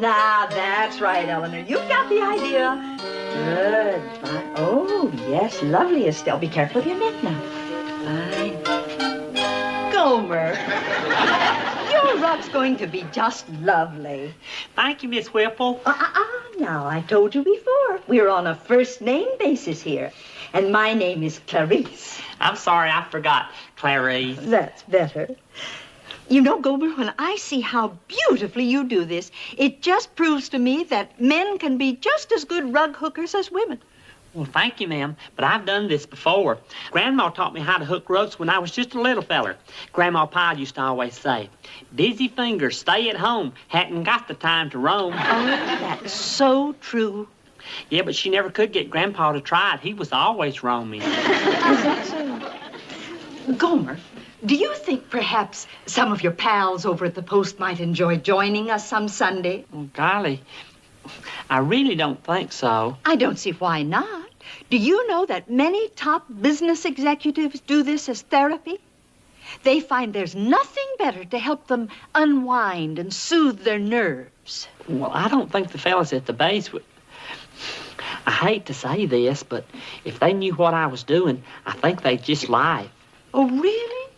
Now, that's right, Eleanor. You've got the idea. Good. Fine. Oh, yes, lovely, Estelle. Be careful of your neck now. Fine. Gomer, your rug's going to be just lovely. Thank you, Miss Whipple. Now, I told you before, we're on a first-name basis here. And my name is Clarice. I'm sorry, I forgot, Clarice. That's better. You know, Gomer, when I see how beautifully you do this, it just proves to me that men can be just as good rug hookers as women. Well, thank you, ma'am, but I've done this before. Grandma taught me how to hook rugs when I was just a little feller. Grandma Pyle used to always say, busy fingers, stay at home, hadn't got the time to roam. Oh, that's so true. Yeah, but she never could get Grandpa to try it. He was always roaming. Is that so? Gomer, do you think perhaps some of your pals over at the Post might enjoy joining us some Sunday? Oh, golly, I really don't think so. I don't see why not. Do you know that many top business executives do this as therapy? They find there's nothing better to help them unwind and soothe their nerves. Well, I don't think the fellas at the base would... I hate to say this, but if they knew what I was doing, I think they'd just laugh. Oh, really?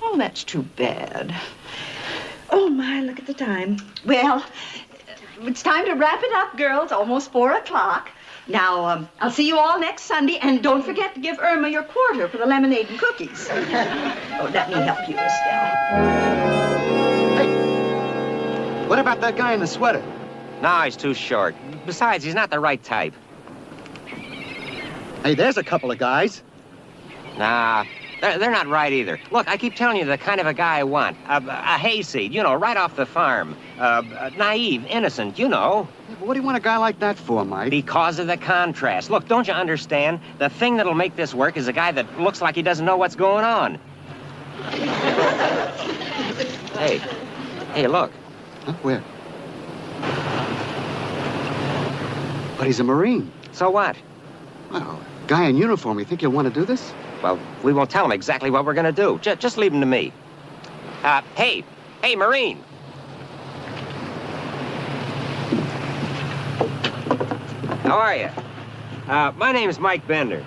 Oh, that's too bad. Oh, my, look at the time. Well, it's time to wrap it up, girls. Almost 4 o'clock. Now, I'll see you all next Sunday, and don't forget to give Irma your quarter for the lemonade and cookies. Oh, let me help you, Estelle. Hey, what about that guy in the sweater? No, he's too short. Besides, he's not the right type. Hey, there's a couple of guys. Nah, they're not right either. Look, I keep telling you the kind of a guy I want. A hayseed, you know, right off the farm. Naive, innocent, you know. Yeah, but what do you want a guy like that for, Mike? Because of the contrast. Look, don't you understand? The thing that'll make this work is a guy that looks like he doesn't know what's going on. Hey, look. Huh? Where? But he's a Marine. So what? Well, guy in uniform, you think he'll want to do this? Well, we won't tell him exactly what we're going to do. Just leave him to me. Hey, Marine. How are you? My name's Mike Bender.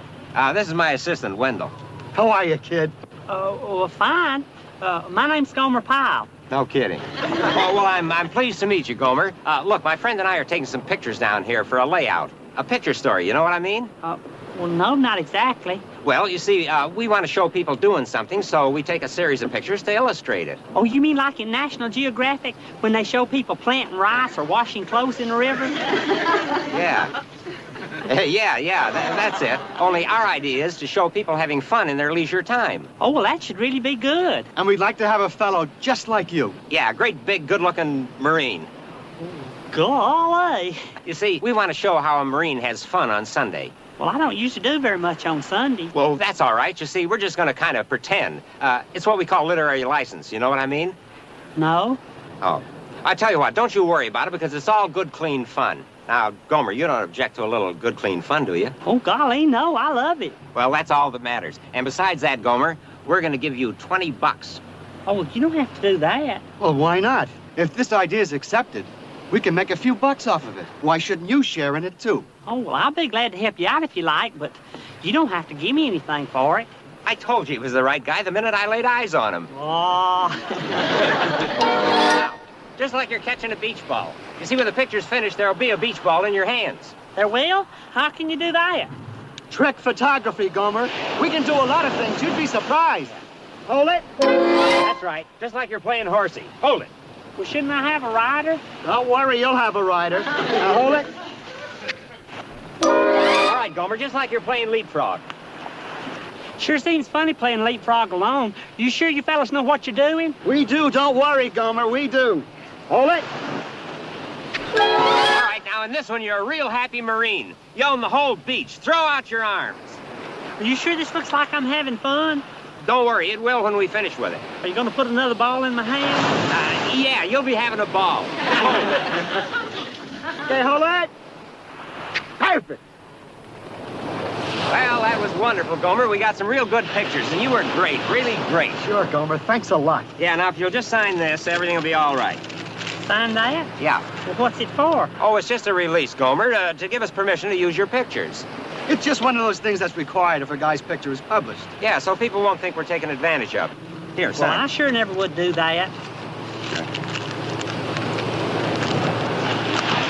This is my assistant, Wendell. How are you, kid? Well, fine. My name's Gomer Pyle. No kidding. Oh, well, I'm pleased to meet you, Gomer. Look, my friend and I are taking some pictures down here for a layout. A picture story, you know what I mean? Well, no, not exactly. Well, you see, we want to show people doing something, so we take a series of pictures to illustrate it. Oh, you mean like in National Geographic when they show people planting rice or washing clothes in the river? Yeah. That's it. Only our idea is to show people having fun in their leisure time. Oh, well, that should really be good. And we'd like to have a fellow just like you. Yeah, a great, big, good-looking Marine. Golly. You see, we want to show how a Marine has fun on Sunday. Well, I don't usually do very much on Sunday. Well, that's all right. You see, we're just going to kind of pretend. It's what we call literary license. You know what I mean? No. Oh. I tell you what, don't you worry about it, because it's all good, clean fun. Now, Gomer, you don't object to a little good, clean fun, do you? Oh, golly, no, I love it. Well, that's all that matters. And besides that, Gomer, we're going to give you $20. Oh, well, you don't have to do that. Well, why not? If this idea is accepted, we can make a few bucks off of it. Why shouldn't you share in it, too? Oh, well, I'll be glad to help you out if you like, but you don't have to give me anything for it. I told you he was the right guy the minute I laid eyes on him. Oh. Now, just like you're catching a beach ball. You see, when the picture's finished, there'll be a beach ball in your hands. There will? How can you do that? Trick photography, Gomer. We can do a lot of things. You'd be surprised. Hold it. That's right. Just like you're playing horsey. Hold it. Well, shouldn't I have a rider? Don't worry, you'll have a rider. Now hold it. All right, Gomer, just like you're playing leapfrog. Sure seems funny playing leapfrog alone. You sure you fellas know what you're doing? We do. Don't worry, Gomer. We do. Hold it. All right, now in this one, you're a real happy Marine. You own the whole beach. Throw out your arms. Are you sure this looks like I'm having fun? Don't worry, it will when we finish with it. Are you going to put another ball in my hand? Yeah, you'll be having a ball. Okay, hold it. Perfect. Well, that was wonderful, Gomer. We got some real good pictures, and you were great, really great. Sure, Gomer. Thanks a lot. Yeah, now, if you'll just sign this, everything will be all right. Sign that? Yeah. Well, what's it for? Oh, it's just a release, Gomer, to give us permission to use your pictures. It's just one of those things that's required if a guy's picture is published. Yeah, so people won't think we're taking advantage of it. Here, Well, sign. I sure never would do that.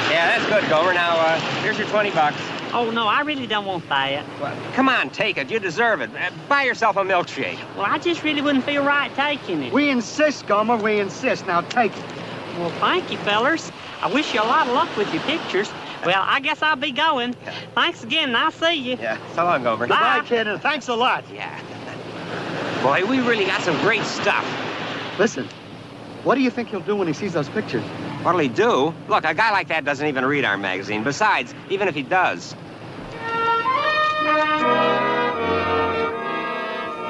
Yeah, that's good, Gomer. Now, here's your 20 bucks. Oh, no, I really don't want that. Well, come on, take it. You deserve it. Buy yourself a milkshake. Well, I just really wouldn't feel right taking it. We insist, Gomer, we insist. Now take it. Well, thank you, fellers. I wish you a lot of luck with your pictures. Well, I guess I'll be going. Yeah. Thanks again, and I'll see you. Yeah, so long, Gomer. Bye. Bye, kid, and thanks a lot. Yeah. Boy, we really got some great stuff. Listen, what do you think he'll do when he sees those pictures? What'll he do? Look, a guy like that doesn't even read our magazine. Besides, even if he does...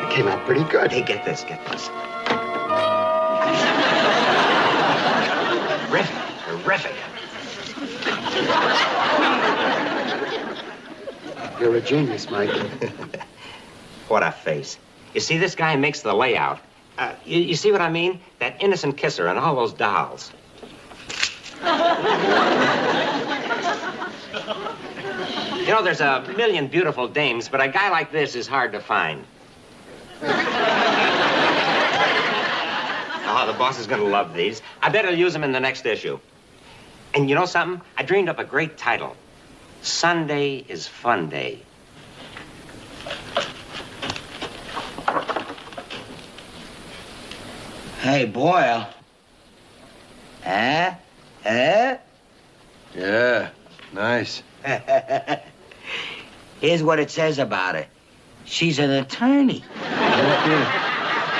It came out pretty good. Hey, get this. Terrific. You're a genius, Mike. What a face. You see, this guy makes the layout. You see what I mean? That innocent kisser and all those dolls. You know, there's a million beautiful dames, but a guy like this is hard to find. Oh, the boss is gonna love these. I bet he'll use them in the next issue. And you know something? I dreamed up a great title. Sunday is Fun Day. Hey, Boyle. Huh? Yeah, nice. Here's what it says about her. She's an attorney. Okay.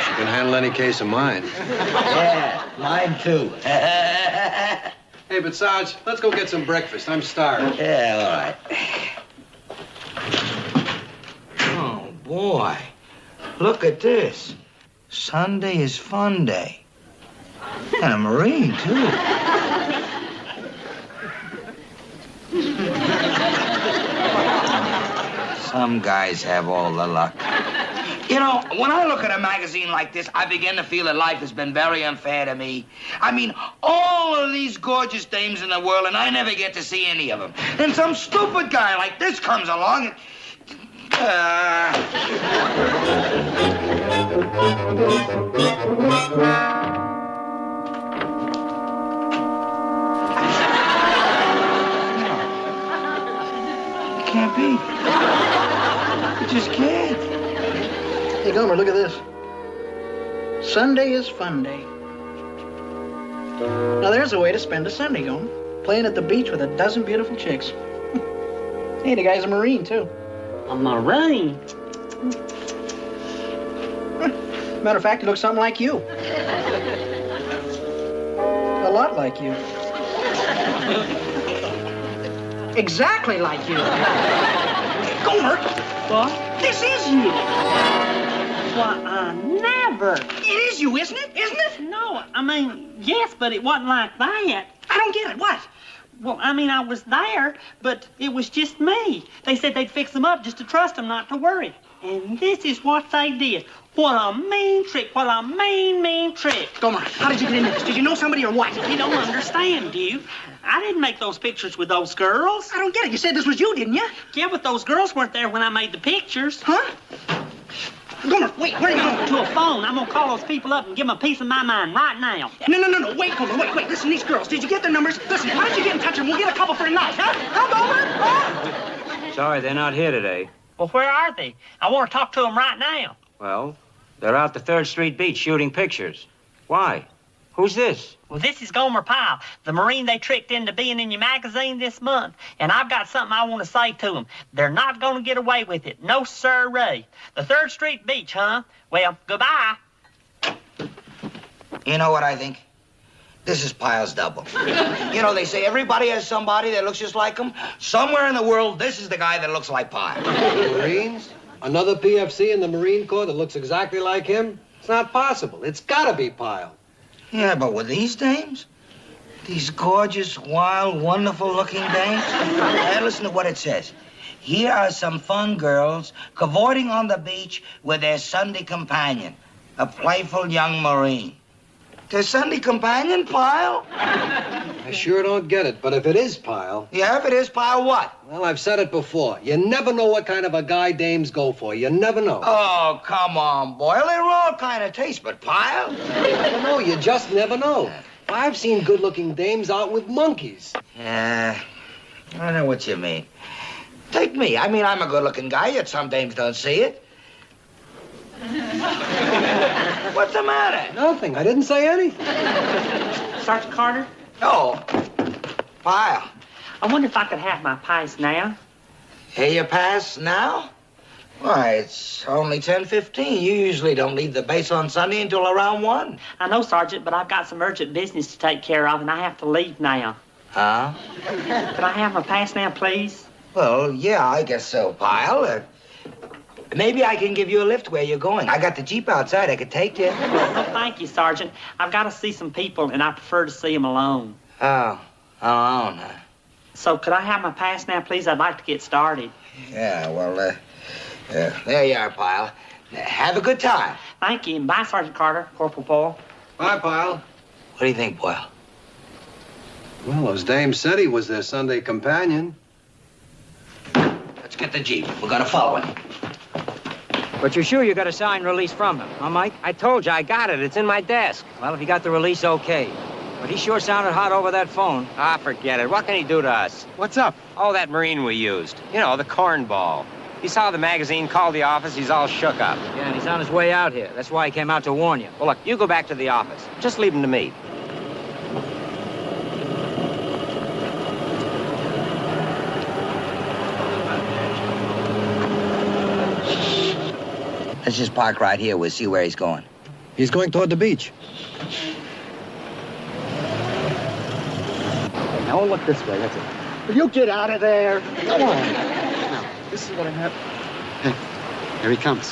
She can handle any case of mine. Yeah, mine too. Hey, but Sarge, let's go get some breakfast. I'm starved. Yeah, all right. Oh, boy. Look at this. Sunday is Fun Day. And a Marine, too. Some guys have all the luck. You know, when I look at a magazine like this, I begin to feel that life has been very unfair to me. I mean, all of these gorgeous dames in the world, and I never get to see any of them. And some stupid guy like this comes along and... It can't be. It just can't. Hey, Gomer, look at this. Sunday is Fun Day. Now, there's a way to spend a Sunday, Gomer. Playing at the beach with a dozen beautiful chicks. Hey, the guy's a Marine, too. A Marine? Matter of fact, he looks something like you. A lot like you. Exactly like you. Gomer, What? this is you. Why, never. It is you, isn't it? Isn't it? No, I mean, yes, but it wasn't like that. I don't get it. What? Well, I mean, I was there, but it was just me. They said they'd fix them up just to trust them not to worry. And this is what they did. What a mean trick. What a mean trick. Gomer, how did you get in this? Did you know somebody or what? You don't understand, do you? I didn't make those pictures with those girls. I don't get it. You said this was you, didn't you? Yeah, but those girls weren't there when I made the pictures. Huh? Gomer, wait, where are you going? To a phone. I'm going to call those people up and give them a piece of my mind right now. No. Wait, Gomer, wait. Listen, these girls, did you get their numbers? Listen, how did you get in touch with them? We'll get a couple for a night, huh? Huh, Gomer? Huh? Sorry, they're not here today. Well, where are they? I want to talk to them right now. Well, they're out the 3rd Street beach shooting pictures. Why? Who's this? Well, this is Gomer Pyle, the Marine they tricked into being in your magazine this month. And I've got something I want to say to them. They're not going to get away with it. No, sirree. The 3rd Street beach, huh? Well, goodbye. You know what I think? This is Pyle's double. You know, they say everybody has somebody that looks just like him. Somewhere in the world, this is the guy that looks like Pyle. Marines? Another PFC in the Marine Corps that looks exactly like him? It's not possible. It's gotta be Pyle. Yeah, but with these dames? These gorgeous, wild, wonderful-looking dames? Hey, listen to what it says. Here are some fun girls cavorting on the beach with their Sunday companion, a playful young Marine. The Sunday companion, Pyle? I sure don't get it, but if it is Pyle, Yeah, if it is, Pyle, what? well, I've said it before. You never know what kind of a guy dames go for. You never know. Oh, come on, Boyle. They're all kind of taste, but Pyle? You never know. You just never know. I've seen good-looking dames out with monkeys. Yeah, I know what you mean. Take me. I mean, I'm a good-looking guy, yet some dames don't see it. What's the matter? Nothing. I didn't say anything. Sergeant Carter, Oh, Pyle. I wonder if I could have my pies now. Here you pass now? Why, it's only 10:15. You usually don't leave the base on Sunday until around 1. I know, Sergeant, but I've got some urgent business to take care of, and I have to leave now. Huh? Could I have my pass now, please? Well, yeah, I guess so, Pyle. Maybe I can give you a lift where you're going. I got the Jeep outside. I could take you. Oh, thank you, Sergeant. I've got to see some people, and I prefer to see them alone. Oh, alone, huh? So could I have my pass now, please? I'd like to get started. Yeah, well, there you are, Pyle. Have a good time. Thank you, and bye, Sergeant Carter, Corporal Boyle. Bye, Pyle. What do you think, Boyle? Well, those dames said he was their Sunday companion. Let's get the Jeep. We're gonna follow him. But you're sure you got a signed release from him, huh, Mike? I told you, I got it. It's in my desk. Well, if you got the release, okay. But he sure sounded hot over that phone. Ah, forget it. What can he do to us? What's up? Oh, that Marine we used. You know, the cornball. He saw the magazine, called the office, he's all shook up. Yeah, and he's on his way out here. That's why he came out to warn you. Well, look, you go back to the office. Just leave him to me. Let's just park right here. We'll see where he's going. He's going toward the beach. Now look this way, that's it. Will you get out of there? Come on. Now, this is what I have. Hey, here he comes.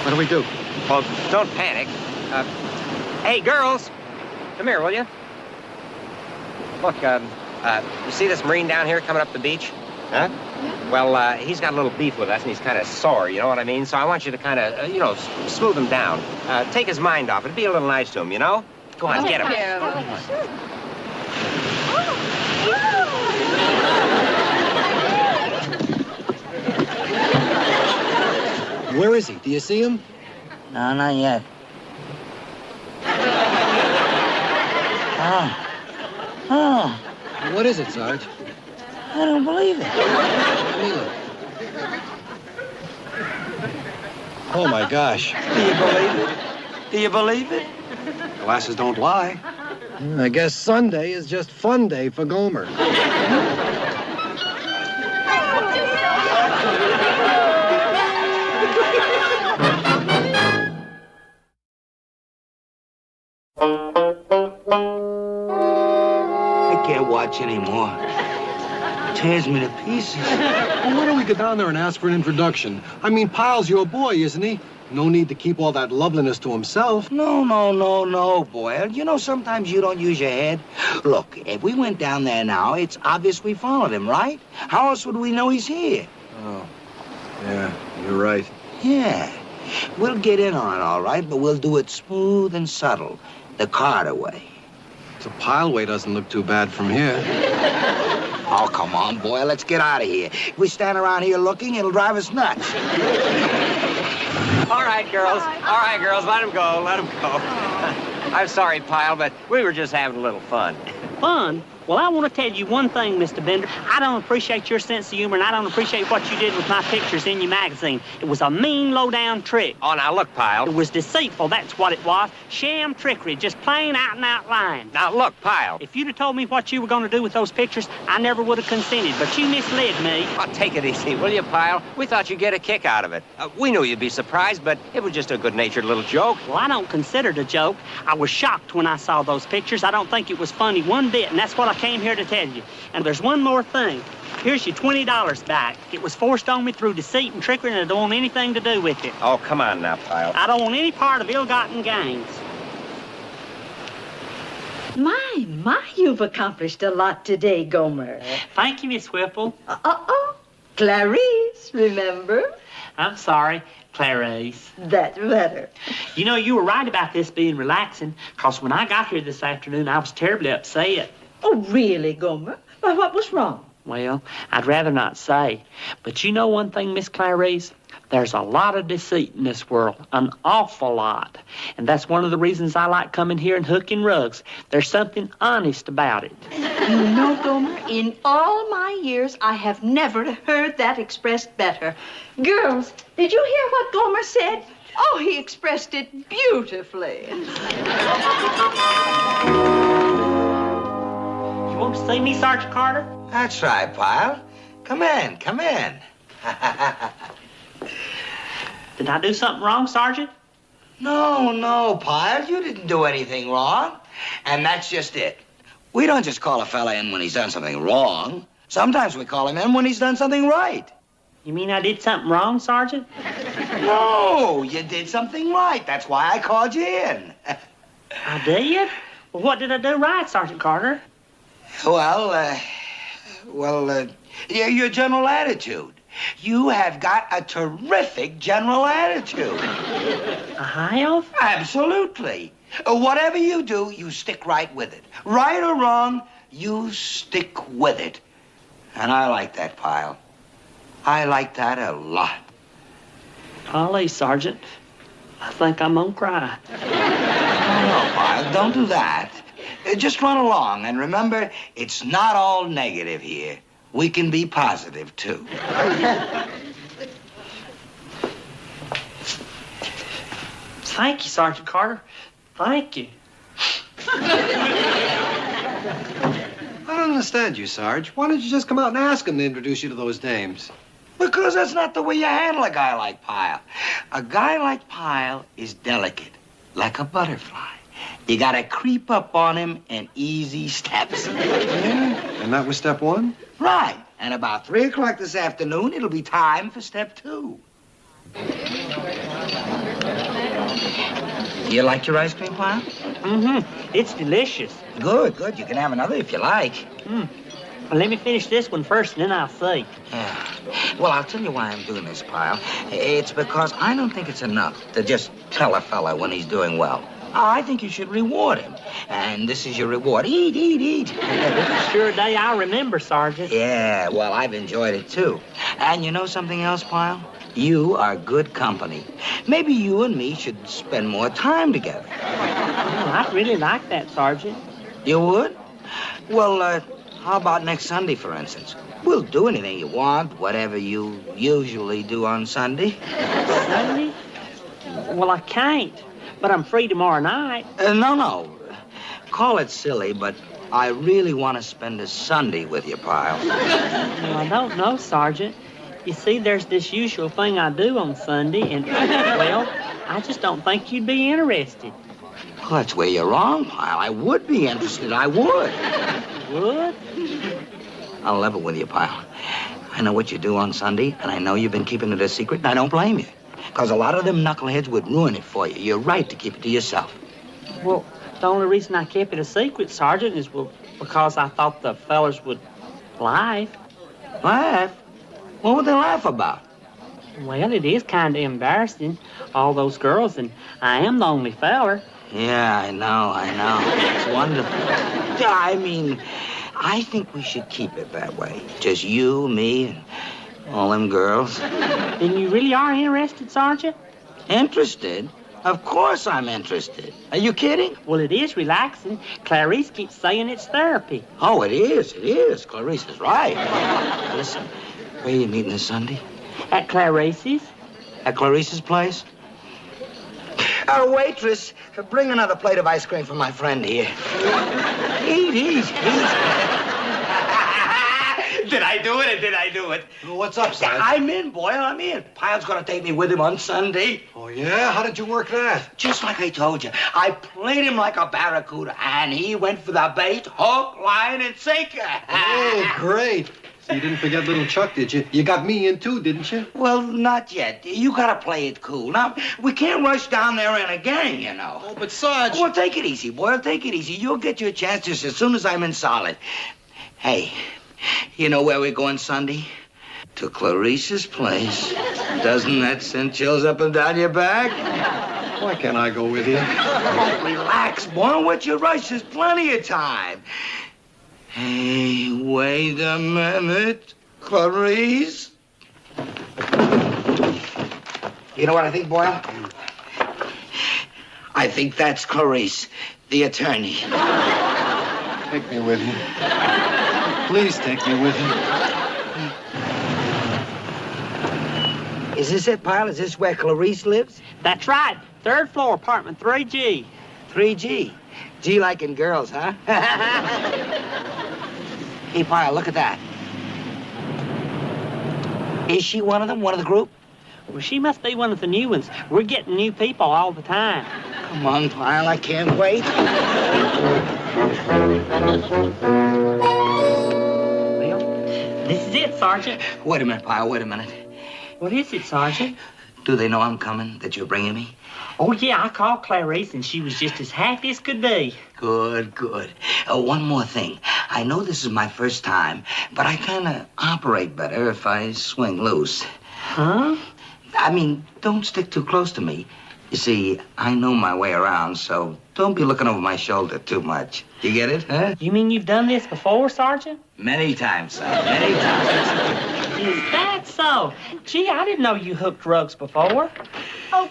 What do we do? Well, don't panic. Hey, girls, come here, will you? Look, you see this Marine down here coming up the beach? Huh? Well, he's got a little beef with us, and he's kind of sore, you know what I mean? So I want you to kind of, smooth him down. Take his mind off it. Be a little nice to him, you know? Go on, get him. Where is he? Do you see him? No, not yet. Oh, What is it, Sarge? I don't believe it. Oh, my gosh. Do you believe it? Do you believe it? Glasses don't lie. I guess Sunday is just fun day for Gomer. I can't watch anymore. It tears me to pieces. Well, why don't we go down there and ask for an introduction? I mean, Pyle's your boy, isn't he? No need to keep all that loveliness to himself. No, Boyle. You know, sometimes you don't use your head. Look, if we went down there now, it's obvious we followed him, right? How else would we know he's here? Oh, yeah, you're right. Yeah. We'll get in on it, all right, but we'll do it smooth and subtle. The Carter way. So Pyle way doesn't look too bad from here. Oh, come on, Boyle. Let's get out of here. If we stand around here looking, it'll drive us nuts. All right, girls. All right, girls, let him go. Let him go. I'm sorry, Pyle, but we were just having a little fun. Fun? Well, I want to tell you one thing, Mr. Bender. I don't appreciate your sense of humor, and I don't appreciate what you did with my pictures in your magazine. It was a mean, low-down trick. Oh, now look, Pyle. It was deceitful, that's what it was. Sham trickery, just plain out-and-out lying. Now look, Pyle. If you'd have told me what you were going to do with those pictures, I never would have consented, but you misled me. Oh, take it easy, will you, Pyle? We thought you'd get a kick out of it. We knew you'd be surprised, but it was just a good-natured little joke. Well, I don't consider it a joke. I was shocked when I saw those pictures. I don't think it was funny one bit, and that's what I came here to tell you. And there's one more thing. Here's your $20 back. It was forced on me through deceit and trickery, and I don't want anything to do with it. Oh, come on now, Pyle. I don't want any part of ill-gotten gains. My, you've accomplished a lot today, Gomer. Thank you, Miss Whipple. Clarice, remember? I'm sorry. Clarice. That's better. You know, you were right about this being relaxing, because when I got here this afternoon, I was terribly upset. Oh, really, Gomer? Well, what was wrong? Well, I'd rather not say. But you know one thing, Miss Clarice? There's a lot of deceit in this world, an awful lot. And that's one of the reasons I like coming here and hooking rugs. There's something honest about it. You know, Gomer, in all my years, I have never heard that expressed better. Girls, did you hear what Gomer said? Oh, he expressed it beautifully. You want to see me, Sergeant Carter? That's right, Pyle. Come in, come in. Did I do something wrong, Sergeant? No, Pyle, you didn't do anything wrong. And that's just it. We don't just call a fella in when he's done something wrong. Sometimes we call him in when he's done something right. You mean I did something wrong, Sergeant? No, you did something right. That's why I called you in. I did? Well, what did I do right, Sergeant Carter? Well, your general attitude. You have got a terrific general attitude. I have? Absolutely. Whatever you do, you stick right with it. Right or wrong, you stick with it. And I like that, Pyle. I like that a lot. Golly, Sergeant, I think I'm gonna cry. No, Pyle, don't do that. Just run along, and remember, it's not all negative here. We can be positive, too. Thank you, Sergeant Carter. Thank you. I don't understand you, Sarge. Why don't you just come out and ask him to introduce you to those dames? Because that's not the way you handle a guy like Pyle. A guy like Pyle is delicate, like a butterfly. You gotta creep up on him in easy steps. Yeah? And that was step one? Right. And about 3 o'clock this afternoon, it'll be time for step 2. You like your ice cream, Pyle? Mm-hmm. It's delicious. Good. You can have another if you like. Well, let me finish this one first, and then I'll see. Yeah. Well, I'll tell you why I'm doing this, Pyle. It's because I don't think it's enough to just tell a fella when he's doing well. I think you should reward him. And this is your reward. Eat. Sure a day I'll remember, Sergeant. Yeah, well, I've enjoyed it, too. And you know something else, Pyle? You are good company. Maybe you and me should spend more time together. Oh, I'd really like that, Sergeant. You would? Well, how about next Sunday, for instance? We'll do anything you want, whatever you usually do on Sunday. Sunday? Well, I can't. But I'm free tomorrow night. No. Call it silly, but I really want to spend a Sunday with you, Pyle. Well, I don't know, Sergeant. You see, there's this usual thing I do on Sunday, and, well, I just don't think you'd be interested. Well, that's where you're wrong, Pyle. I would be interested. I would. Would? I'll level with you, Pyle. I know what you do on Sunday, and I know you've been keeping it a secret, and I don't blame you. Because a lot of them knuckleheads would ruin it for you. You're right to keep it to yourself. Well, the only reason I kept it a secret, Sergeant, is because I thought the fellers would laugh. Laugh? What would they laugh about? Well, it is kind of embarrassing, all those girls, and I am the only feller. Yeah, I know. It's wonderful. I mean, I think we should keep it that way. Just you, me, and all them girls. Then you really are interested, Sergeant? Interested? Of course I'm interested. Are you kidding? Well, it is relaxing. Clarice keeps saying it's therapy. Oh, it is. Clarice is right. Listen, where are you meeting this Sunday? At Clarice's? At Clarice's place? Waitress, bring another plate of ice cream for my friend here. Eat. Did I do it or did I do it? Well, what's up, Sarge? I'm in, boy. I'm in. Pyle's gonna take me with him on Sunday. Oh, yeah? How did you work that? Just like I told you. I played him like a barracuda, and he went for the bait, hook, line, and sinker. Oh, great. So you didn't forget little Chuck, did you? You got me in, too, didn't you? Well, not yet. You gotta play it cool. Now, we can't rush down there in a gang, you know. Oh, but Sarge... Well, take it easy, boy. Take it easy. You'll get your chance just as soon as I'm in solid. Hey, you know where we're going Sunday? To Clarice's place. Doesn't that send chills up and down your back? Why can't I go with you? Relax, boy. What's your rush? There's plenty of time. Hey, wait a minute. Clarice? You know what I think, Boyle? I think that's Clarice, the attorney. Take me with you. Please take me with you. Is this it, Pyle? Is this where Clarice lives? That's right. 3rd floor, apartment 3G. 3G. G like in girls, huh? Hey, Pyle, look at that. Is she one of them? One of the group? Well, she must be one of the new ones. We're getting new people all the time. Come on, Pyle, I can't wait. Well, this is it, Sergeant. Wait a minute, Pyle, wait a minute. What is it, Sergeant? Do they know I'm coming, that you're bringing me? Oh, yeah, I called Clarice, and she was just as happy as could be. Good, good. One more thing. I know this is my first time, but I kind of operate better if I swing loose. Huh? I mean, don't stick too close to me. You see, I know my way around, so don't be looking over my shoulder too much. You get it, huh? You mean you've done this before, Sergeant? Many times, son. Many times. Is that so? Gee, I didn't know you hooked drugs before. Oh,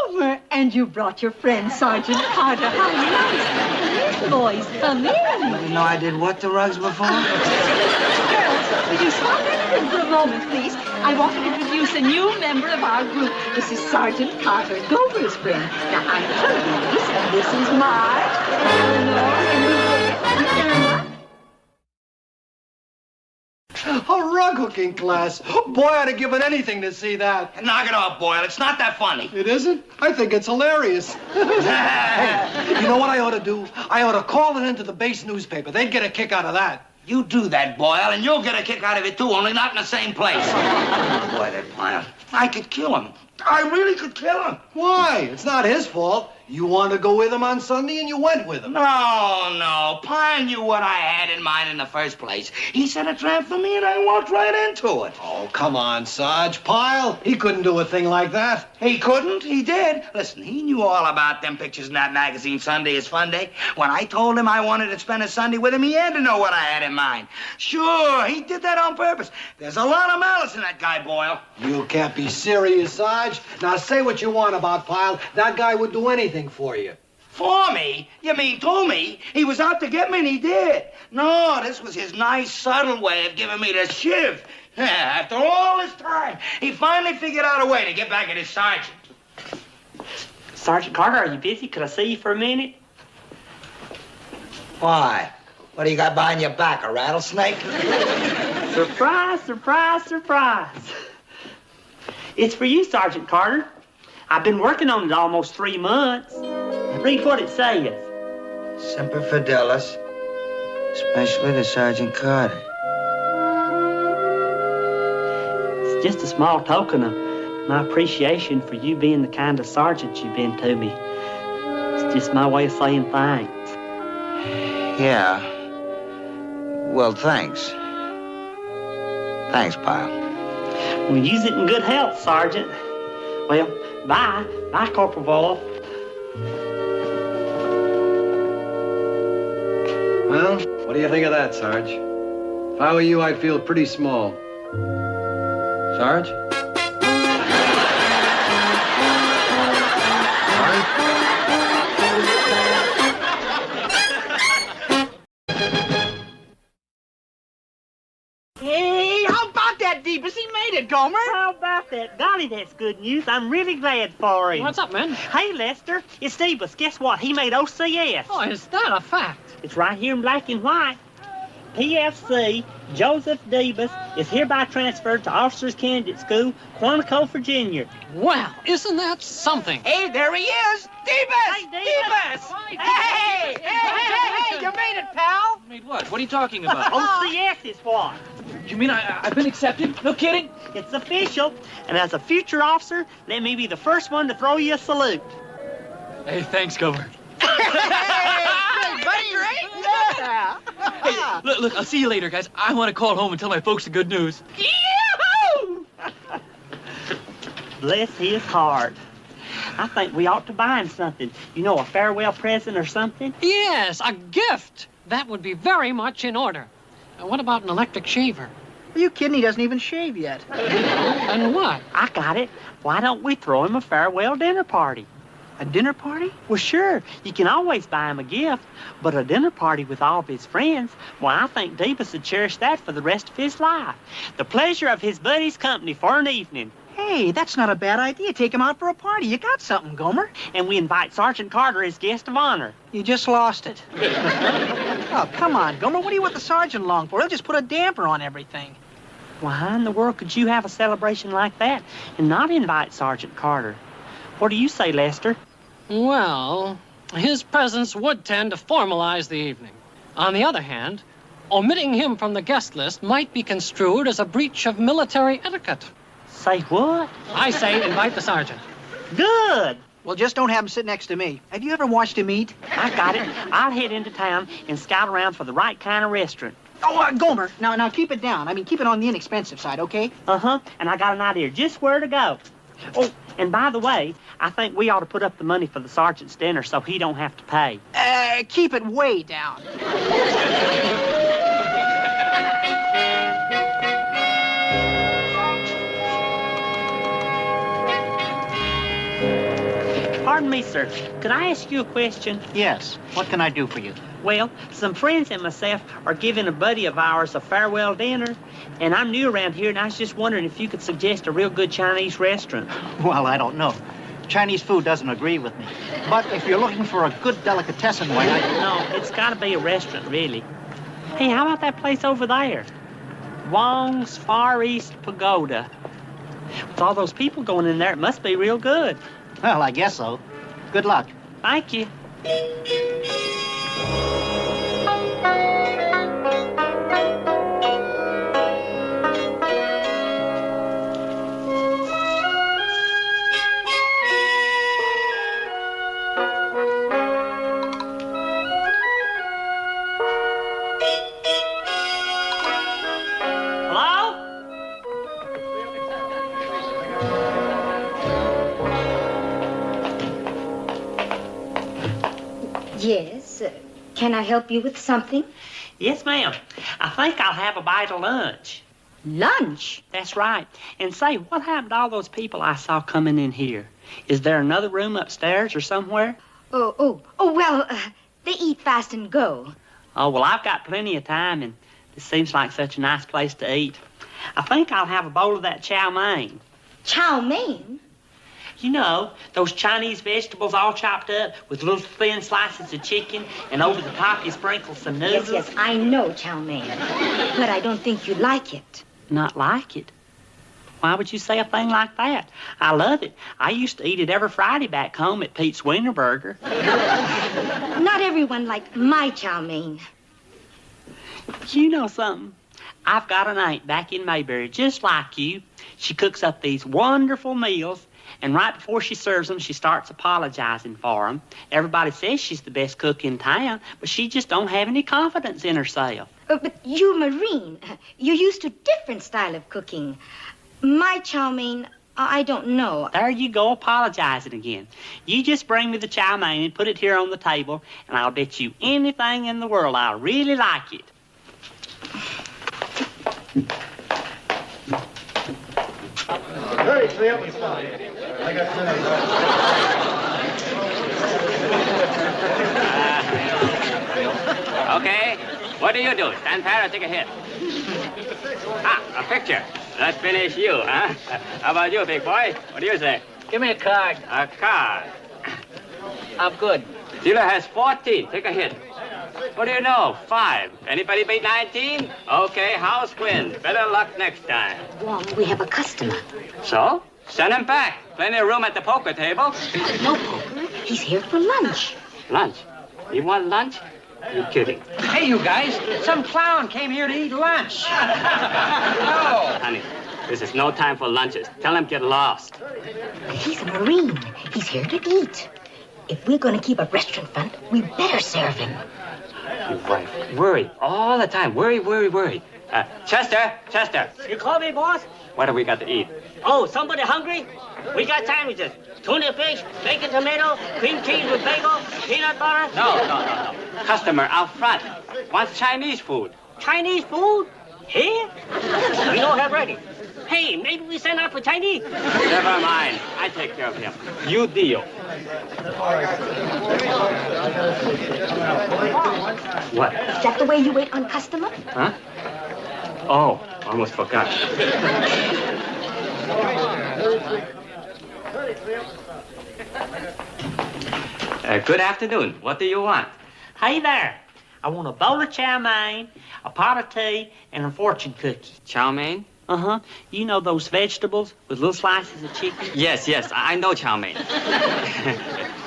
Gomer, and you brought your friend, Sergeant Carter. How nice. Come in, boys, come You in. didn't know I did what to rugs before? Girls, will you stop in for a moment, please? I want to introduce a new member of our group. This is Sergeant Carter, Gomer's friend. Now, I'm Clarice, and this is Marge, Eleanor, and Irma. A rug hooking class. Boy, I'd have given anything to see that. Knock it off, Boyle. It's not that funny. It isn't? I think it's hilarious. Hey, you know what I ought to do? I ought to call it into the base newspaper. They'd get a kick out of that. You do that, Boyle, and you'll get a kick out of it, too, only not in the same place. Boy, that Pyle. I could kill him. I really could kill him. Why? It's not his fault. You wanted to go with him on Sunday, and you went with him. No. Pyle knew what I had in mind in the first place. He set a trap for me, and I walked right into it. Oh, come on, Sarge. Pyle, he couldn't do a thing like that. He couldn't. He did. Listen, he knew all about them pictures in that magazine, Sunday is Fun Day. When I told him I wanted to spend a Sunday with him, he had to know what I had in mind. Sure, he did that on purpose. There's a lot of malice in that guy, Boyle. You can't be serious, Sarge. Now, say what you want about Pyle. That guy would do anything for you. For me? You mean to me? He was out to get me, and he did. No, this was his nice, subtle way of giving me the shiv. After all this time, he finally figured out a way to get back at his sergeant. Sergeant Carter, are you busy? Could I see you for a minute? Why? What do you got behind your back, a rattlesnake? Surprise, surprise, surprise. It's for you, Sergeant Carter. I've been working on it almost 3 months. Read what it says. Semper Fidelis, especially to Sergeant Carter. It's just a small token of my appreciation for you being the kind of sergeant you've been to me. It's just my way of saying thanks. Yeah. Well, thanks. Thanks, Pyle. Well, use it in good health, Sergeant. Well, bye. Bye, Corporal Boyle. Well, what do you think of that, Sarge? If I were you, I'd feel pretty small. Sarge? Hey, how about that, Deepus? He made it, Gomer. How about that? Golly, that's good news. I'm really glad for him. What's up, man? Hey, Lester, it's Stevens. Guess what? He made OCS. Oh, is that a fact? It's right here in black and white. PFC Joseph Davis is hereby transferred to Officers Candidate School, Quantico, Virginia. Well, isn't that something? Hey, there he is! Deepus! Hey, Deepus! Hey, you made it, pal! Made what? What are you talking about? OCS is what? You mean I've been accepted? No kidding? It's official. And as a future officer, let me be the first one to throw you a salute. Hey, thanks, Gomer. Hey, buddy, right? Yeah. Hey, look, I'll see you later, guys. I want to call home and tell my folks the good news. Yahoo! Bless his heart. I think we ought to buy him something. You know, a farewell present or something? Yes, a gift. That would be very much in order. What about an electric shaver? Are you kidding? He doesn't even shave yet. And what? I got it. Why don't we throw him a farewell dinner party? A dinner party? Well, sure. You can always buy him a gift, but a dinner party with all of his friends, well, I think Davis would cherish that for the rest of his life. The pleasure of his buddy's company for an evening. Hey, that's not a bad idea. Take him out for a party. You got something, Gomer. And we invite Sergeant Carter as guest of honor. You just lost it. Oh, come on, Gomer. What do you want the sergeant along for? He'll just put a damper on everything. Why in the world could you have a celebration like that and not invite Sergeant Carter? What do you say, Lester? Well, his presence would tend to formalize the evening. On the other hand, omitting him from the guest list might be construed as a breach of military etiquette. Say what? I say invite the sergeant. Good. Well, just don't have him sit next to me. Have you ever watched him eat? I got it. I'll head into town and scout around for the right kind of restaurant. Oh, Gomer, now keep it down. I mean, keep it on the inexpensive side, okay? Uh-huh, and I got an idea just where to go. Oh, and by the way, I think we ought to put up the money for the sergeant's dinner so he don't have to pay. Keep it way down. Pardon me, sir. Could I ask you a question? Yes. What can I do for you? Well, some friends and myself are giving a buddy of ours a farewell dinner, and I'm new around here, and I was just wondering if you could suggest a real good Chinese restaurant. Well, I don't know. Chinese food doesn't agree with me. But if you're looking for a good delicatessen, why, No, it's got to be a restaurant, really. Hey, how about that place over there? Wong's Far East Pagoda. With all those people going in there, it must be real good. Well, I guess so. Good luck. Thank you. Yes. Can I help you with something? Yes, ma'am. I think I'll have a bite of lunch. Lunch? That's right. And say, what happened to all those people I saw coming in here? Is there another room upstairs or somewhere? Well, they eat fast and go. Oh, well, I've got plenty of time, and this seems like such a nice place to eat. I think I'll have a bowl of that chow mein. Chow mein? You know, those Chinese vegetables all chopped up with little thin slices of chicken, and over the top you sprinkle some noodles. Yes, I know chow mein. But I don't think you'd like it. Not like it? Why would you say a thing like that? I love it. I used to eat it every Friday back home at Pete's Wienerburger. Not everyone liked my chow mein. You know something? I've got an aunt back in Mayberry just like you. She cooks up these wonderful meals, and right before she serves them, she starts apologizing for them. Everybody says she's the best cook in town, but she just don't have any confidence in herself. But you, Marine, you're used to different style of cooking. My chow mein, I don't know. There you go, apologizing again. You just bring me the chow mein and put it here on the table, and I'll bet you anything in the world I'll really like it. Hurry to the open side. I got Okay, what do you do? Stand there or take a hit? A picture. Let's finish you, huh? How about you, big boy? What do you say? Give me a card. A card. I'm good. Dealer has 14. Take a hit. What do you know? 5. Anybody beat 19? Okay, house wins. Better luck next time. Wong, we have a customer. So? Send him back. Plenty of room at the poker table. No poker. He's here for lunch. Lunch? You want lunch? You're kidding. Hey, you guys. Some clown came here to eat lunch. No. Honey, this is no time for lunches. Tell him get lost. He's a Marine. He's here to eat. If we're going to keep a restaurant front, we better serve him. Your wife. Worry. All the time. Worry. Chester. You call me, boss? What have we got to eat? Oh, somebody hungry? We got sandwiches. Tuna fish, bacon tomato, cream cheese with bagel, peanut butter. No. Customer out front wants Chinese food. Chinese food? Here? We don't have ready. Hey, maybe we send out for Chinese. Never mind. I take care of him. You deal. What? Is that the way you wait on customer? Huh? Oh, almost forgot. Good afternoon. What do you want? Hey there. I want a bowl of chow mein, a pot of tea, and a fortune cookie. Chow mein? Uh-huh. You know those vegetables with little slices of chicken? Yes, I know chow mein.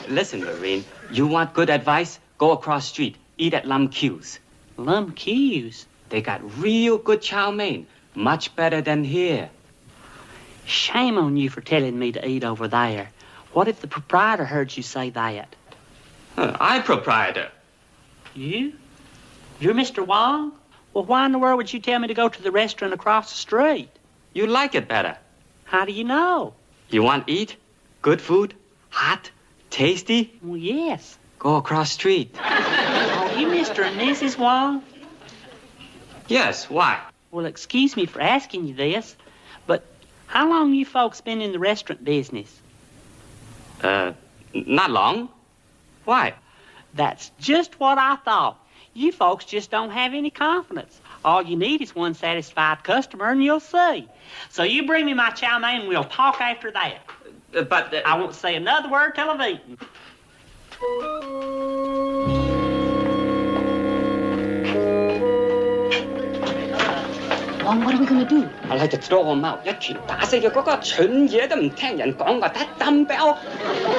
Listen, Marine, you want good advice? Go across street. Eat at Lum Q's. Lum Q's? They got real good chow mein. Much better than here. Shame on you for telling me to eat over there. What if the proprietor heard you say that? I'm proprietor. You? You're Mr. Wong? Well, why in the world would you tell me to go to the restaurant across the street? You like it better. How do you know? You want eat? Good food? Hot? Tasty? Well, yes. Go across street. Oh, you Mr. and Mrs. Wong? Yes, why? Well, excuse me for asking you this, but how long you folks been in the restaurant business? Not long. Why? That's just what I thought. You folks just don't have any confidence. All you need is one satisfied customer, and you'll see. So you bring me my chow mein, and we'll talk after that. But I won't say another word till I've eaten. Wong, what are we going to do? I like to throw him out. 一拳打死佢嗰個蠢嘢都唔聽人講㗎，得 dumbbell.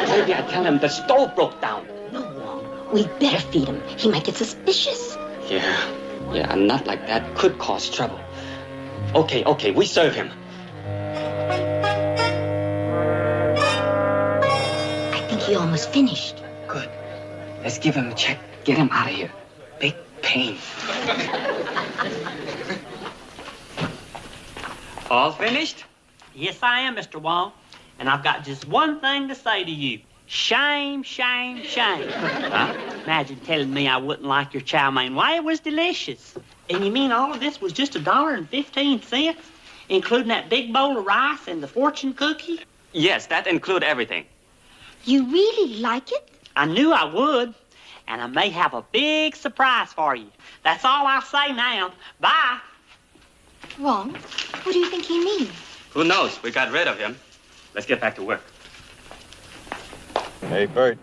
Maybe I tell him the stove broke down. No, Wong. We'd better feed him. He might get suspicious. Yeah, not like that could cause trouble. Okay, we serve him. I think he almost finished. Good. Let's give him a check. Get him out of here. Big pain. All finished? Yes, I am, Mr. Wong. And I've got just one thing to say to you. Shame, shame, shame. Huh? Imagine telling me I wouldn't like your chow mein. Why, it was delicious. And you mean all of this was just $1.15, including that big bowl of rice and the fortune cookie? Yes, that includes everything. You really like it? I knew I would. And I may have a big surprise for you. That's all I'll say now. Bye. Wong, what do you think he means? Who knows? We got rid of him. Let's get back to work. Hey, Bert,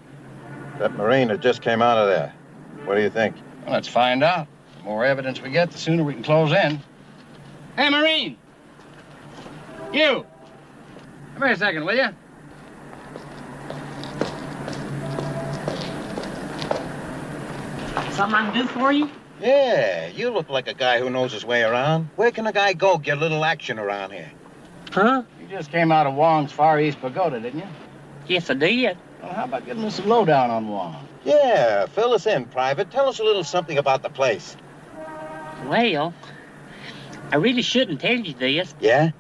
that Marine just came out of there. What do you think? Well, let's find out. The more evidence we get, the sooner we can close in. Hey, Marine! You! Come here a second, will you? Something I can do for you? Yeah, you look like a guy who knows his way around. Where can a guy go get a little action around here? Huh? You just came out of Wong's Far East Pagoda, didn't you? Yes, I did. Well, how about giving us some lowdown on Wong? Yeah, fill us in, Private. Tell us a little something about the place. Well, I really shouldn't tell you this. Yeah?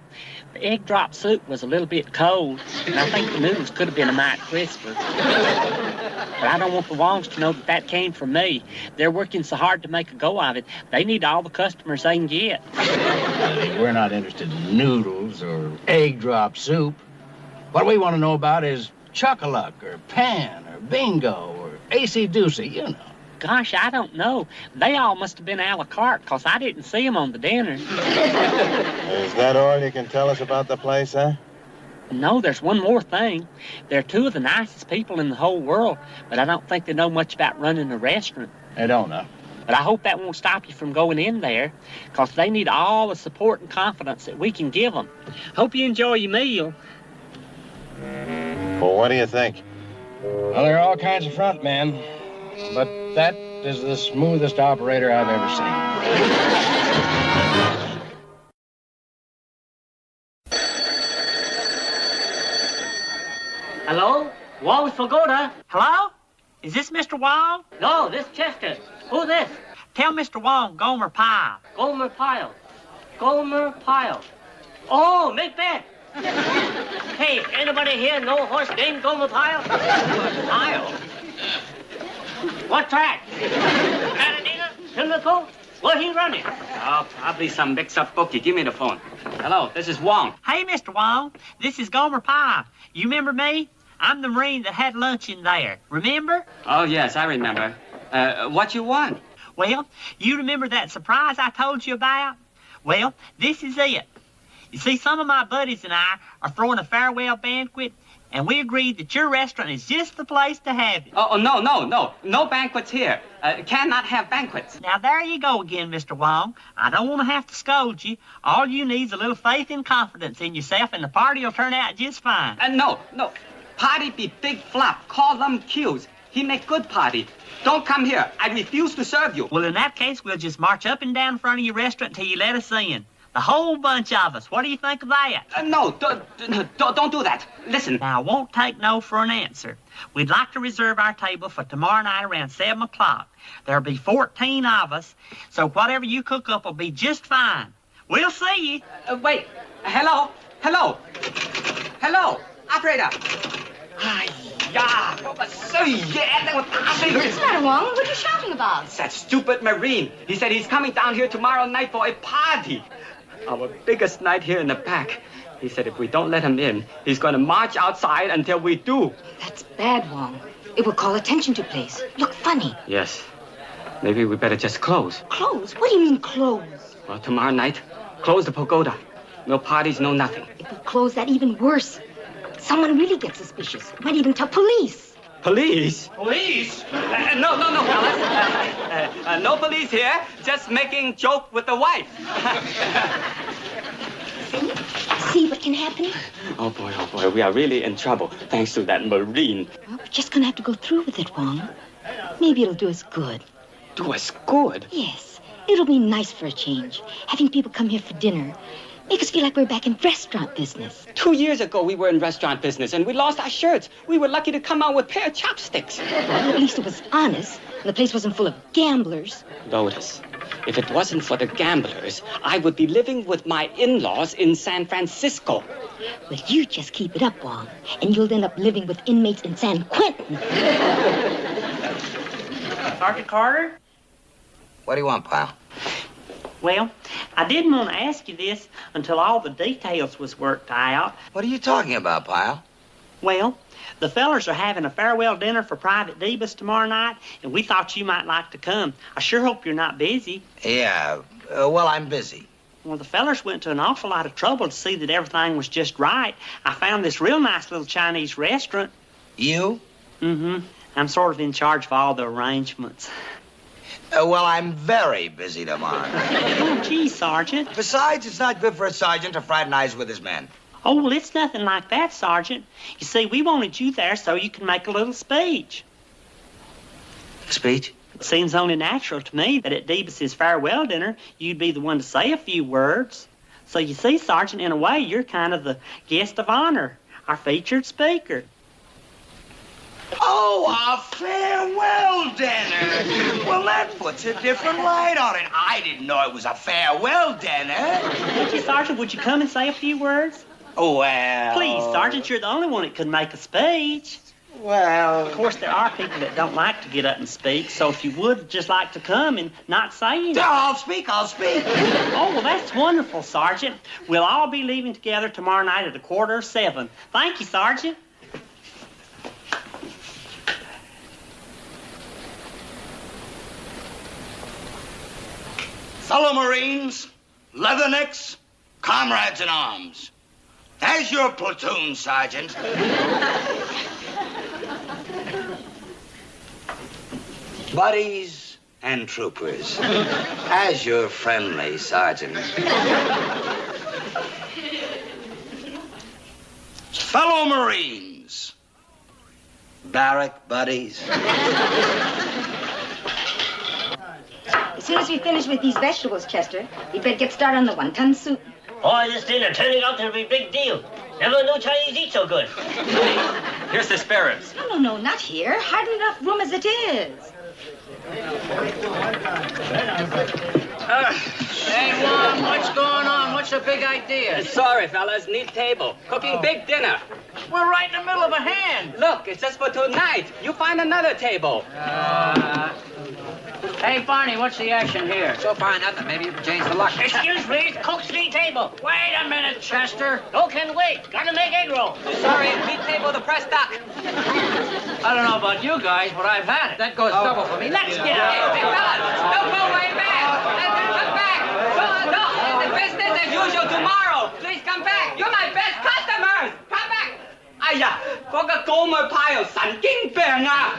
The egg drop soup was a little bit cold, and I think the noodles could have been a mite crisper. But I don't want the Wongs to know that came from me. They're working so hard to make a go of it. They need all the customers they can get. We're not interested in noodles or egg drop soup. What we want to know about is Chuck-a-Luck or Pan or Bingo or AC-Doocy, you know. Gosh, I don't know. They all must have been a la carte, 'cause I didn't see them on the dinner. Is that all you can tell us about the place, huh? No, there's one more thing. They're two of the nicest people in the whole world, but I don't think they know much about running a restaurant. They don't know. But I hope that won't stop you from going in there, 'cause they need all the support and confidence that we can give them. Hope you enjoy your meal. Well, what do you think? Well, there are all kinds of front men, but that is the smoothest operator I've ever seen. Hello? Wong's Pagoda? Hello? Is this Mr. Wong? No, this Chester. Who this? Tell Mr. Wong Gomer Pyle. Gomer Pyle. Gomer Pyle. Oh, Macbeth. Hey, anybody here know a horse named Gomer Pyle? Pyle? What track? Pasadena? Pimlico? Where he running? Oh, probably some mix-up bookie. Give me the phone. Hello, this is Wong. Hey, Mr. Wong, this is Gomer Pyle. You remember me? I'm the Marine that had lunch in there. Remember? Oh, yes, I remember. What you want? Well, you remember that surprise I told you about? Well, this is it. You see, some of my buddies and I are throwing a farewell banquet, and we agreed that your restaurant is just the place to have it. Oh, no. No banquets here. Cannot have banquets. Now, there you go again, Mr. Wong. I don't want to have to scold you. All you need is a little faith and confidence in yourself, and the party will turn out just fine. No. Party be big flop. Call them cues. He make good party. Don't come here. I refuse to serve you. Well, in that case, we'll just march up and down in front of your restaurant till you let us in. The whole bunch of us. What do you think of that? No, don't do that. Listen. Now, I won't take no for an answer. We'd like to reserve our table for tomorrow night around 7 o'clock. There'll be 14 of us, so whatever you cook up will be just fine. We'll see you. Wait. Hello? Operator. What's the matter, Wong? What are you shouting about? It's that stupid Marine. He said he's coming down here tomorrow night for a party. Our biggest night here in the back. He said if we don't let him in, he's going to march outside until we do. That's bad, Wong. It will call attention to place. Look funny. Yes. Maybe we better just close. Close? What do you mean close? Well, tomorrow night, close the pagoda. No parties, no nothing. If we close that, even worse. Someone really gets suspicious. Might even tell police. Police? Police? No, fellas. No police here. Just making joke with the wife. See what can happen? Oh, boy. We are really in trouble, thanks to that Marine. Well, we're just going to have to go through with it, Wong. Maybe it'll do us good. Do us good? Yes. It'll be nice for a change. Having people come here for dinner. Make us feel like we're back in restaurant business. 2 years ago, we were in restaurant business, and we lost our shirts. We were lucky to come out with a pair of chopsticks. Well, at least it was honest, and the place wasn't full of gamblers. Lotus, if it wasn't for the gamblers, I would be living with my in-laws in San Francisco. Well, you just keep it up, Wong, and you'll end up living with inmates in San Quentin. Sergeant Carter? What do you want, Pyle? Well, I didn't want to ask you this until all the details was worked out. What are you talking about, Pyle? Well, the fellers are having a farewell dinner for Private Debus tomorrow night, and we thought you might like to come. I sure hope you're not busy. Yeah, well, I'm busy. Well, the fellers went to an awful lot of trouble to see that everything was just right. I found this real nice little Chinese restaurant. You? Mm-hmm. I'm sort of in charge of all the arrangements. Well, I'm very busy tomorrow. Oh, gee, Sergeant. Besides, it's not good for a sergeant to fraternize with his men. Oh, well, it's nothing like that, Sergeant. You see, we wanted you there so you can make a little speech. Speech? It seems only natural to me that at Debus's farewell dinner, you'd be the one to say a few words. So you see, Sergeant, in a way, you're kind of the guest of honor, our featured speaker. Oh, a farewell dinner. Well, that puts a different light on it. I didn't know it was a farewell dinner. Would you, Sergeant, would you come and say a few words? Well... Please, Sergeant, you're the only one that could make a speech. Well... Of course, there are people that don't like to get up and speak, so if you would just like to come and not say anything. I'll speak. Oh, well, that's wonderful, Sergeant. We'll all be leaving together tomorrow night at 7:15. Thank you, Sergeant. Fellow Marines, leathernecks, comrades in arms. As your platoon, Sergeant. Buddies and troopers. As your friendly Sergeant. Fellow Marines. Barrack buddies. As soon as we finish with these vegetables, Chester, we better get started on the wonton soup. Boy, this dinner turning out to be a big deal. Never knew Chinese eat so good. Here's the spare ribs. No, not here. Hardly enough room as it is. Hey, Juan, what's going on? What's the big idea? Sorry, fellas, need table. Cooking big dinner. We're right in the middle of a hand. Look, it's just for tonight. You find another table. Hey, Barney, what's the action here? So far, nothing. Maybe you can change the luck. Excuse me, cook's the table. Wait a minute, Chester. No can wait. Gotta make egg roll. Sorry, meat table the press duck. I don't know about you guys, but I've had it. That goes double for me. Let's get out. Hey, fellas, don't go way back. Come back. No, the business as usual tomorrow. Please come back. You're my best customers. Come back. 哎呀，嗰個 Gomer Pyle 神經病啊！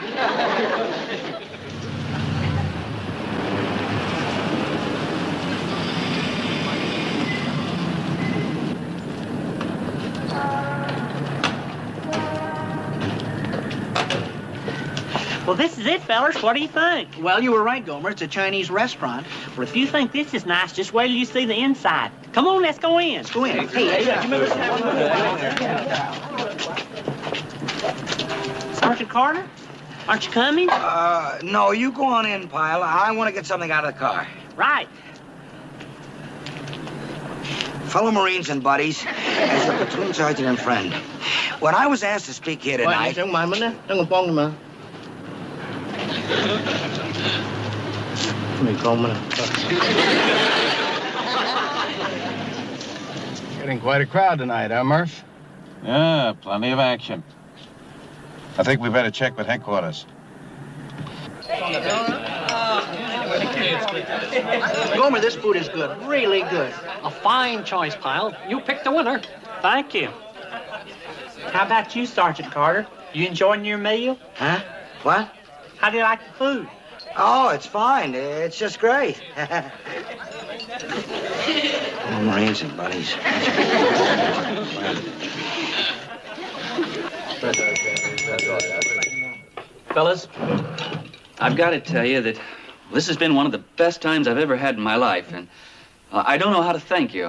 Well, this is it, fellas. What do you think? Well, you were right, Gomer. It's a Chinese restaurant. Well, if you think this is nice, just wait till you see the inside. Come on, let's go in. Let's go in. Hey, you remember Sergeant Carter, aren't you coming? No, you go on in, Pyle. I want to get something out of the car. Right. Fellow Marines and buddies, as your platoon sergeant and friend, when I was asked to speak here tonight... Getting quite a crowd tonight, huh, Murph? Yeah, plenty of action. I think we better check with headquarters. Gomer, this food is good. Really good. A fine choice, Pyle. You picked the winner. Thank you. How about you, Sergeant Carter? You enjoying your meal? Huh? What? How do you like the food? Oh, it's fine. It's just great. Oh, Marines and buddies. Fellas, I've got to tell you that this has been one of the best times I've ever had in my life, and I don't know how to thank you.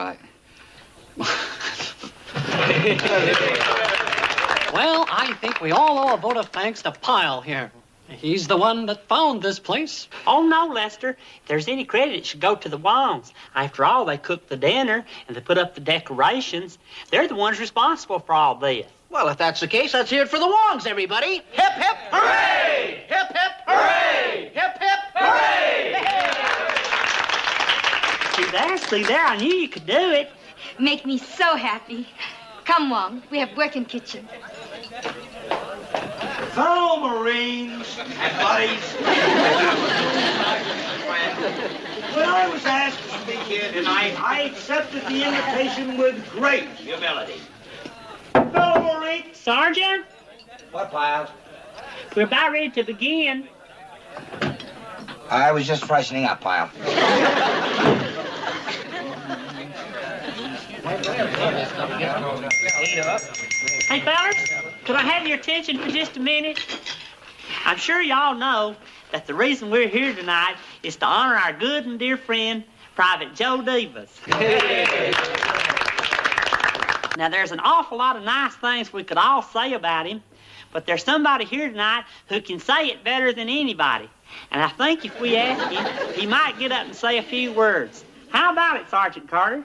Well, I think we all owe a vote of thanks to Pyle here. He's the one that found this place. Oh, no, Lester. If there's any credit, it should go to the Wongs. After all, they cooked the dinner and they put up the decorations. They're the ones responsible for all this. Well, if that's the case, let's hear it for the Wongs, everybody. Hip, hip, hooray! Hip, hip, hooray! Hip, hip, hooray! See there, I knew you could do it. Make me so happy. Come, Wong. We have work in kitchen. Fellow Marines and buddies, when I was asked to speak here tonight, I accepted the invitation with great humility. Fellow Marines... Sergeant? What, Pyle? We're about ready to begin. I was just freshening up, Pyle. Hey, fellas, could I have your attention for just a minute? I'm sure y'all know that the reason we're here tonight is to honor our good and dear friend, Private Joe Davis. Now, there's an awful lot of nice things we could all say about him, but there's somebody here tonight who can say it better than anybody. And I think if we ask him, he might get up and say a few words. How about it, Sergeant Carter?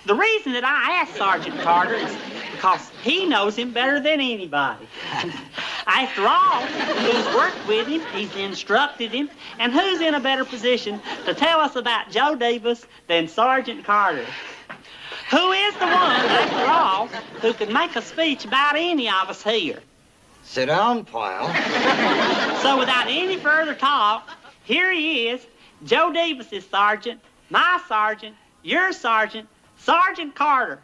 The reason that I asked Sergeant Carter is because he knows him better than anybody. After all, he's worked with him, he's instructed him, and who's in a better position to tell us about Joe Davis than Sergeant Carter? Who is the one, after all, who could make a speech about any of us here? Sit down, Pyle. So without any further talk, here he is, Joe Davis's sergeant, my sergeant, your sergeant, Sergeant Carter.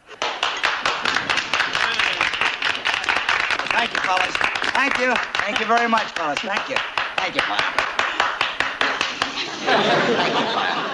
Thank you, fellas. Thank you. Thank you very much, fellas. Thank you. Thank you, Pyle. Thank you, Pyle.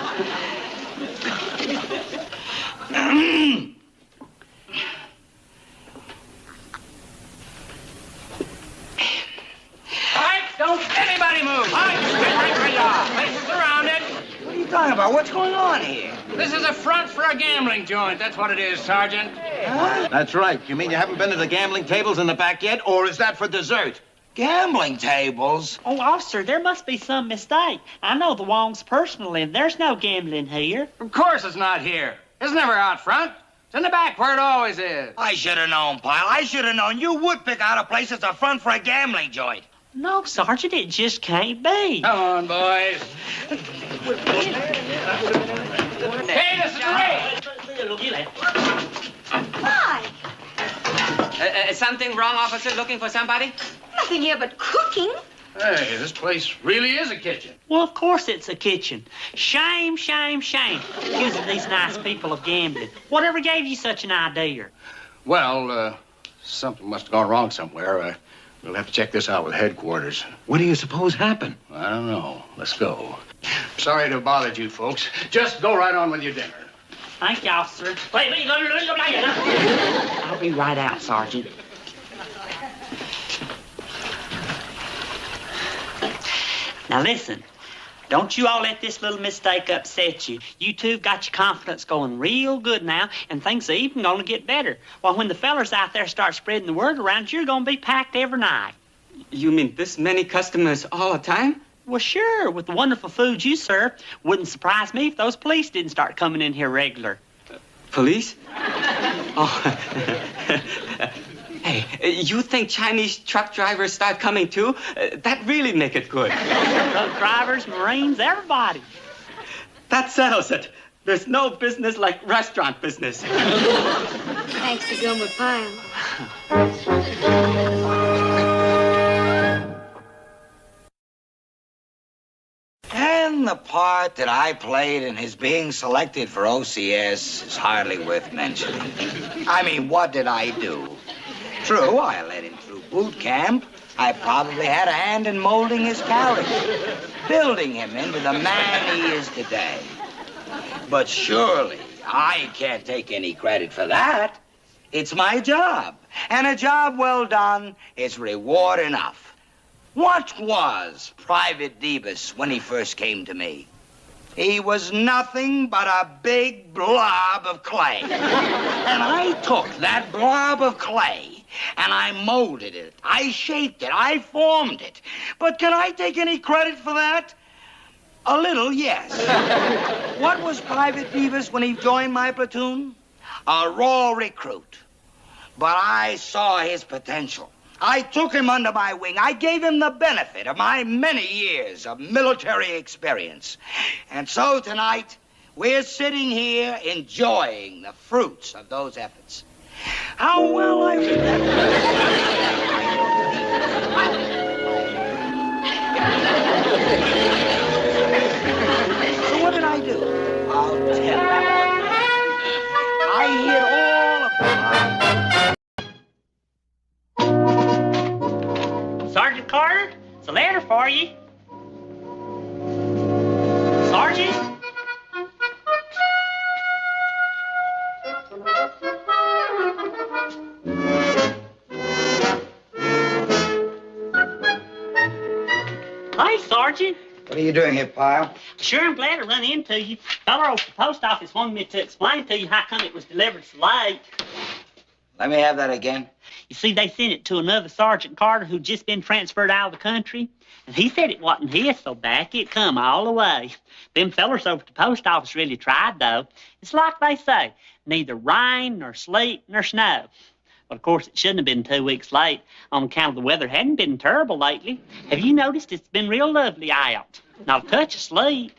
Don't anybody move! Halt! Stay right where you are. Place is surrounded. What are you talking about? What's going on here? This is a front for a gambling joint. That's what it is, Sergeant. That's right. You mean you haven't been to the gambling tables in the back yet, or is that for dessert? Gambling tables? Oh, officer, there must be some mistake. I know the Wongs personally, and there's no gambling here. Of course it's not here. It's never out front. It's in the back where it always is. I should have known, Pyle. I should have known you would pick out a place that's a front for a gambling joint. No, Sergeant, it just can't be. Come on, boys. Hey, this is Ray. Why? Is something wrong, officer? Looking for somebody? Nothing here but cooking. Hey, this place really is a kitchen. Well, of course it's a kitchen. Shame, shame, shame. Accusing these nice people of gambling. Whatever gave you such an idea? Well, something must have gone wrong somewhere. We'll have to check this out with headquarters. What do you suppose happened? I don't know. Let's go. Sorry to have bothered you folks. Just go right on with your dinner. Thank you, officer. Wait, I'll be right out, Sergeant. Now listen, don't you all let this little mistake upset you. You two've got your confidence going real good now, and things are even gonna get better. Well, when the fellers out there start spreading the word around, you're gonna be packed every night. You mean this many customers all the time? Well, sure, with the wonderful food you serve. Wouldn't surprise me if those police didn't start coming in here regular. Police? Oh. Hey, you think Chinese truck drivers start coming too? That really make it good. Truck drivers, Marines, everybody. That settles it. There's no business like restaurant business. Thanks to Gomer Pyle. And the part that I played in his being selected for OCS is hardly worth mentioning. I mean, what did I do? True, I led him through boot camp. I probably had a hand in molding his character, building him into the man he is today. But surely I can't take any credit for that. It's my job, and a job well done is reward enough. What was Private Debus when he first came to me? He was nothing but a big blob of clay. And I took that blob of clay and I molded it. I shaped it. I formed it. But can I take any credit for that? A little, yes. What was Private Debus when he joined my platoon? A raw recruit. But I saw his potential. I took him under my wing. I gave him the benefit of my many years of military experience. And so tonight, we're sitting here enjoying the fruits of those efforts. How well I remember. So what did I do? I'll tell you. I hit all of them. Sergeant Carter, it's a letter for you. Sergeant? Hey, Sergeant. What are you doing here, Pyle? Sure, I'm glad to run into you. Feller over at the post office wanted me to explain to you how come it was delivered so late. Let me have that again. You see, they sent it to another Sergeant Carter who'd just been transferred out of the country. And he said it wasn't his, so back it come all the way. Them fellers over at the post office really tried, though. It's like they say, neither rain, nor sleet, nor snow. But, of course, it shouldn't have been 2 weeks late on account of the weather hadn't been terrible lately. Have you noticed it's been real lovely out? Not a touch of sleet.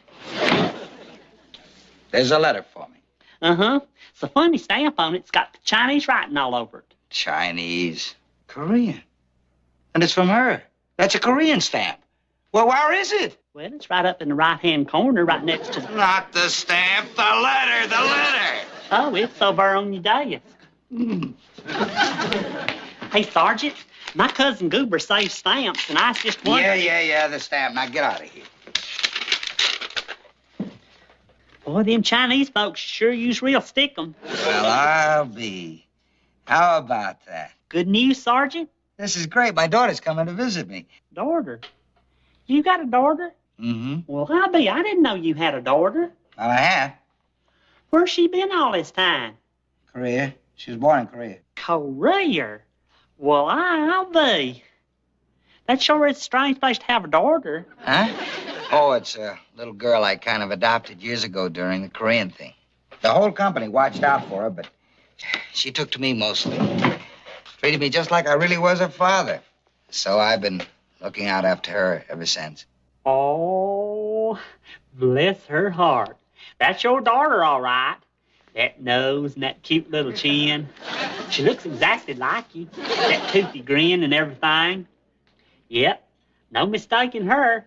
There's a letter for me. Uh-huh. It's a funny stamp on it. It's got the Chinese writing all over it. Chinese. Korean. And it's from her. That's a Korean stamp. Well, where is it? Well, it's right up in the right-hand corner, right next to the... Not the stamp, the letter, the letter. Oh, it's over on your desk. Hey, Sergeant, my cousin Goober saves stamps, and I was just wondering... Yeah, the stamp. Now, get out of here. Boy, them Chinese folks sure use real stickum. Well, I'll be. How about that? Good news, Sergeant? This is great. My daughter's coming to visit me. Daughter? You got a daughter? Mm-hmm. Well, I didn't know you had a daughter. Well, I have. Where's she been all this time? Korea. She was born in Korea. Korea? Well, I'll be. That sure is a strange place to have a daughter. Huh? Oh, it's a little girl I kind of adopted years ago during the Korean thing. The whole company watched out for her, but she took to me mostly. Treated me just like I really was her father. So I've been looking out after her ever since. Oh, bless her heart. That's your daughter, all right. That nose and that cute little chin. She looks exactly like you. That toothy grin and everything. Yep, no mistaking her.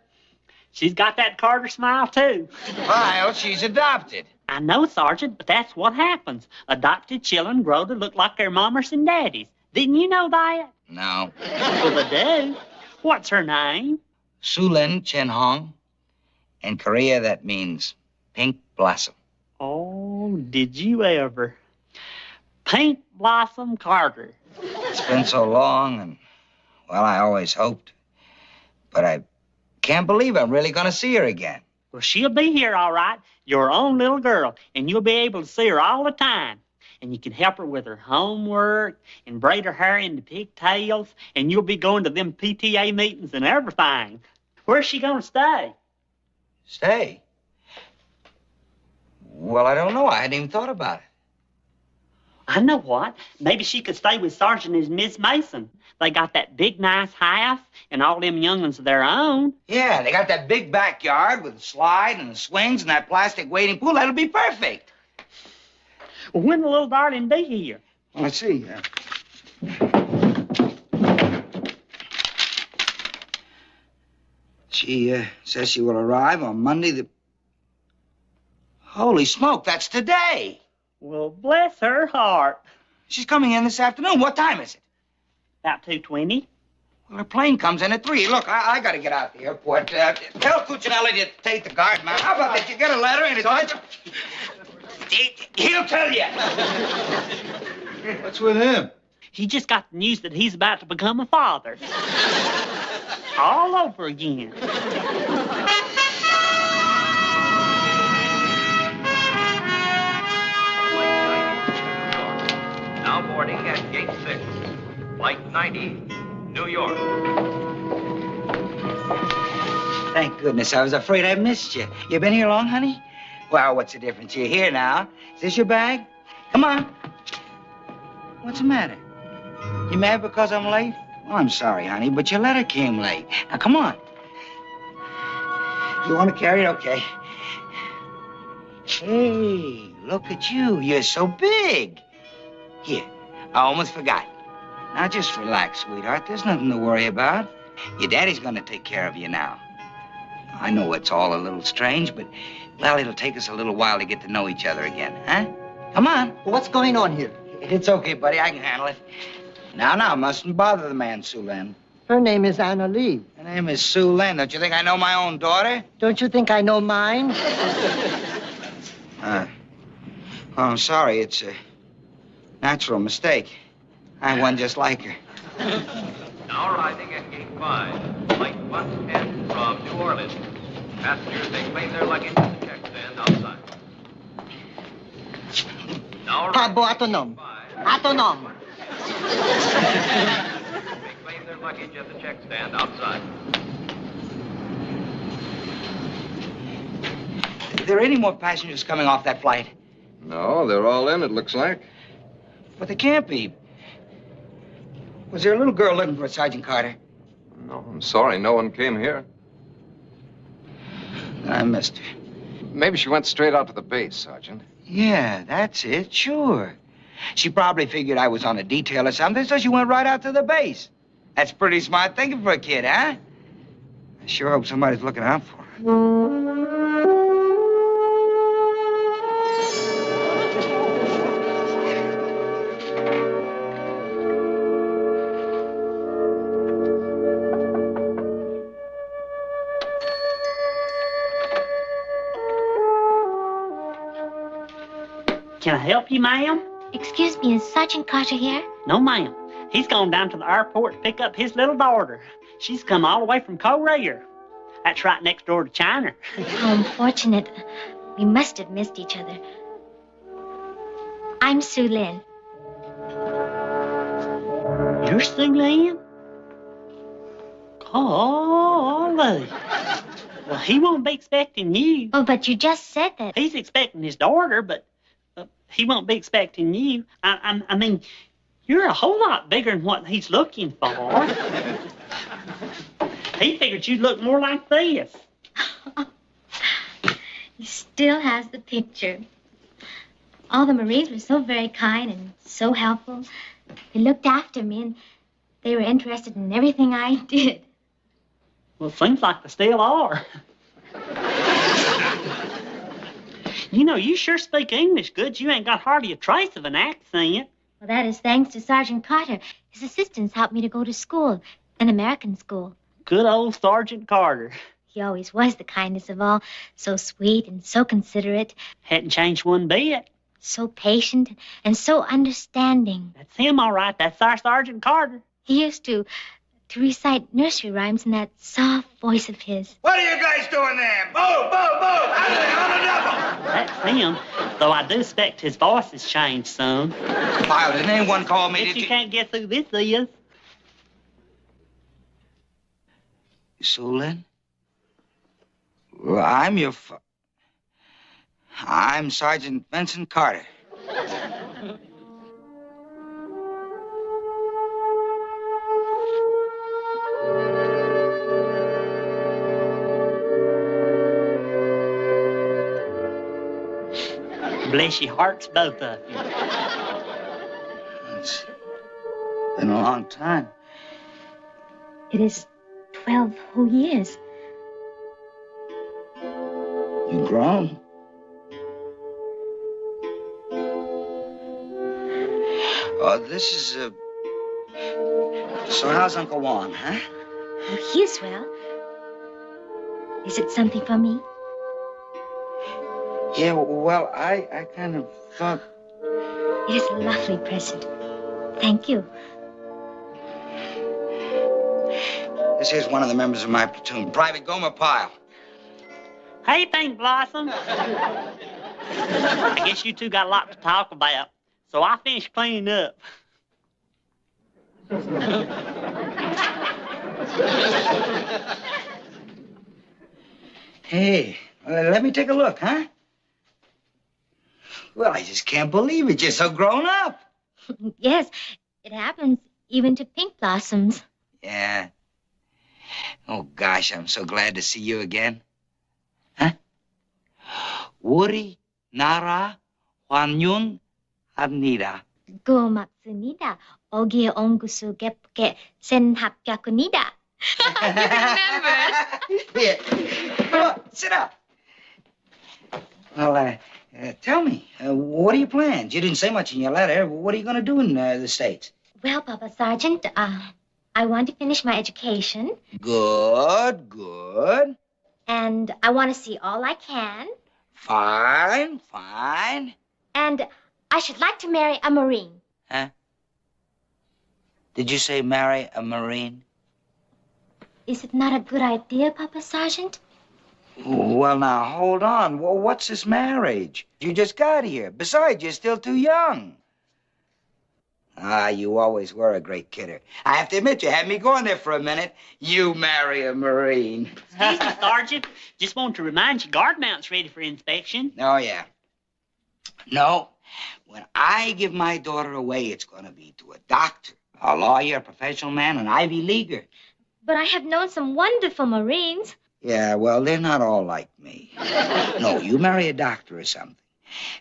She's got that Carter smile, too. Pyle, she's adopted. I know, Sergeant, but that's what happens. Adopted children grow to look like their mamas and daddies. Didn't you know that? No. Well, they do. What's her name? Sulin Chen Hong. In Korea, that means pink blossom. Oh, did you ever? Pink Blossom Carter. It's been so long, and, well, I always hoped. But I can't believe I'm really going to see her again. Well, she'll be here, all right. Your own little girl, and you'll be able to see her all the time. And you can help her with her homework and braid her hair into pigtails, and you'll be going to them PTA meetings and everything. Where's she going to stay? Stay? Well, I don't know. I hadn't even thought about it. I know what. Maybe she could stay with Sergeant and Miss Mason. They got that big, nice house and all them young'uns of their own. Yeah, they got that big backyard with a slide and the swings and that plastic wading pool. That'll be perfect. Well, when will the little darling be here? Well, let's see. She says she will arrive on Monday the... Holy smoke, that's today. Well, bless her heart. She's coming in this afternoon. What time is it? About 2:20. Well, her plane comes in at 3. Look, I got to get out to the airport. Tell Cuccinelli to take the guard mount. How about that? You get a letter and it's... He'll tell you. What's with him? He just got the news that he's about to become a father. All over again. Now boarding at gate 6. Flight 90, New York. Thank goodness. I was afraid I missed you. You been here long, honey? Well, what's the difference? You're here now. Is this your bag? Come on. What's the matter? You mad because I'm late? Well, I'm sorry, honey, but your letter came late. Now, come on. You want to carry it? Okay. Hey, look at you. You're so big. Here, I almost forgot. Now, just relax, sweetheart. There's nothing to worry about. Your daddy's going to take care of you now. I know it's all a little strange, but, well, it'll take us a little while to get to know each other again, huh? Come on. What's going on here? It's okay, buddy. I can handle it. Now, mustn't bother the man, Sue Lynn. Her name is Anna Lee. Her name is Sue Lynn. Don't you think I know my own daughter? Don't you think I know mine? Oh, I'm sorry. It's a natural mistake. I one just like her. Now arriving at gate 5. Flight 110 from New Orleans. Passengers may claim their luggage at the check stand outside. Now Cabo autonom. Autonom. may claim their luggage at the check stand outside. Are there any more passengers coming off that flight? No, they're all in, it looks like. But they can't be. Was there a little girl looking for Sergeant Carter? No, I'm sorry, no one came here. I missed her. Maybe she went straight out to the base, Sergeant. Yeah, that's it, sure. She probably figured I was on a detail or something, so she went right out to the base. That's pretty smart thinking for a kid, huh? I sure hope somebody's looking out for her. Can I help you, ma'am? Excuse me, is Sergeant Carter here? No, ma'am. He's gone down to the airport to pick up his little daughter. She's come all the way from Korea. That's right next door to China. How unfortunate. We must have missed each other. I'm Sue Lynn. You're Sue Lynn? Golly. Well, he won't be expecting you. Oh, but you just said that. He's expecting his daughter, but he won't be expecting you. I mean, you're a whole lot bigger than what he's looking for. He figured you'd look more like this. He still has the picture. All the Marines were so very kind and so helpful. They looked after me, and they were interested in everything I did. Well, it seems like they still are. You know, you sure speak English good. You ain't got hardly a trace of an accent. Well, that is thanks to Sergeant Carter. His assistants helped me to go to school, an American school. Good old Sergeant Carter. He always was the kindest of all, so sweet and so considerate. Hadn't changed one bit. So patient and so understanding. That's him, all right. That's our Sergeant Carter. He used to recite nursery rhymes in that soft voice of his. What are you guys doing there? Move, move, move! Out of there, on the double! That's him, though I do expect his voice has changed some. Pyle, didn't anyone call me? If you can't guess who this is. Sulin? Well, I'm Sergeant Vincent Carter. Bless your hearts, both of you. It's been a long time. It is 12 whole years. You've grown. Oh, this is So how's Uncle Juan, huh? Oh, he's well. Is it something for me? Yeah, well, I kind of thought... It is a lovely present. Thank you. This here's one of the members of my platoon, Private Gomer Pyle. Hey, Pink Blossom. I guess you two got a lot to talk about, so I finished cleaning up. Hey, let me take a look, huh? Well, I just can't believe it. You're so grown up. Yes, it happens even to pink blossoms. Yeah. Oh, gosh, I'm so glad to see you again. Huh? Uri Nara Hwanyun Abnida. 고맙습니다. 오기에 온 구수 깊게 senhabyakunida. You remembered. Yeah. Come on, sit up. Well, tell me, what are your plans? You didn't say much in your letter. What are you going to do in the States? Well, Papa Sergeant, I want to finish my education. Good, good. And I want to see all I can. Fine, fine. And I should like to marry a Marine. Huh? Did you say marry a Marine? Is it not a good idea, Papa Sergeant? Well, now, hold on. Well, what's this marriage? You just got here. Besides, you're still too young. Ah, you always were a great kidder. I have to admit, you had me going there for a minute. You marry a Marine. Excuse me, Sergeant. Just want to remind you, guard mount's ready for inspection. Oh, yeah. No, when I give my daughter away, it's going to be to a doctor, a lawyer, a professional man, an Ivy Leaguer. But I have known some wonderful Marines. Yeah, well, they're not all like me. No, you marry a doctor or something.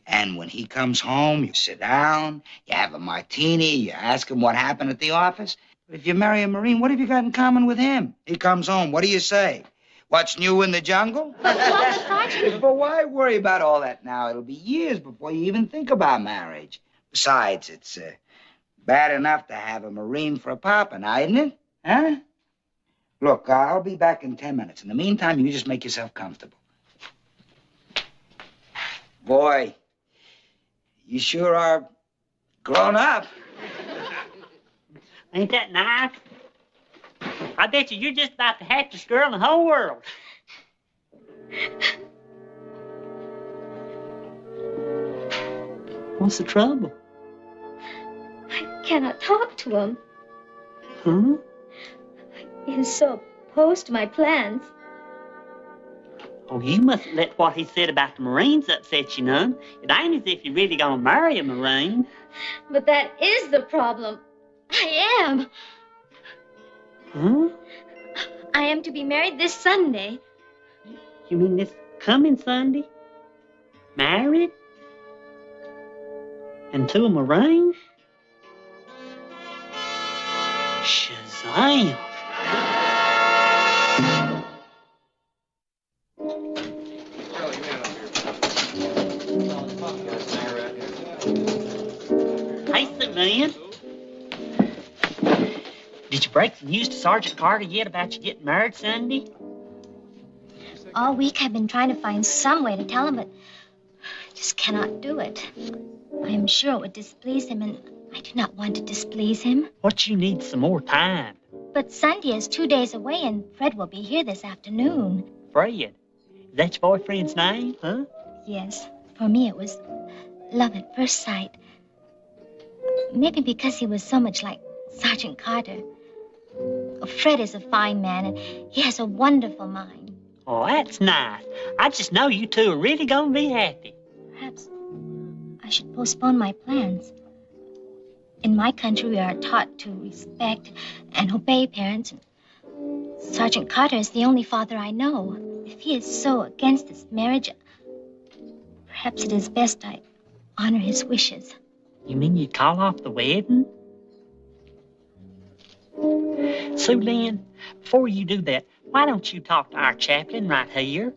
And when he comes home, you sit down, you have a martini, you ask him what happened at the office. But if you marry a Marine, what have you got in common with him? He comes home, what do you say? What's new in the jungle? But why worry about all that now? It'll be years before you even think about marriage. Besides, it's bad enough to have a Marine for a papa now, isn't it? Huh? Look, I'll be back in 10 minutes. In the meantime, you just make yourself comfortable. Boy, you sure are grown up. Ain't that nice? I bet you're just about the happiest girl in the whole world. What's the trouble? I cannot talk to him. Huh? He is so opposed to my plans. Oh, you mustn't let what he said about the Marines upset you none. It ain't as if you're really gonna marry a Marine. But that is the problem. I am. Huh? I am to be married this Sunday. You mean this coming Sunday? Married? And to a Marine? Shazam! Hey, Simeon. Did you break the news to Sergeant Carter yet about you getting married Sunday? All week I've been trying to find some way to tell him, but I just cannot do it. I am sure it would displease him, and I do not want to displease him. What you need some more time. But Sunday is 2 days away, and Fred will be here this afternoon. Fred? Is that your boyfriend's name, huh? Yes, for me it was love at first sight. Maybe because he was so much like Sergeant Carter. Fred is a fine man, and he has a wonderful mind. Oh, that's nice. I just know you two are really gonna be happy. Perhaps I should postpone my plans. In my country, we are taught to respect and obey parents. Sergeant Carter is the only father I know. If he is so against this marriage, perhaps it is best I honor his wishes. You mean you'd call off the wedding? Sue Lynn, before you do that, why don't you talk to our chaplain right here?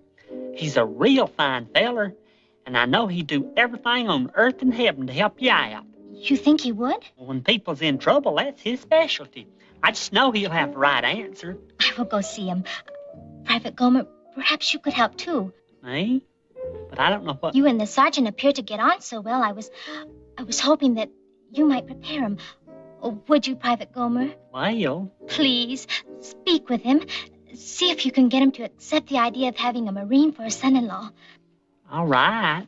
He's a real fine feller, and I know he'd do everything on earth and heaven to help you out. You think he would? When people's in trouble, that's his specialty. I just know he'll have the right answer. I will go see him. Private Gomer, perhaps you could help too. Me? But I don't know what... You and the sergeant appear to get on so well. I was hoping that you might prepare him. Oh, would you, Private Gomer? Well... Please, speak with him. See if you can get him to accept the idea of having a Marine for a son-in-law. All right.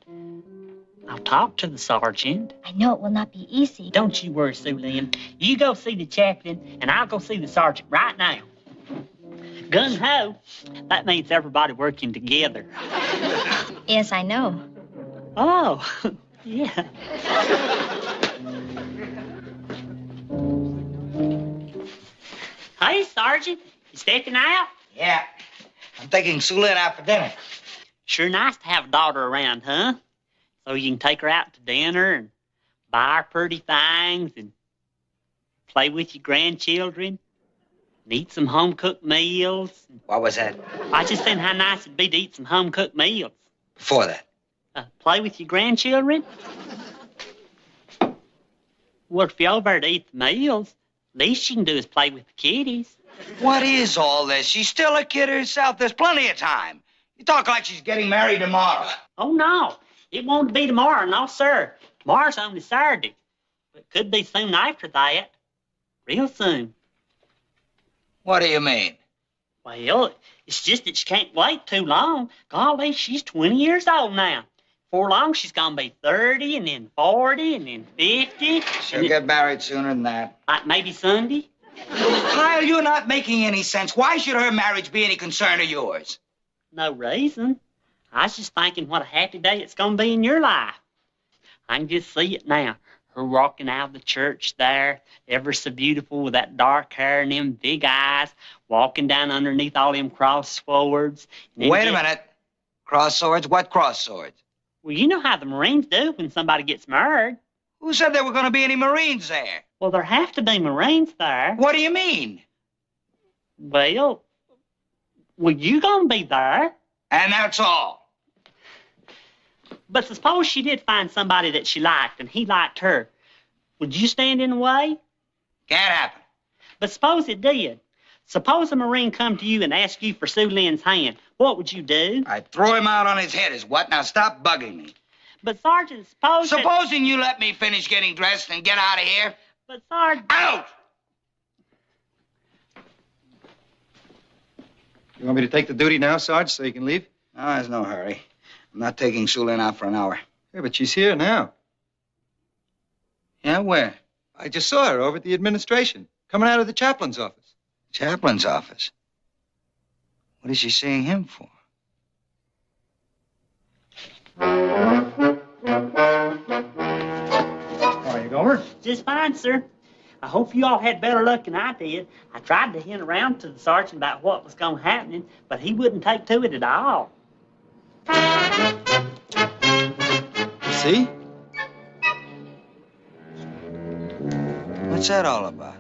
I'll talk to the sergeant. I know it will not be easy. Don't you worry, Sue Lynn. You go see the chaplain, and I'll go see the sergeant right now. Gung-ho. That means everybody working together. Yes, I know. Oh, yeah. Hey, Sergeant. You stepping out? Yeah. I'm taking Sue Lynn out for dinner. Sure nice to have a daughter around, huh? So you can take her out to dinner and buy her pretty things and play with your grandchildren and eat some home-cooked meals. What was that? I just said how nice it'd be to eat some home-cooked meals. Before that? Play with your grandchildren? Well, if you're over to eat the meals, least you can do is play with the kiddies. What is all this? She's still a kid herself. There's plenty of time. You talk like she's getting married tomorrow. Oh, no. It won't be tomorrow, no, sir. Tomorrow's only Saturday. But it could be soon after that. Real soon. What do you mean? Well, it's just that she can't wait too long. Golly, she's 20 years old now. Before long, she's gonna be 30, and then 40, and then 50. She'll get married sooner than that. Like maybe Sunday? Pyle, you're not making any sense. Why should her marriage be any concern of yours? No reason. I was just thinking what a happy day it's gonna be in your life. I can just see it now. Her walking out of the church there, ever so beautiful with that dark hair and them big eyes, walking down underneath all them cross swords. Wait a minute. Cross swords? What cross swords? Well, you know how the Marines do when somebody gets married. Who said there were going to be any Marines there? Well, there have to be Marines there. What do you mean? Well, you gonna be there. And that's all. But suppose she did find somebody that she liked and he liked her. Would you stand in the way? Can't happen. But suppose it did. Suppose a Marine come to you and ask you for Sue Lynn's hand. What would you do? I'd throw him out on his head is what. Now stop bugging me. But, Sergeant, Supposing you let me finish getting dressed and get out of here. But, Sergeant... Out! You want me to take the duty now, Sarge, so you can leave? No, there's no hurry. I'm not taking Sue Lynn out for an hour. Yeah, but she's here now. Yeah, where? I just saw her over at the administration, coming out of the chaplain's office. Chaplain's office? What is she seeing him for? How are you, Gomer? Just fine, sir. I hope you all had better luck than I did. I tried to hint around to the sergeant about what was going to happen, but he wouldn't take to it at all. See? What's that all about?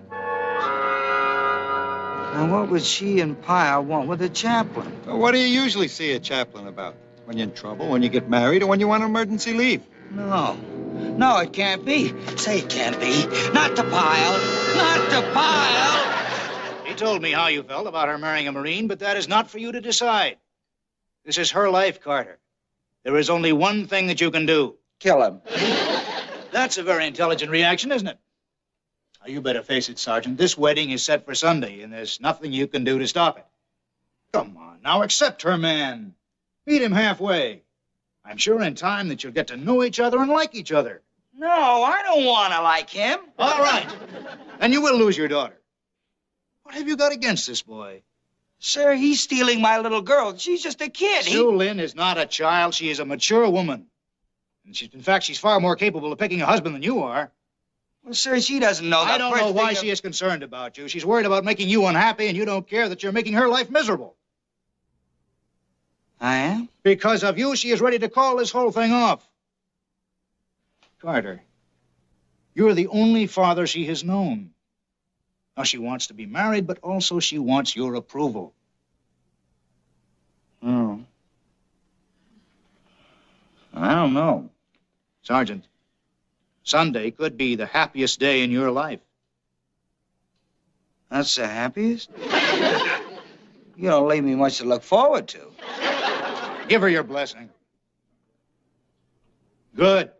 Now, what would she and Pyle want with a chaplain? Well, what do you usually see a chaplain about? When you're in trouble, when you get married, or when you want emergency leave? No. No, it can't be. Say it can't be. Not to Pyle. Not to Pyle. He told me how you felt about her marrying a Marine, but that is not for you to decide. This is her life, Carter. There is only one thing that you can do. Kill him. That's a very intelligent reaction, isn't it? Now, you better face it, Sergeant. This wedding is set for Sunday, and there's nothing you can do to stop it. Come on, now, accept her man. Meet him halfway. I'm sure in time that you'll get to know each other and like each other. No, I don't want to like him. All right. Then you will lose your daughter. What have you got against this boy? Sir, he's stealing my little girl. She's just a kid. Sue Lynn is not a child. She is a mature woman. And in fact, she's far more capable of picking a husband than you are. Well, sir, she doesn't know that. I don't know why she is concerned about you. She's worried about making you unhappy, and you don't care that you're making her life miserable. I am? Because of you, she is ready to call this whole thing off. Carter, you're the only father she has known. Now, she wants to be married, but also she wants your approval. Oh. I don't know. Sergeant, Sunday could be the happiest day in your life. That's the happiest? You don't leave me much to look forward to. Give her your blessing. Good.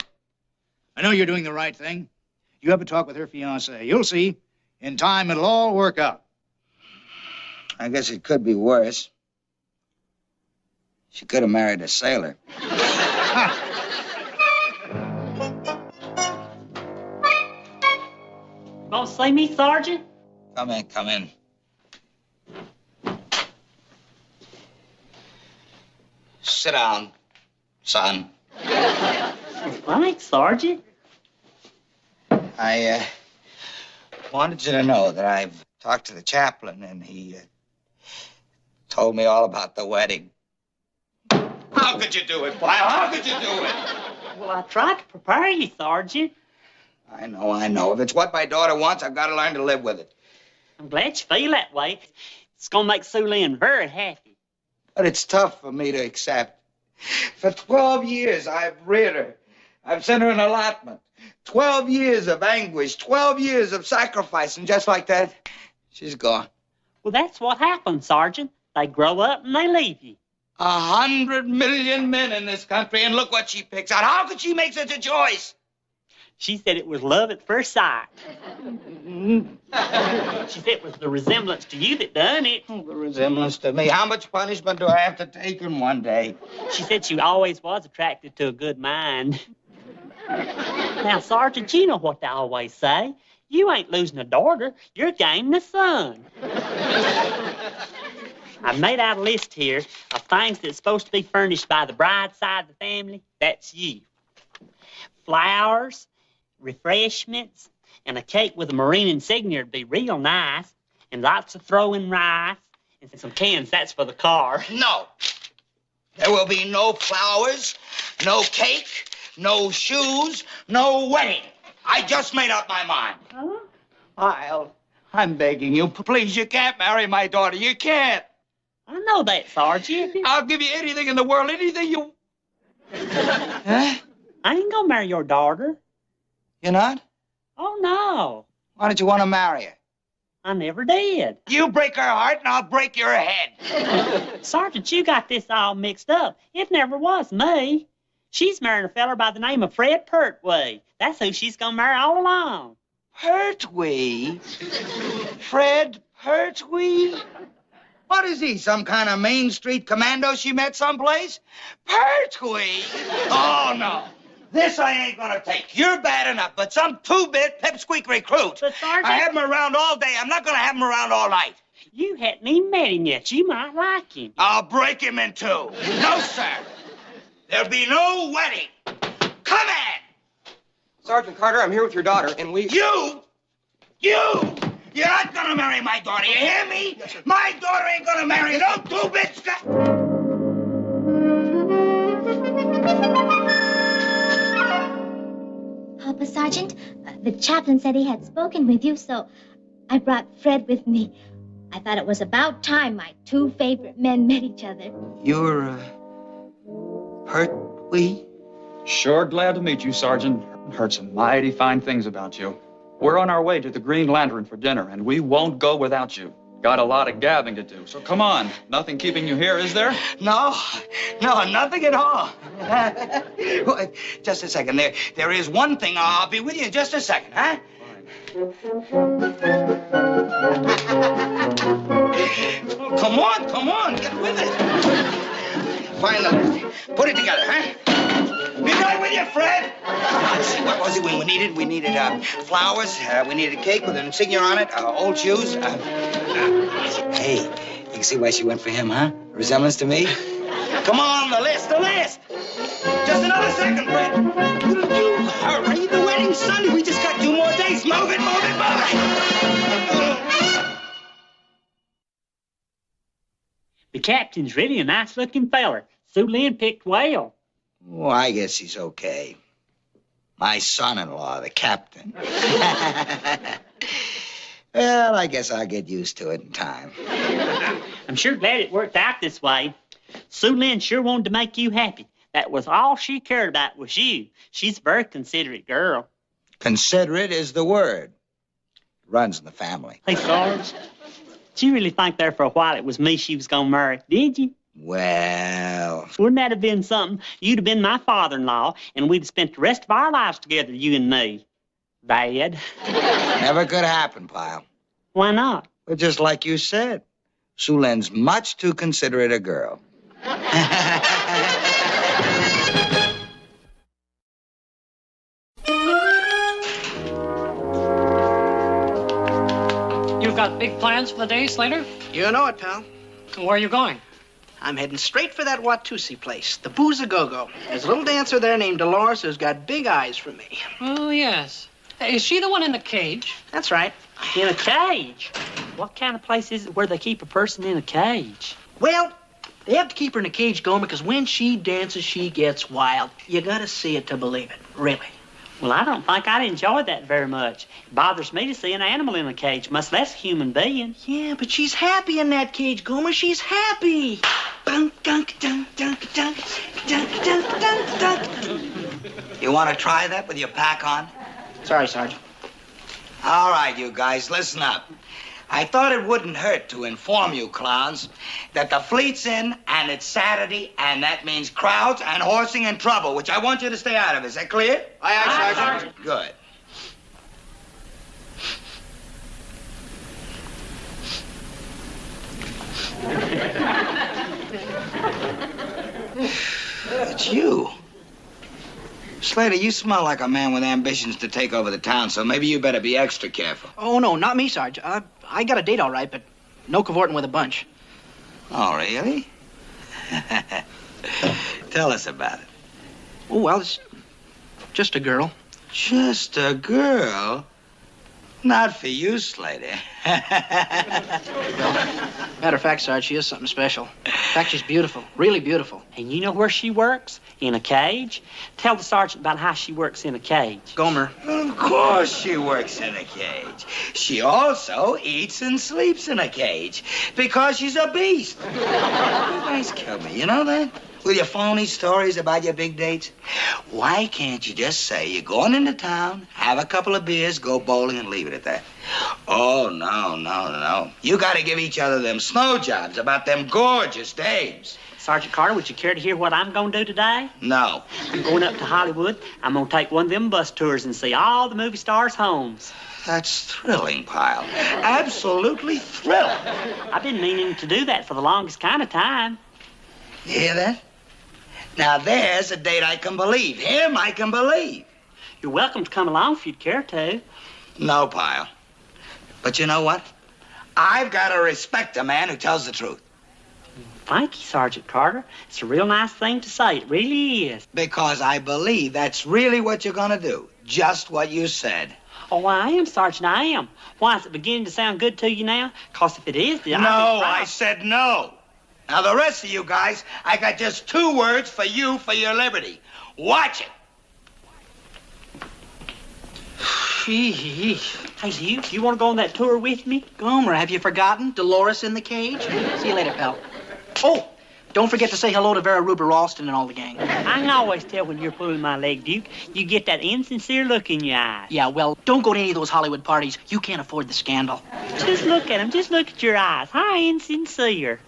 I know you're doing the right thing. You have a talk with her fiancé. You'll see. In time, it'll all work out. I guess it could be worse. She could have married a sailor. Gonna see me, Sergeant? Come in, come in. Sit down, son. Thanks, Sergeant. I wanted you to know that I've talked to the chaplain, and he told me all about the wedding. How could you do it, Pyle? How could you do it? Well, I tried to prepare you, Sergeant. I know. If it's what my daughter wants, I've got to learn to live with it. I'm glad you feel that way. It's gonna make Sue Lynn very happy. But it's tough for me to accept. For 12 years, I've reared her. I've sent her an allotment. 12 years of anguish, 12 years of sacrifice, and just like that, she's gone. Well, that's what happens, Sergeant. They grow up and they leave you. 100 million men in this country, and look what she picks out. How could she make such a choice? She said it was love at first sight. She said it was the resemblance to you that done it. Oh, the resemblance to me. How much punishment do I have to take in one day? She said she always was attracted to a good mind. Now, Sergeant, you know what they always say. You ain't losing a daughter, you're gaining a son. I've made out a list here of things that's supposed to be furnished by the bride's side of the family. That's you. Flowers, refreshments, and a cake with a Marine insignia would be real nice, and lots of throwing rice, and some cans, that's for the car. No. There will be no flowers, no cake, no shoes, no wedding. I just made up my mind. Huh? Pyle, I'm begging you, please, you can't marry my daughter. You can't. I know that, Sergeant. I'll give you anything in the world, anything you... Huh? I ain't gonna marry your daughter. You're not? Oh, no. Why did you want to marry her? I never did. You break her heart, and I'll break your head. Sergeant, you got this all mixed up. It never was me. She's marrying a feller by the name of Fred Pertwee. That's who she's gonna marry all along. Pertwee? Fred Pertwee? What is he, some kind of Main Street commando she met someplace? Pertwee? Oh, no. This I ain't gonna take. You're bad enough, but some two-bit pipsqueak recruit. But, Sergeant... I have him around all day. I'm not gonna have him around all night. You hadn't even met him yet. You might like him. I'll break him in two. No, sir. There'll be no wedding. Come in! Sergeant Carter, I'm here with your daughter, and we... You! You're not gonna marry my daughter, you hear me? Yes, sir. My daughter ain't gonna marry no two-bit Papa Sergeant, the chaplain said he had spoken with you, so I brought Fred with me. I thought it was about time my two favorite men met each other. You're, hurt, we? Sure glad to meet you, Sergeant. Heard some mighty fine things about you. We're on our way to the Green Lantern for dinner, and we won't go without you. Got a lot of gabbing to do, so come on. Nothing keeping you here, is there? No, nothing at all. Just a second. There is one thing. I'll be with you in just a second, huh? Come on, get with it. Find the list. Put it together, huh? Be right with you, Fred. Let's see, what was it we needed? We needed flowers. We needed a cake with an insignia on it. Old shoes. Hey, you can see why she went for him, huh? A resemblance to me. Come on, the list. Just another second, Fred. You hurry. The wedding's Sunday. We just got 2 more days. Move it. The captain's really a nice-looking feller. Sue Lynn picked well. Oh, I guess he's okay. My son-in-law, the captain. Well, I guess I'll get used to it in time. I'm sure glad it worked out this way. Sue Lynn sure wanted to make you happy. That was all she cared about was you. She's a very considerate girl. Considerate is the word. Runs in the family. Hey, Sarge, did you really think there for a while it was me she was gonna marry, did you? Well... Wouldn't that have been something? You'd have been my father-in-law, and we'd have spent the rest of our lives together, you and me. Dad. Never could happen, Pyle. Why not? Well, just like you said. Sue Lynn's much too considerate a girl. You've got big plans for the day, Slater? You know it, pal. Where are you going? I'm heading straight for that Watusi place, the Booze A Go-Go. There's a little dancer there named Dolores who's got big eyes for me. Oh, yes. Is she the one in the cage? That's right. In a cage? What kind of place is it where they keep a person in a cage? Well, they have to keep her in a cage, Gomer, because when she dances, she gets wild. You gotta see it to believe it, really. Well, I don't think I'd enjoy that very much. It bothers me to see an animal in a cage, much less a human being. Yeah, but she's happy in that cage, Gomer. She's happy. Dunk, dunk, dunk, dunk, dunk, dunk, dunk, dunk, dunk. You want to try that with your pack on? Sorry, Sergeant. All right, you guys, listen up. I thought it wouldn't hurt to inform you clowns that the fleet's in and it's Saturday, and that means crowds and horsing and trouble, which I want you to stay out of. Is that clear? Aye, Sergeant. Good. It's you. Slater, you smell like a man with ambitions to take over the town, so maybe you better be extra careful. Oh, no, not me, Sarge. I got a date all right, but no cavorting with a bunch. Oh, really? Tell us about it. Oh, well, it's just a girl. Just a girl? Not for you, Slater. Matter of fact, Sarge, she is something special. In fact, she's beautiful, really beautiful. And you know where she works? In a cage? Tell the sergeant about how she works in a cage. Gomer. Of course she works in a cage. She also eats and sleeps in a cage because she's a beast. You guys kill me, you know that? With your phony stories about your big dates? Why can't you just say you're going into town, have a couple of beers, go bowling, and leave it at that? Oh, no. You gotta give each other them snow jobs about them gorgeous dames. Sergeant Carter, would you care to hear what I'm going to do today? No. I'm going up to Hollywood. I'm going to take one of them bus tours and see all the movie stars' homes. That's thrilling, Pyle. Absolutely thrilling. I've been meaning to do that for the longest kind of time. You hear that? Now, there's a date I can believe. Him I can believe. You're welcome to come along if you'd care to. No, Pyle. But you know what? I've got to respect a man who tells the truth. Thank you, Sergeant Carter. It's a real nice thing to say. It really is. Because I believe that's really what you're going to do. Just what you said. Oh, I am, Sergeant, I am. Why, is it beginning to sound good to you now? Because if it is, then No, I'll be proud. I said no. Now, the rest of you guys, I got just 2 words for you for your liberty. Watch it. Hey, you want to go on that tour with me? Gomer, have you forgotten? Dolores in the cage? See you later, pal. Oh, don't forget to say hello to Vera Ruber Ralston and all the gang. I can always tell when you're pulling my leg, Duke. You get that insincere look in your eyes. Yeah, well, don't go to any of those Hollywood parties. You can't afford the scandal. Just look at him. Just look at your eyes. How insincere.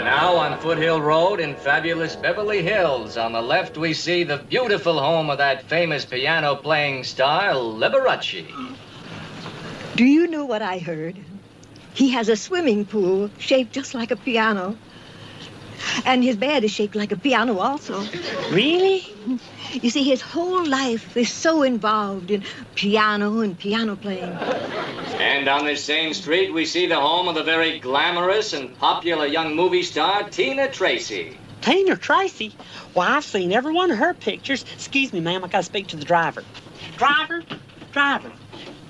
Now on Foothill Road in fabulous Beverly Hills. On the left, we see the beautiful home of that famous piano-playing star, Liberace. Do you know what I heard? He has a swimming pool shaped just like a piano. And his bed is shaped like a piano also. Really? You see, his whole life is so involved in piano and piano playing. And on this same street, we see the home of the very glamorous and popular young movie star, Tina Tracy. Tina Tracy? Well, I've seen every one of her pictures. Excuse me, ma'am, I gotta speak to the driver. Driver,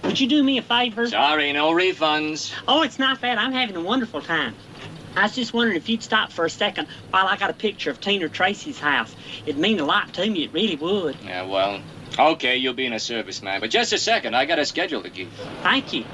would you do me a favor? Sorry, no refunds. Oh, it's not that. I'm having a wonderful time. I was just wondering if you'd stop for a second while I got a picture of Tina Tracy's house. It'd mean a lot to me. It really would. Yeah, well, okay, you'll be in a serviceman. But just a second, I got a schedule to keep. Thank you.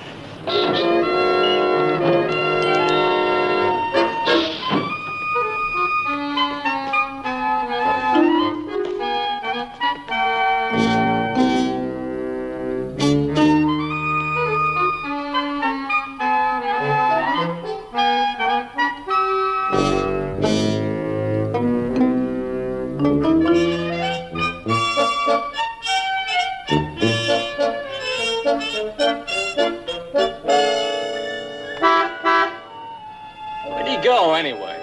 Where'd he go, anyway?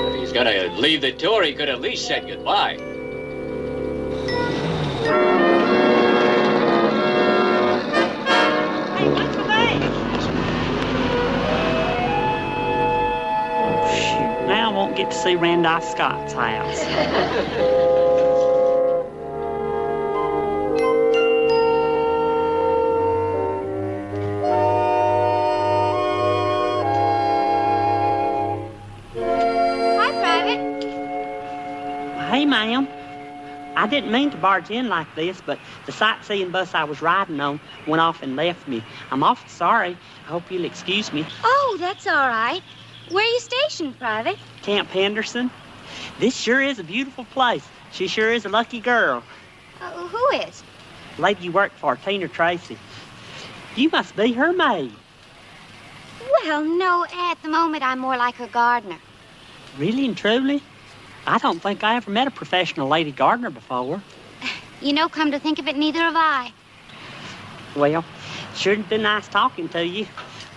If he's gonna leave the tour, he could at least said goodbye. Shoot, now I won't get to see Randolph Scott's house. Hey, ma'am. I didn't mean to barge in like this, but the sightseeing bus I was riding on went off and left me. I'm awful sorry. I hope you'll excuse me. Oh, that's all right. Where are you stationed, Private? Camp Henderson. This sure is a beautiful place. She sure is a lucky girl. Who is? Lady you work for, Tina Tracy. You must be her maid. Well, no, at the moment I'm more like her gardener. Really and truly? I don't think I ever met a professional lady gardener before. You know, come to think of it, neither have I. Well, sure been nice talking to you.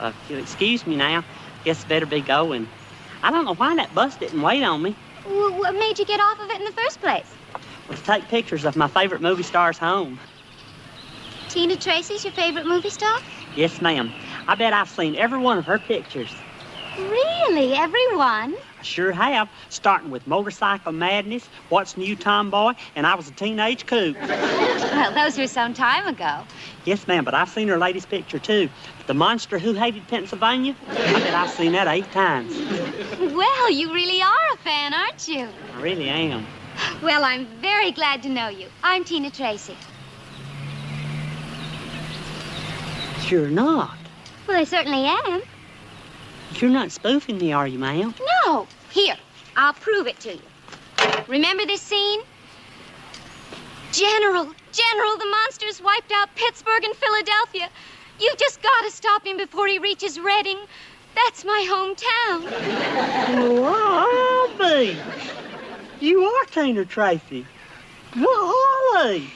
If you'll excuse me now, guess I better be going. I don't know why that bus didn't wait on me. What made you get off of it in the first place? Was to take pictures of my favorite movie star's home. Tina Tracy's your favorite movie star? Yes, ma'am. I bet I've seen every one of her pictures. Really? Everyone? I sure have, starting with Motorcycle Madness, What's New Tomboy, and I Was a Teenage Coot. Well, those were some time ago. Yes, ma'am, but I've seen her latest picture, too. The Monster Who Hated Pennsylvania. I bet I've seen that 8 times. Well, you really are a fan, aren't you? I really am. Well, I'm very glad to know you. I'm Tina Tracy. You're not. Well, I certainly am. You're not spoofing me, are you, ma'am? No. Here, I'll prove it to you. Remember this scene? General, the monster's wiped out Pittsburgh and Philadelphia. You've just got to stop him before he reaches Reading. That's my hometown. Golly! You are Tina Tracy. Golly!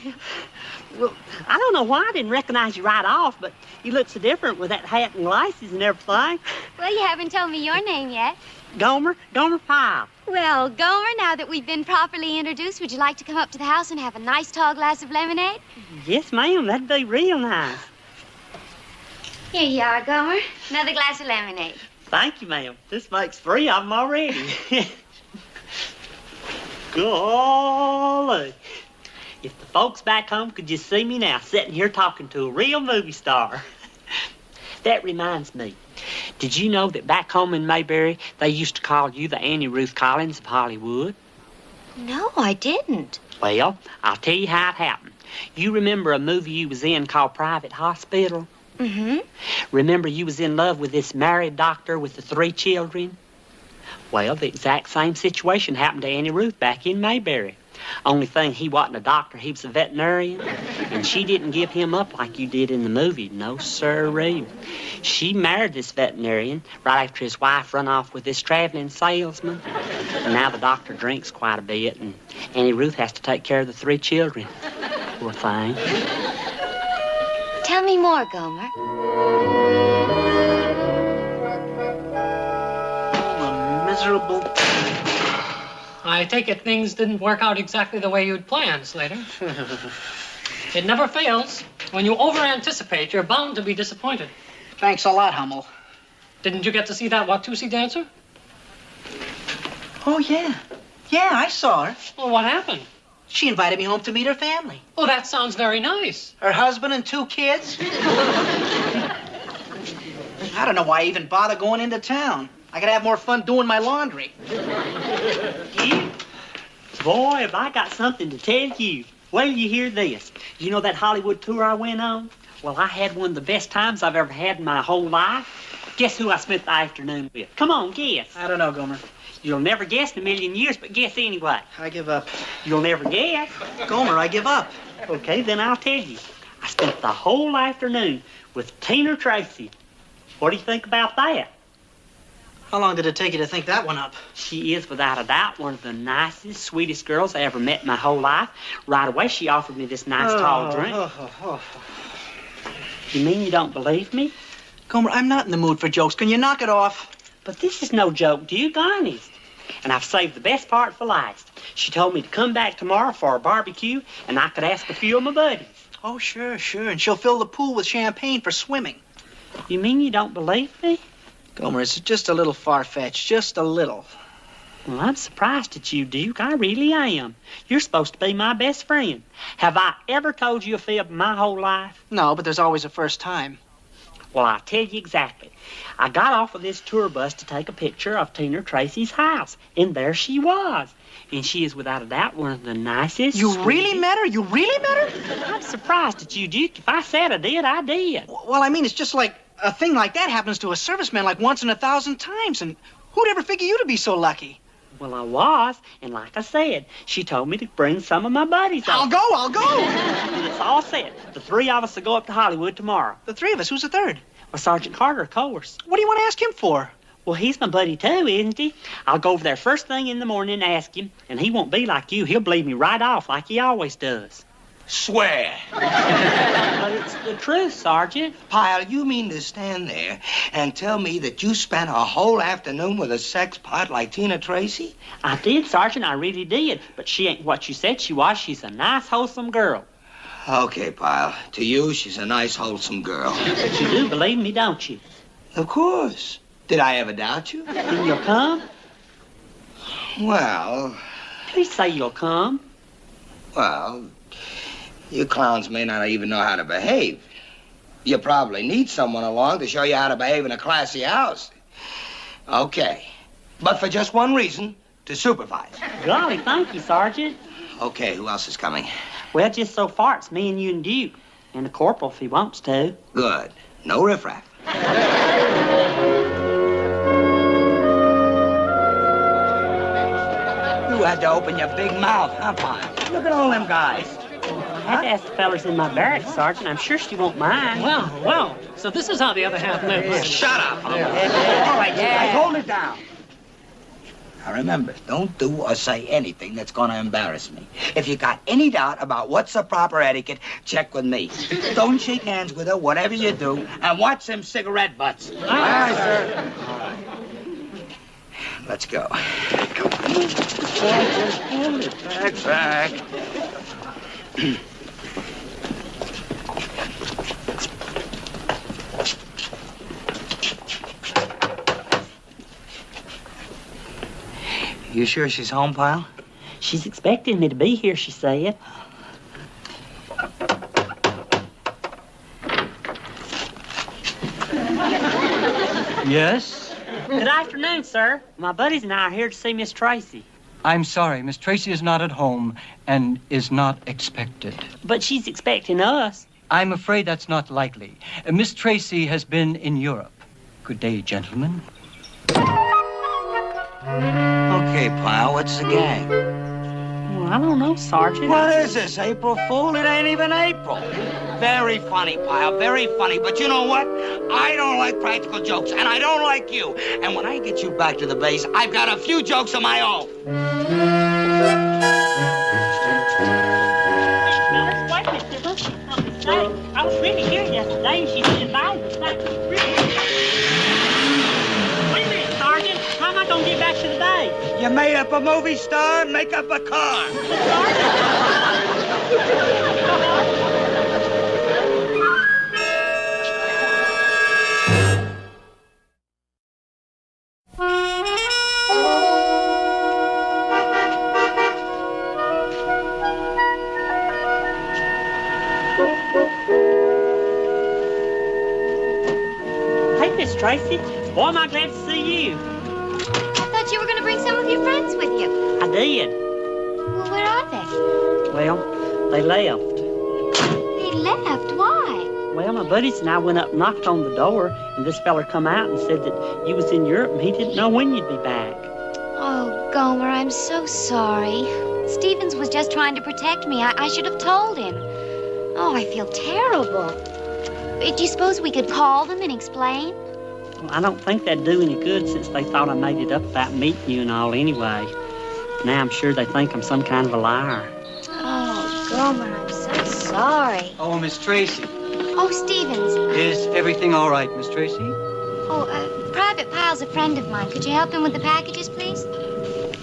Well, I don't know why I didn't recognize you right off, but you look so different with that hat and glasses and everything. Well, you haven't told me your name yet. Gomer Pyle. Well, Gomer, now that we've been properly introduced, would you like to come up to the house and have a nice tall glass of lemonade? Yes, ma'am. That'd be real nice. Here you are, Gomer. Another glass of lemonade. Thank you, ma'am. This makes 3 of them already. Golly. If the folks back home could just see me now, sitting here talking to a real movie star. That reminds me. Did you know that back home in Mayberry, they used to call you the Annie Ruth Collins of Hollywood? No, I didn't. Well, I'll tell you how it happened. You remember a movie you was in called Private Hospital? Mm-hmm. Remember you was in love with this married doctor with the 3 children? Well, the exact same situation happened to Annie Ruth back in Mayberry. Only thing, he wasn't a doctor, he was a veterinarian. And she didn't give him up like you did in the movie. No, sirree. She married this veterinarian right after his wife run off with this traveling salesman. And now the doctor drinks quite a bit, and Annie Ruth has to take care of the 3 children. Poor thing. Tell me more, Gomer. Oh, a miserable... I take it things didn't work out exactly the way you'd planned, Slater. It never fails. When you over-anticipate, you're bound to be disappointed. Thanks a lot, Hummel. Didn't you get to see that Watusi dancer? Oh, yeah. Yeah, I saw her. Well, what happened? She invited me home to meet her family. Oh, that sounds very nice. Her husband and 2 kids. I don't know why I even bother going into town. I could have more fun doing my laundry. Boy, have I got something to tell you. Wait till you hear this. You know that Hollywood tour I went on? Well, I had one of the best times I've ever had in my whole life. Guess who I spent the afternoon with? Come on, guess. I don't know, Gomer. You'll never guess in a million years, but guess anyway. I give up. You'll never guess. Gomer, I give up. Okay, then I'll tell you. I spent the whole afternoon with Tina Tracy. What do you think about that? How long did it take you to think that one up? She is, without a doubt, one of the nicest, sweetest girls I ever met in my whole life. Right away, she offered me this nice tall drink. You mean you don't believe me? Gomer, I'm not in the mood for jokes. Can you knock it off? But this is no joke, Duke, honest. And I've saved the best part for last. She told me to come back tomorrow for a barbecue, and I could ask a few of my buddies. Oh, sure. And she'll fill the pool with champagne for swimming. You mean you don't believe me? Gomer, it's just a little far-fetched. Just a little. Well, I'm surprised at you, Duke. I really am. You're supposed to be my best friend. Have I ever told you a fib my whole life? No, but there's always a first time. Well, I'll tell you exactly. I got off of this tour bus to take a picture of Tina Tracy's house, and there she was. And she is, without a doubt, one of the nicest... You really met her? You really met her? I'm surprised at you, Duke. If I said I did, I did. Well, I mean, it's just like a thing like that happens to a serviceman like once in 1,000 times, and who'd ever figure you to be so lucky? Well, I was, and like I said, she told me to bring some of my buddies over. I'll go! And it's all set. The 3 of us will go up to Hollywood tomorrow. The 3 of us? Who's the 3rd? Well, Sergeant Carter, of course. What do you want to ask him for? Well, he's my buddy, too, isn't he? I'll go over there first thing in the morning and ask him, and he won't be like you. He'll believe me right off like he always does. Swear. But it's the truth, Sergeant. Pyle, you mean to stand there and tell me that you spent a whole afternoon with a sex pot like Tina Tracy? I did, Sergeant. I really did. But she ain't what you said she was. She's a nice, wholesome girl. Okay, Pyle. To you, she's a nice, wholesome girl. But you do believe me, don't you? Of course. Did I ever doubt you? Then you'll come? Well... Please say you'll come. Well... You clowns may not even know how to behave. You probably need someone along to show you how to behave in a classy house. Okay. But for just one reason, to supervise. Golly, thank you, Sergeant. Okay, who else is coming? Well, just so far, it's me and you and Duke. And the corporal, if he wants to. Good. No riffraff. You had to open your big mouth, huh, Pyle? Look at all them guys. I had to ask the fellers in my barracks, Sergeant. I'm sure she won't mind. Well. So this is how the other half lives. Shut up. All right, you guys, hold it down. Now remember, don't do or say anything that's going to embarrass me. If you got any doubt about what's the proper etiquette, check with me. Don't shake hands with her, whatever you do, and watch them cigarette butts. Aye, sir. Let's go. Come on. Hold it back. You sure she's home, Pyle? She's expecting me to be here, she said. Yes? Good afternoon, sir. My buddies and I are here to see Miss Tracy. I'm sorry, Miss Tracy is not at home and is not expected. But she's expecting us. I'm afraid that's not likely. Miss Tracy has been in Europe. Good day, gentlemen. Okay, Pyle, what's the gang? Well, I don't know, Sergeant. What is this, April Fool? It ain't even April. Very funny, Pyle, very funny. But you know what? I don't like practical jokes, and I don't like you. And when I get you back to the base, I've got a few jokes of my own. I was really here yesterday, and she said bye. Wait a minute, Sergeant. How am I going to get back to the base? You made up a movie star and make up a car. Hey, Miss Tracy. Boy, am I glad to see you. I thought you were going to bring some of your friends with you. I did. Well, where are they? Well, they left. They left? Why? Well, my buddies and I went up and knocked on the door, and this feller come out and said that you was in Europe and he didn't know when you'd be back. Oh, Gomer, I'm so sorry. Stevens was just trying to protect me. I should have told him. Oh, I feel terrible. Do you suppose we could call them and explain? Well, I don't think that'd do any good since they thought I made it up about meeting you and all anyway. Now I'm sure they think I'm some kind of a liar. Oh, Gomer, I'm so sorry. Oh, Miss Tracy. Oh, Stevens. Is everything all right, Miss Tracy? Oh, Private Pyle's a friend of mine. Could you help him with the packages, please?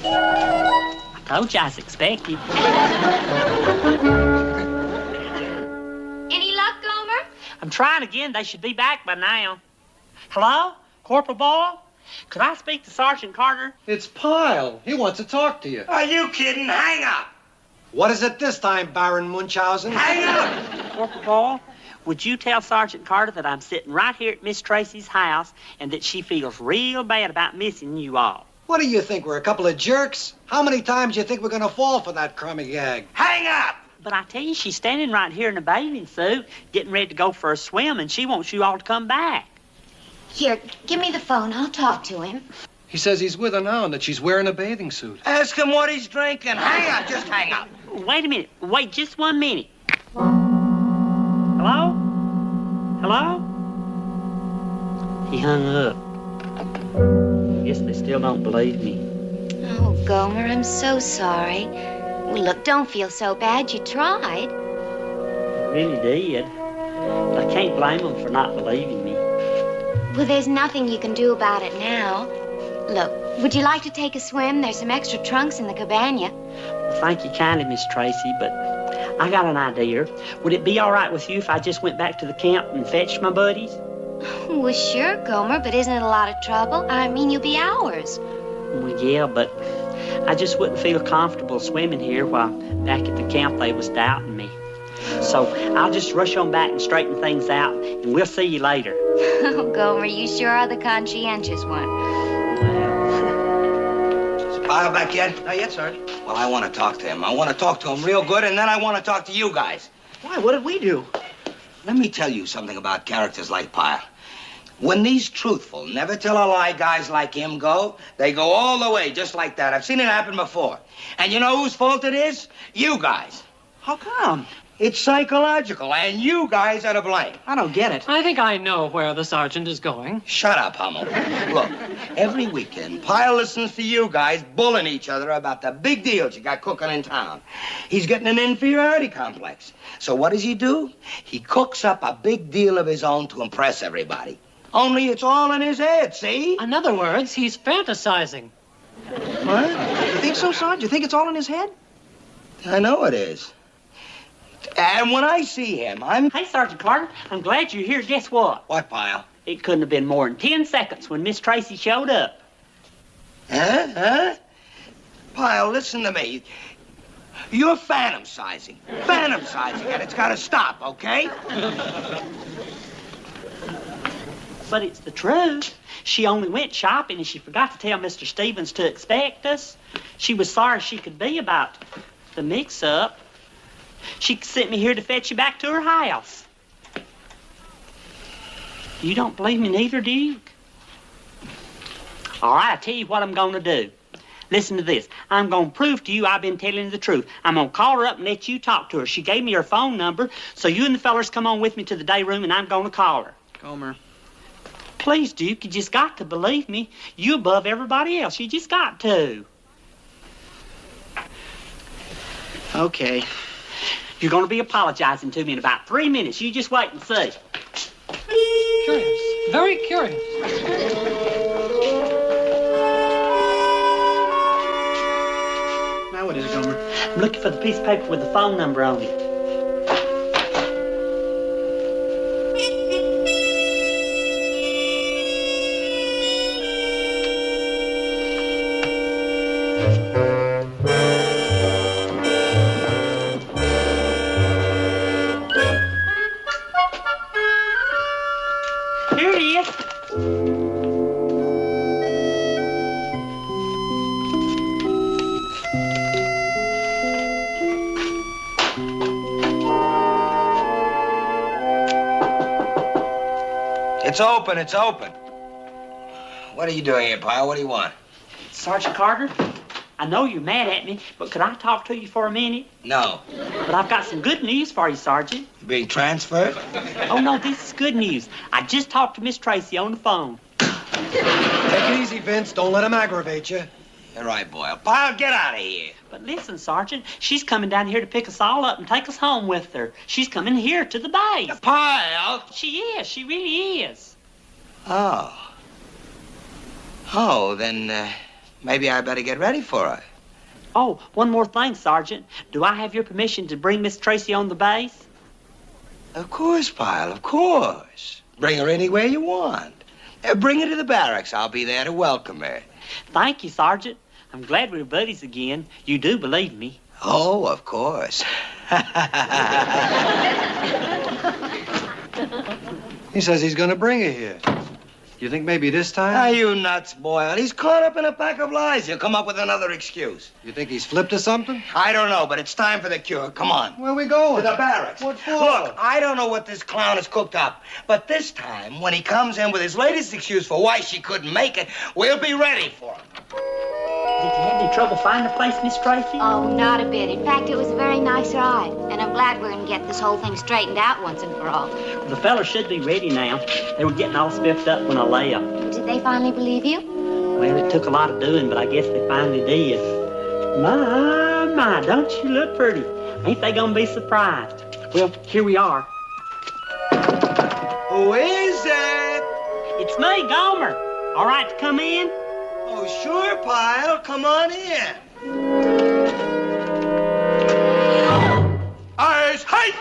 I told you I was expecting. Any luck, Gomer? I'm trying again. They should be back by now. Hello? Corporal Ball? Could I speak to Sergeant Carter? It's Pyle. He wants to talk to you. Are you kidding? Hang up. What is it this time, Baron Munchausen? Hang up. Corporal Ball, would you tell Sergeant Carter that I'm sitting right here at Miss Tracy's house and that she feels real bad about missing you all? What do you think? We're a couple of jerks? How many times do you think we're going to fall for that crummy gag? Hang up. But I tell you, she's standing right here in a bathing suit, getting ready to go for a swim, and she wants you all to come back. Here, give me the phone. I'll talk to him. He says he's with her now and that she's wearing a bathing suit. Ask him what he's drinking. Hang up. Just hang up. Wait a minute. Wait just 1 minute. Hello? Hello? He hung up. Guess they still don't believe me. Oh, Gomer, I'm so sorry. Well, look, don't feel so bad. You tried. I really did. But I can't blame them for not believing me. Well, there's nothing you can do about it now. Look, would you like to take a swim? There's some extra trunks in the cabana. Well, thank you kindly, Miss Tracy, but I got an idea. Would it be all right with you if I just went back to the camp and fetched my buddies? Well, sure, Gomer, but isn't it a lot of trouble? I mean, you'll be hours. Well, yeah, but I just wouldn't feel comfortable swimming here while back at the camp they was doubting me. So I'll just rush on back and straighten things out, and we'll see you later. Oh, Gomer, you sure are the conscientious one. Is Pyle back yet? Not yet, Sergeant. Well, I want to talk to him. I want to talk to him real good, and then I want to talk to you guys. Why? What did we do? Let me tell you something about characters like Pyle. When these truthful, never tell a lie guys like him go, they go all the way just like that. I've seen it happen before. And you know whose fault it is? You guys. How come? It's psychological, and you guys are to blame. I don't get it. I think I know where the sergeant is going. Shut up, Hummel. Look, every weekend, Pyle listens to you guys bullying each other about the big deals you got cooking in town. He's getting an inferiority complex. So what does he do? He cooks up a big deal of his own to impress everybody. Only it's all in his head, see? In other words, he's fantasizing. What? You think so, Sarge? You think it's all in his head? I know it is. And when I see him, I'm... Hey, Sergeant Carter, I'm glad you're here. Guess what? What, Pyle? It couldn't have been more than 10 seconds when Miss Tracy showed up. Huh? Pyle, listen to me. You're fantasizing, and it's got to stop, okay? But it's the truth. She only went shopping and she forgot to tell Mr. Stevens to expect us. She was sorry she could be about the mix-up. She sent me here to fetch you back to her house. You don't believe me neither, do you? All right, I tell you what I'm going to do. Listen to this. I'm going to prove to you I've been telling the truth. I'm going to call her up and let you talk to her. She gave me her phone number, so you and the fellers come on with me to the day room, and I'm going to call her. Gomer. Please, Duke, you just got to believe me. You above everybody else. You just got to. Okay. You're going to be apologizing to me in about 3 minutes. You just wait and see. Curious. Very curious. Now what is it, Gomer? I'm looking for the piece of paper with the phone number on it. Here it is. It's open, it's open. What are you doing here, Pyle? What do you want? Sergeant Carter, I know you're mad at me, but could I talk to you for a minute? No. But I've got some good news for you, Sergeant. You being transferred? Oh, no, this is good news. I just talked to Miss Tracy on the phone. Take it easy, Vince. Don't let him aggravate you. You're right, Boyle. Pyle, get out of here. But listen, Sergeant, she's coming down here to pick us all up and take us home with her. She's coming here to the base. Pyle! She is. She really is. Oh. Oh, then maybe I better get ready for her. Oh, one more thing, Sergeant. Do I have your permission to bring Miss Tracy on the base? Of course, Pyle, of course. Bring her anywhere you want. Bring her to the barracks. I'll be there to welcome her. Thank you, Sergeant. I'm glad we're buddies again. You do believe me. Oh, of course. He says he's going to bring her here. You think maybe this time? Are you nuts, Boyle? He's caught up in a pack of lies. He'll come up with another excuse. You think he's flipped or something? I don't know, but it's time for the cure. Come on. Where are we going? To the barracks. What for? Look, I don't know what this clown has cooked up, but this time, when he comes in with his latest excuse for why she couldn't make it, we'll be ready for him. Did you have any trouble finding a place, Miss Tracy? Oh, not a bit. In fact, it was a very nice ride. And I'm glad we're going to get this whole thing straightened out once and for all. The fellas should be ready now. They were getting all spiffed up when I left. Did they finally believe you? Well, it took a lot of doing, but I guess they finally did. My, don't you look pretty? Ain't they gonna be surprised? Well, here we are. Who is it? It's me, Gomer. All right to come in? Oh, sure, Pyle. Come on in. Eyes, hey!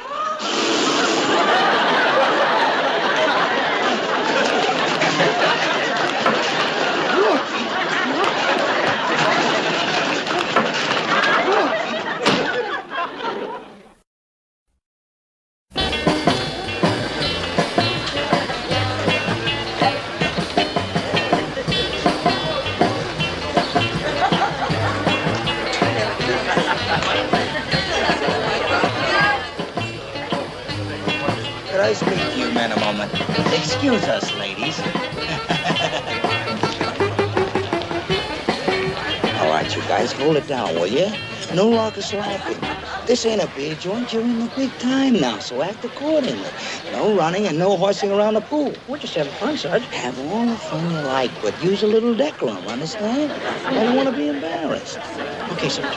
Could I speak to you men a moment? Excuse us, ladies. All right, you guys, hold it down, will you? No raucous laughing. This ain't a beer joint. You're in the big time now, so act accordingly. No running and no horsing around the pool. We're just having fun, Sarge. Have all the fun you like, but use a little decorum, understand? I don't want to be embarrassed. Okay, Sarge.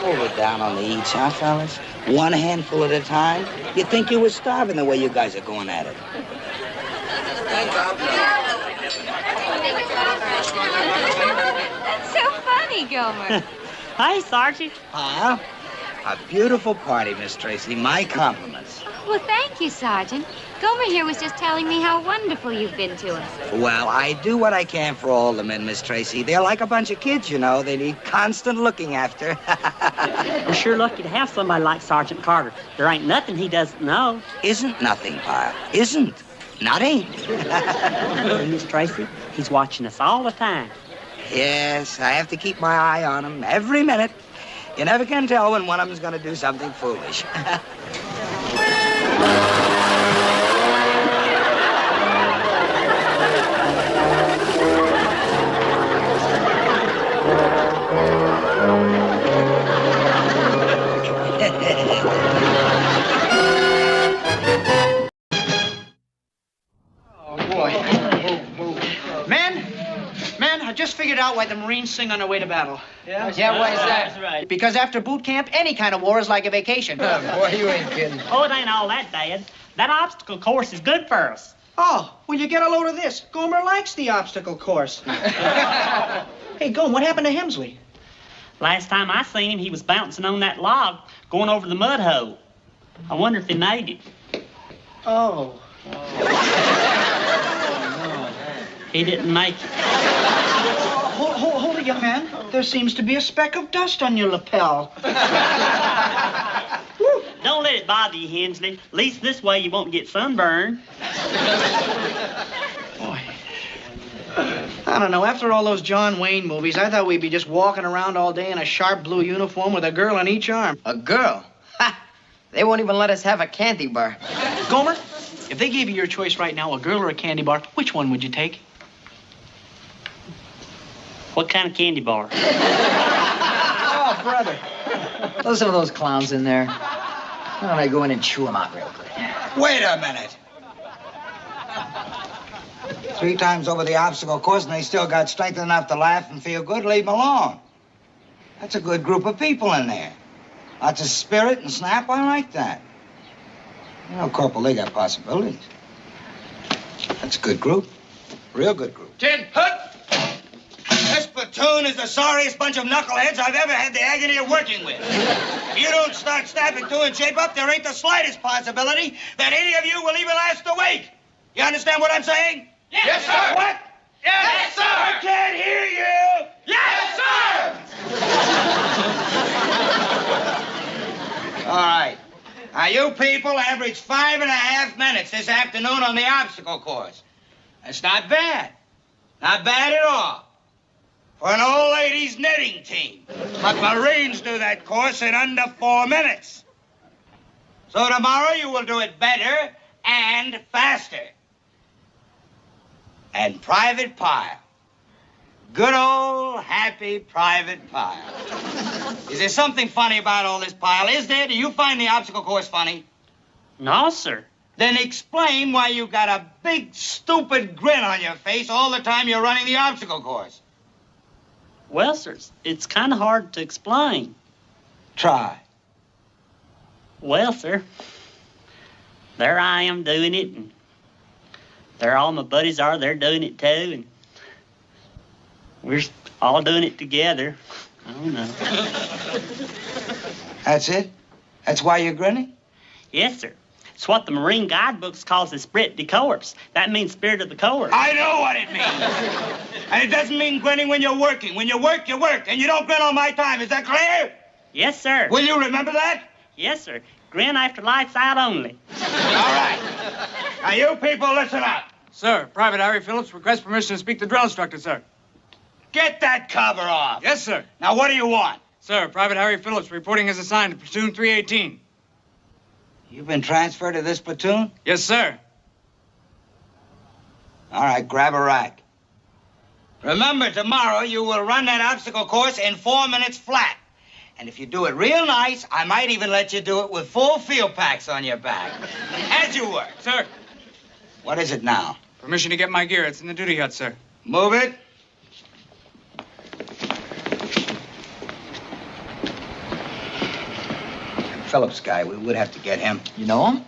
Hold it down on the eats, huh, fellas? One handful at a time? You'd think you were starving the way you guys are going at it. That's so funny, Gomer. Hey, Sergeant. Huh? A beautiful party, Miss Tracy. My compliments. Well, thank you, Sergeant. Gomer here was just telling me how wonderful you've been to us. Well, I do what I can for all the men, Miss Tracy. They're like a bunch of kids, you know. They need constant looking after. We're sure lucky to have somebody like Sergeant Carter. There ain't nothing he doesn't know. Isn't nothing, Pyle. Isn't. Not ain't. Miss Tracy, he's watching us all the time. Yes, I have to keep my eye on him every minute. You never can tell when one of them's going to do something foolish. Men, I just figured out why the Marines sing on their way to battle. Yeah, why is that? That's right. Because after boot camp, any kind of war is like a vacation. Boy, you ain't kidding. Oh, it ain't all that bad. That obstacle course is good for us. Oh, well, you get a load of this. Gomer likes the obstacle course. Hey, Gomer, what happened to Hemsley? Last time I seen him, he was bouncing on that log, going over the mud hole. I wonder if he made it. Oh. He didn't make it. Hold it, young man. There seems to be a speck of dust on your lapel. Don't let it bother you, Hensley. At least this way you won't get sunburned. Boy. I don't know. After all those John Wayne movies, I thought we'd be just walking around all day in a sharp blue uniform with a girl on each arm. A girl? Ha! They won't even let us have a candy bar. Gomer, if they gave you your choice right now, a girl or a candy bar, which one would you take? What kind of candy bar? Oh, brother. Listen to those clowns in there. Why don't I go in and chew them out real quick? Wait a minute. 3 times over the obstacle course and they still got strength enough to laugh and feel good, leave them alone. That's a good group of people in there. Lots of spirit and snap. I like that. You know, Corporal, they got possibilities. That's a good group. Real good group. 10, hut! This platoon is the sorriest bunch of knuckleheads I've ever had the agony of working with. If you don't start snapping to and shape up, there ain't the slightest possibility that any of you will even last a week. You understand what I'm saying? Yes, sir. What? Yes, sir. I can't hear you. Yes, sir. All right. Now, you people averaged 5.5 minutes this afternoon on the obstacle course. That's not bad. Not bad at all. For an old ladies knitting team. But Marines do that course in under 4 minutes. So tomorrow you will do it better and faster. And Private Pyle. Good old happy Private Pyle. Is there something funny about all this, Pyle? Is there? Do you find the obstacle course funny? No, sir. Then explain why you got a big, stupid grin on your face all the time you're running the obstacle course. Well, sir, it's kind of hard to explain. Try. Well, sir, there I am doing it, and there all my buddies are. They're doing it too, and we're all doing it together. I don't know. That's it? That's why you're grinning? Yes, sir. It's what the Marine guidebooks calls the spirit de corps. That means spirit of the corps. I know what it means. And it doesn't mean grinning when you're working. When you work, you work. And you don't grin on my time. Is that clear? Yes, sir. Will you remember that? Yes, sir. Grin after lights out only. All right. Now, you people, listen up. Sir, Private Harry Phillips requests permission to speak to drill instructor, sir. Get that cover off. Yes, sir. Now, what do you want? Sir, Private Harry Phillips reporting as assigned to platoon 318. You've been transferred to this platoon? Yes, sir. All right, grab a rack. Remember, tomorrow you will run that obstacle course in 4 minutes flat. And if you do it real nice, I might even let you do it with full field packs on your back. As you work. Sir. What is it now? Permission to get my gear. It's in the duty hut, sir. Move it. Phillips guy, we would have to get him. You know him?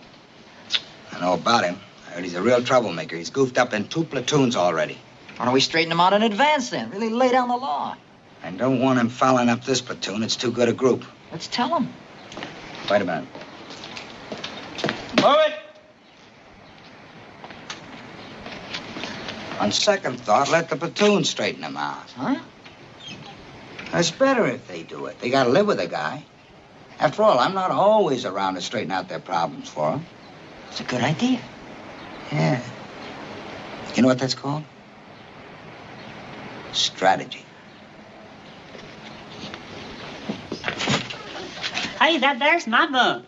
I know about him. I heard he's a real troublemaker. He's goofed up in 2 platoons already. Why don't we straighten him out in advance then? Really lay down the law. I don't want him fouling up this platoon. It's too good a group. Let's tell him. Wait a minute. Move it! On second thought, let the platoon straighten him out. Huh? That's better if they do it. They gotta live with the guy. After all, I'm not always around to straighten out their problems for them. It's a good idea. Yeah. You know what that's called? Strategy. Hey, there's my bunk.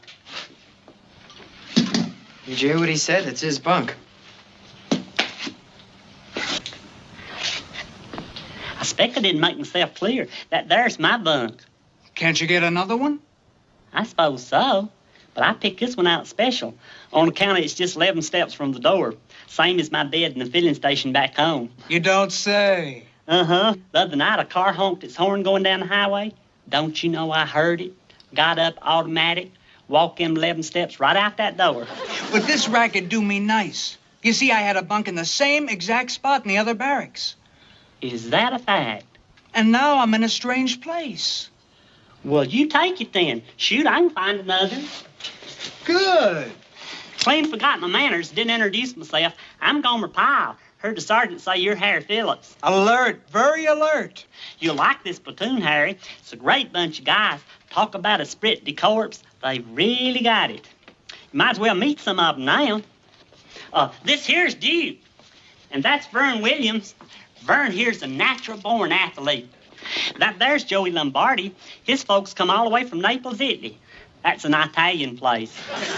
Did you hear what he said? It's his bunk. I expect I didn't make myself clear. There's my bunk. Can't you get another one? I suppose so. But I picked this one out special. On account of it's just 11 steps from the door. Same as my bed in the filling station back home. You don't say. Uh-huh. The other night, a car honked its horn going down the highway. Don't you know I heard it? Got up, automatic, walked in 11 steps right out that door. But this racket do me nice. You see, I had a bunk in the same exact spot in the other barracks. Is that a fact? And now I'm in a strange place. Well, you take it then. Shoot, I can find another. Good. Clean forgot my manners. Didn't introduce myself. I'm Gomer Pyle. Heard the sergeant say you're Harry Phillips. Alert. Very alert. You'll like this platoon, Harry. It's a great bunch of guys. Talk about a sprit de corps. They've really got it. You might as well meet some of them now. This here's Duke. And that's Vern Williams. Vern here's a natural-born athlete. There's Joey Lombardi. His folks come all the way from Naples, Italy. That's an Italian place.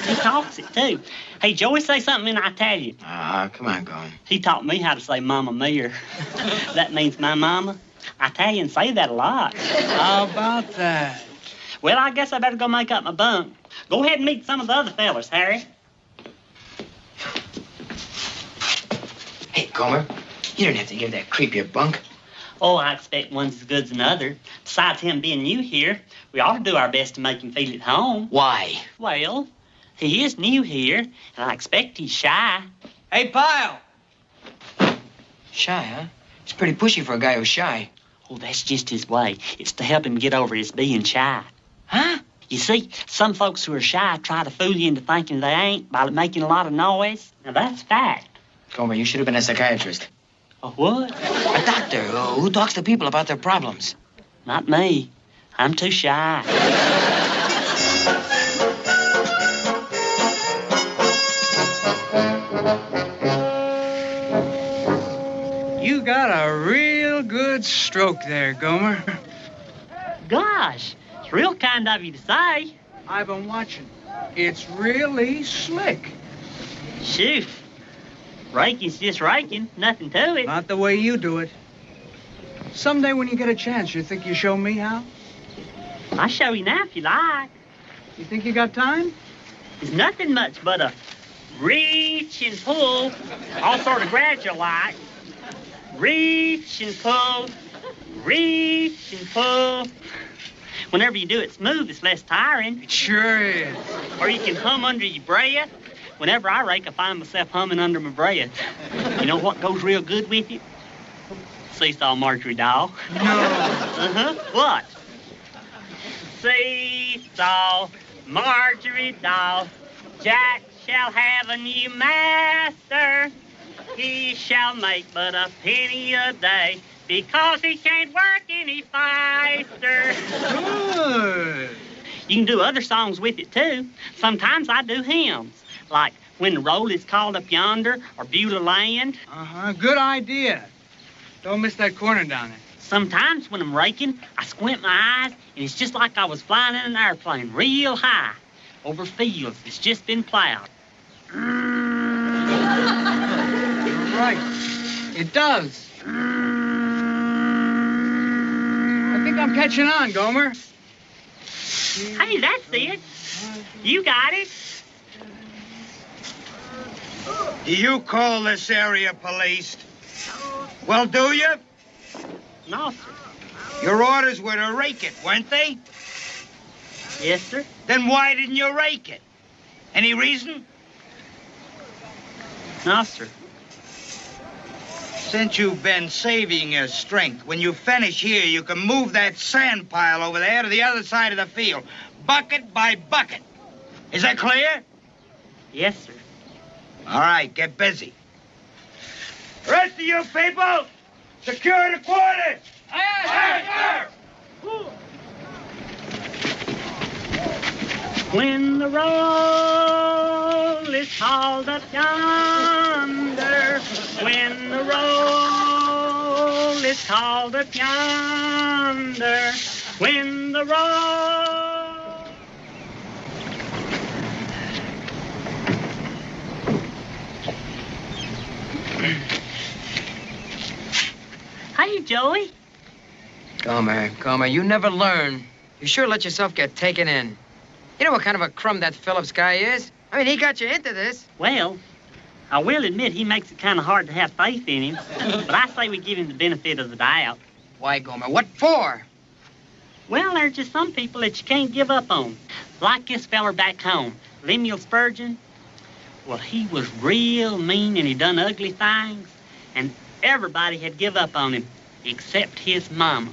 He talks it, too. Hey, Joey, say something in Italian. Come on, Gomer. He taught me how to say Mamma Mia. That means my mama. Italians say that a lot. How about that? Well, I guess I better go make up my bunk. Go ahead and meet some of the other fellas, Harry. Hey, Gomer, you don't have to give that creep your bunk. Oh, I expect one's as good as another. Besides him being new here, we ought to do our best to make him feel at home. Why? Well, he is new here, and I expect he's shy. Hey, Pyle! Shy, huh? It's pretty pushy for a guy who's shy. Oh, that's just his way. It's to help him get over his being shy. Huh? You see, some folks who are shy try to fool you into thinking they ain't by making a lot of noise. Now, that's fact. Gomer, you should have been a psychiatrist. A what? A doctor who talks to people about their problems. Not me. I'm too shy. You got a real good stroke there, Gomer. Gosh, it's real kind of you to say. I've been watching. It's really slick. Shoot. Raking's just raking. Nothing to it. Not the way you do it. Someday when you get a chance, you think you show me how? I'll show you now if you like. You think you got time? It's nothing much but a reach and pull, all sort of gradual like. Reach and pull, reach and pull. Whenever you do it smooth, it's less tiring. It sure is. Or you can hum under your breath. Whenever I rake, I find myself humming under my breath. You know what goes real good with it? Seesaw Marjorie doll. No. Uh-huh. What? Seesaw Marjorie doll. Jack shall have a new master. He shall make but a penny a day because he can't work any faster. Good. You can do other songs with it, too. Sometimes I do hymns. Like When the Roll is Called Up Yonder or Beulah Land. Uh-huh. Good idea. Don't miss that corner down there. Sometimes when I'm raking, I squint my eyes, and it's just like I was flying in an airplane real high over fields that's just been plowed. You're right. It does. I think I'm catching on, Gomer. Hey, that's it. You got it. Do you call this area policed? Well, do you? No, sir. Your orders were to rake it, weren't they? Yes, sir. Then why didn't you rake it? Any reason? No, sir. Since you've been saving your strength, when you finish here, you can move that sand pile over there to the other side of the field, bucket by bucket. Is that clear? Yes, sir. All right, get busy. Rest of you people, secure the quarters. When the roll is hauled up yonder, when the roll is hauled up yonder, when the roll... Hey, Joey. Gomer, you never learn. You sure let yourself get taken in. You know what kind of a crumb that Phillips guy is? I mean, he got you into this. Well, I will admit he makes it kind of hard to have faith in him, but I say we give him the benefit of the doubt. Why, Gomer? What for? Well, there's just some people that you can't give up on. Like this feller back home, Lemuel Spurgeon. Well, he was real mean and he done ugly things, and everybody had give up on him except his mama.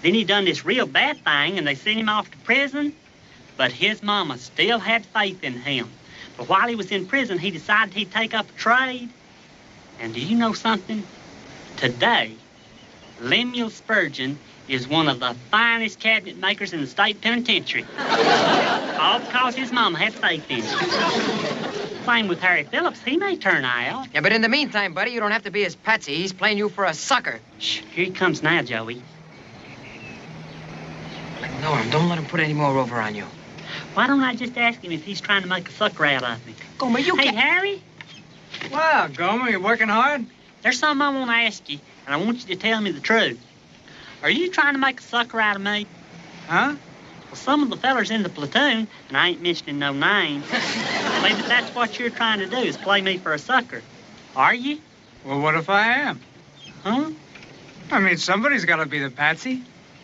Then he done this real bad thing and they sent him off to prison, but his mama still had faith in him. But while he was in prison, he decided he'd take up a trade. And do you know something? Today, Lemuel Spurgeon is one of the finest cabinet makers in the state penitentiary. All because his mama had faith in him. Same with Harry Phillips. He may turn out. Yeah, but in the meantime, buddy, you don't have to be his patsy. He's playing you for a sucker. Shh, here he comes now, Joey. Norm, don't let him put any more over on you. Why don't I just ask him if he's trying to make a sucker out of me? Gomer, you Hey, Harry? Wow, Gomer, you working hard? There's something I want to ask you, and I want you to tell me the truth. Are you trying to make a sucker out of me? Huh? Well, some of the fellers in the platoon, and I ain't mentioning no names, maybe that's what you're trying to do, is play me for a sucker. Are you? Well, what if I am? Huh? I mean, somebody's got to be the patsy.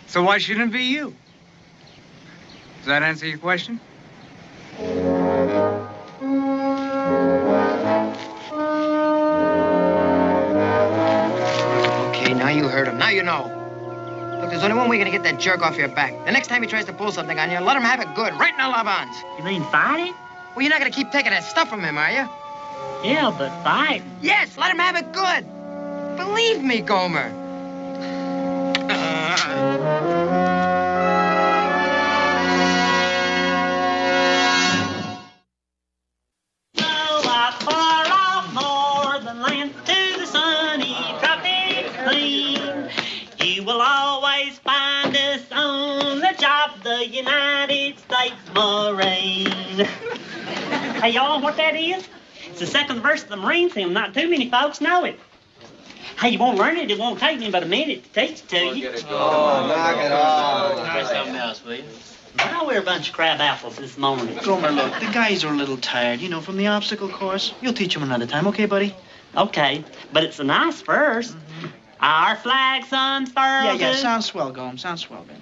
So why shouldn't it be you? Does that answer your question? Okay, now you heard him. Now you know. Look, there's only one way you're gonna get that jerk off your back. The next time he tries to pull something on you, let him have it good, right in the lavans. You mean fight him? Well, you're not gonna keep taking that stuff from him, are you? Yeah, but fight. Yes, let him have it good. Believe me, Gomer. United States Marine. Hey, y'all, what that is? It's the second verse of the Marine hymn. Not too many folks know it. Hey, you won't learn it. It won't take me but a minute to teach it to you. Knock it off. Try something else, will you? Now we're a bunch of crab apples this morning. Gomer, look, the guys are a little tired, you know, from the obstacle course. You'll teach them another time, okay, buddy? Okay, but it's a nice verse. Mm-hmm. Our flag unfurled. Yeah, sounds swell, Gomer. Sounds swell, baby.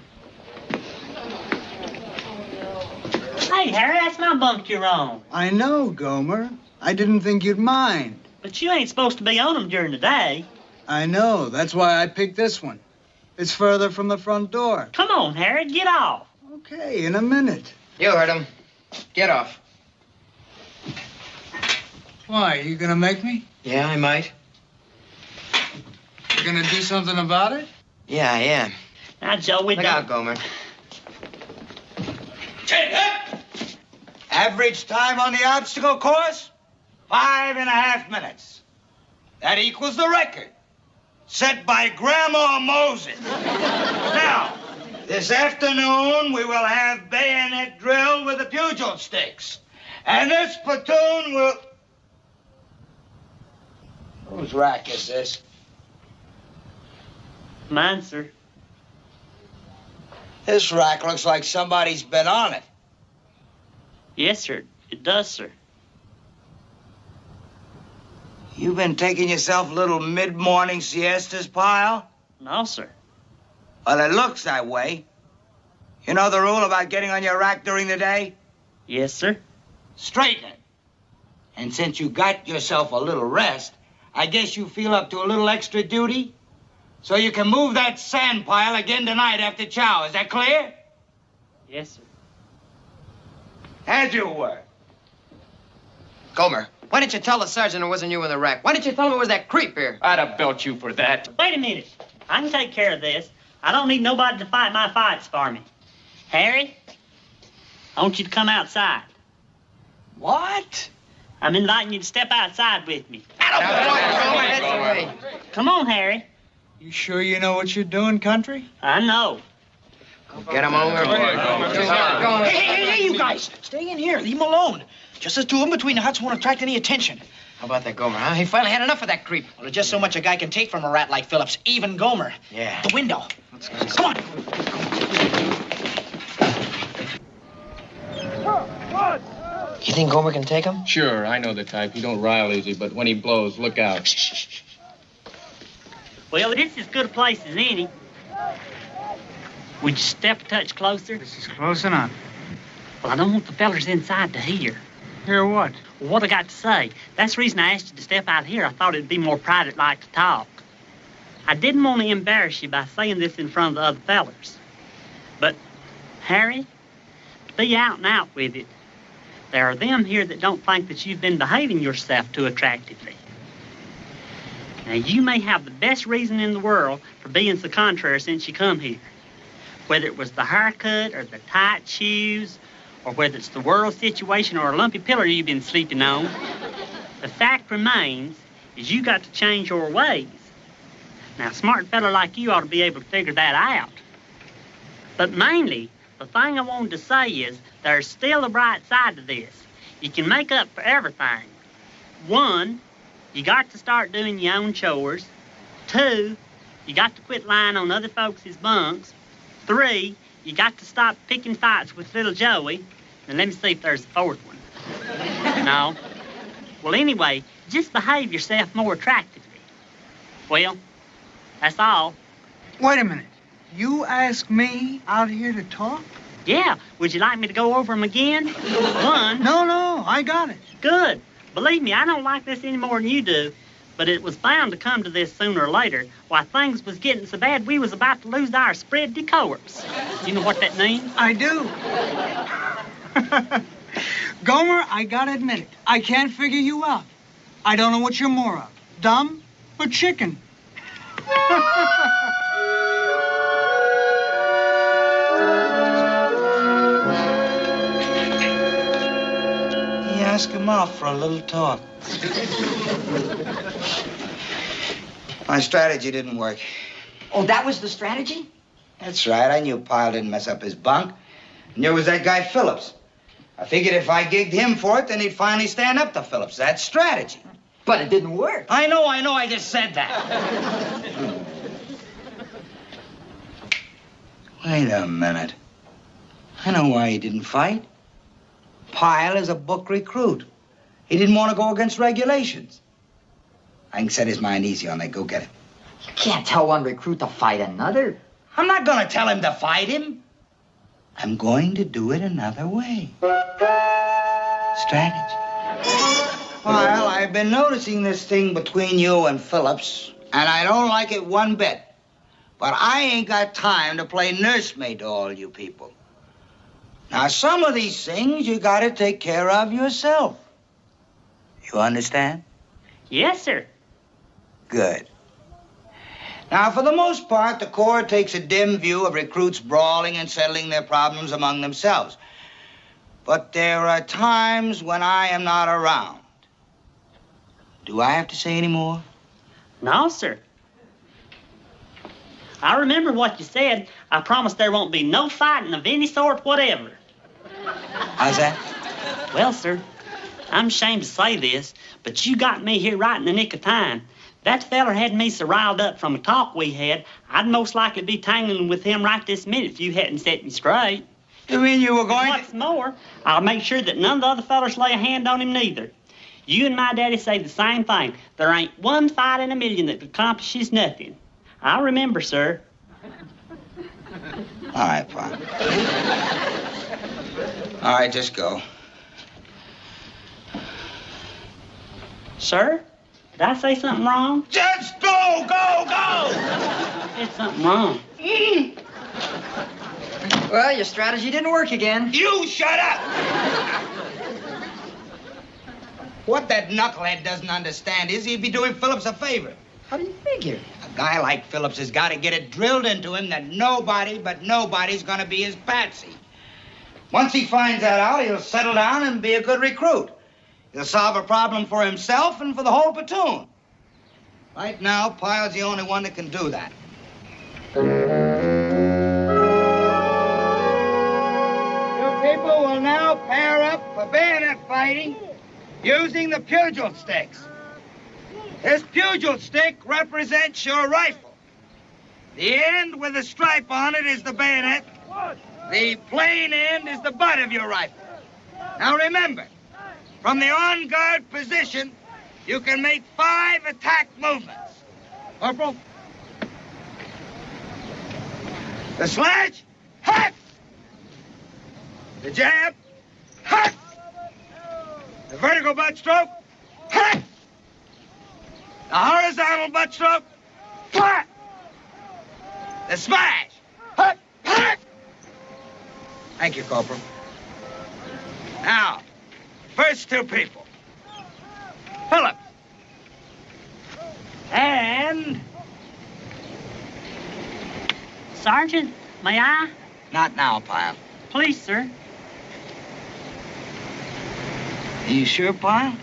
Hey, Harry, that's my bunk you're on. I know, Gomer. I didn't think you'd mind. But you ain't supposed to be on them during the day. I know. That's why I picked this one. It's further from the front door. Come on, Harry, get off. Okay, in a minute. You heard him. Get off. Why, you gonna make me? Yeah, I might. You gonna do something about it? Yeah, I am. Now, Joe, we Look out, Gomer. Average time on the obstacle course, 5.5 minutes. That equals the record set by Grandma Moses. Now, this afternoon, we will have bayonet drill with the pugil sticks. And this platoon will... Whose rack is this? Mine, sir. This rack looks like somebody's been on it. Yes, sir. It does, sir. You been taking yourself little mid-morning siestas, Pyle? No, sir. Well, it looks that way. You know the rule about getting on your rack during the day? Yes, sir. Straighten it. And since you got yourself a little rest, I guess you feel up to a little extra duty? So you can move that sand pile again tonight after chow. Is that clear? Yes, sir. As you were. Gomer, why didn't you tell the sergeant it wasn't you in the wreck? Why didn't you tell him it was that creep here? I'd have belt you for that. Wait a minute. I can take care of this. I don't need nobody to fight my fights for me. Harry, I want you to come outside. What? I'm inviting you to step outside with me. Come on, Harry. You sure you know what you're doing, country? I know. Get him over. Hey, you guys. Stay in here. Leave him alone. Just the two of them between the huts won't attract any attention. How about that Gomer, huh? He finally had enough of that creep. Well, there's just so much a guy can take from a rat like Phillips. Even Gomer. Yeah. The window. Come on. You think Gomer can take him? Sure, I know the type. He don't rile easy, but when he blows, look out. Shh. Well, this is as good a place as any. Would you step a touch closer? This is close enough. Well, I don't want the fellers inside to hear. Hear what? Well, what I got to say. That's the reason I asked you to step out here. I thought it'd be more private-like to talk. I didn't want to embarrass you by saying this in front of the other fellers. But, Harry, to be out and out with it, there are them here that don't think that you've been behaving yourself too attractively. Now, you may have the best reason in the world for being so contrary since you come here. Whether it was the haircut or the tight shoes, or whether it's the world situation or a lumpy pillow you've been sleeping on, the fact remains is you got to change your ways. Now, a smart fella like you ought to be able to figure that out. But mainly, the thing I wanted to say is there's still a bright side to this. You can make up for everything. 1, you got to start doing your own chores. 2, you got to quit lying on other folks' bunks. 3, you got to stop picking fights with little Joey. And let me see if there's a 4th one. No? Well, anyway, just behave yourself more attractively. Well, that's all. Wait a minute. You asked me out here to talk? Yeah. Would you like me to go over them again? 1. No, I got it. Good. Believe me, I don't like this any more than you do. But it was bound to come to this sooner or later. Why, things was getting so bad we was about to lose our spread decorum. You know what that means? I do. Gomer, I gotta admit it. I can't figure you out. I don't know what you're more of, dumb or chicken. He asked him off for a little talk. My strategy didn't work. Oh, that was the strategy? That's right. I knew Pyle didn't mess up his bunk. I knew it was that guy Phillips. I figured if I gigged him for it, then he'd finally stand up to Phillips. That's strategy. But it didn't work. I know. I just said that. Wait a minute. I know why he didn't fight. Pyle is a book recruit. He didn't want to go against regulations. I can set his mind easy on that. Go get him. You can't tell one recruit to fight another. I'm not going to tell him to fight him. I'm going to do it another way. Strategy. Pyle, I've been noticing this thing between you and Phillips, and I don't like it one bit. But I ain't got time to play nursemaid to all you people. Now, some of these things you got to take care of yourself. You understand? Yes, sir. Good. Now, for the most part, the Corps takes a dim view of recruits brawling and settling their problems among themselves. But there are times when I am not around. Do I have to say any more? No, sir. I remember what you said. I promise there won't be no fighting of any sort whatever. How's that? Well, sir, I'm ashamed to say this, but you got me here right in the nick of time. That feller had me so riled up from a talk we had, I'd most likely be tangling with him right this minute if you hadn't set me straight. You mean you were going What's more, I'll make sure that none of the other fellers lay a hand on him neither. You and my daddy say the same thing. There ain't one fight in a million that accomplishes nothing. I remember, sir. All right, Pyle. All right, just go. Sir, Did I say something wrong? Just go, go, go! I said something wrong. Well, your strategy didn't work again. You shut up! What that knucklehead doesn't understand is he'd be doing Phillips a favor. How do you figure? A guy like Phillips has got to get it drilled into him that nobody but nobody's going to be his patsy. Once he finds that out, he'll settle down and be a good recruit. He'll solve a problem for himself and for the whole platoon. Right now, Pyle's the only one that can do that. You people will now pair up for bayonet fighting using the pugil sticks. This pugil stick represents your rifle. The end with the stripe on it is the bayonet. The plain end is the butt of your rifle. Now remember, from the on-guard position, you can make 5 attack movements. Corporal? The sledge, hut! The jab, hut! The vertical butt stroke, hut! The horizontal butt stroke, flat! The smash, hut, hut! Thank you, Corporal. Now, first 2 people. Phillips. And... Sergeant, may I? Not now, Pyle. Please, sir. Are you sure, Pyle?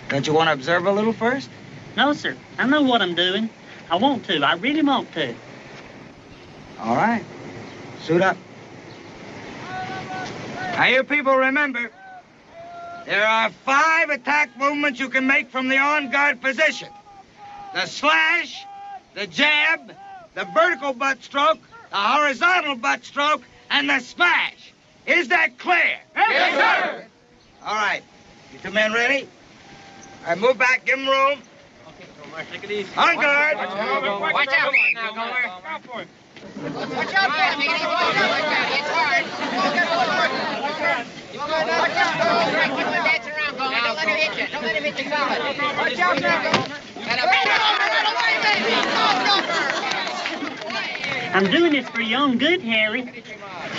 Don't you want to observe a little first? No, sir. I know what I'm doing. I want to. I really want to. All right. Suit up. Now, you people remember, there are 5 attack movements you can make from the on-guard position. The slash, the jab, the vertical butt stroke, the horizontal butt stroke, and the smash. Is that clear? Yes, sir. All right. You 2 men ready? All right, move back, give them room. Take it easy. On guard. Watch out now, Gomer. Go for it. Watch out, man. Take it easy. It's hard. Watch out, Gomer. Keep on dancing around, Gomer. Don't let him hit you. Don't let him hit you solid. Watch out now, Gomer. I'm doing this for your own good, Harry.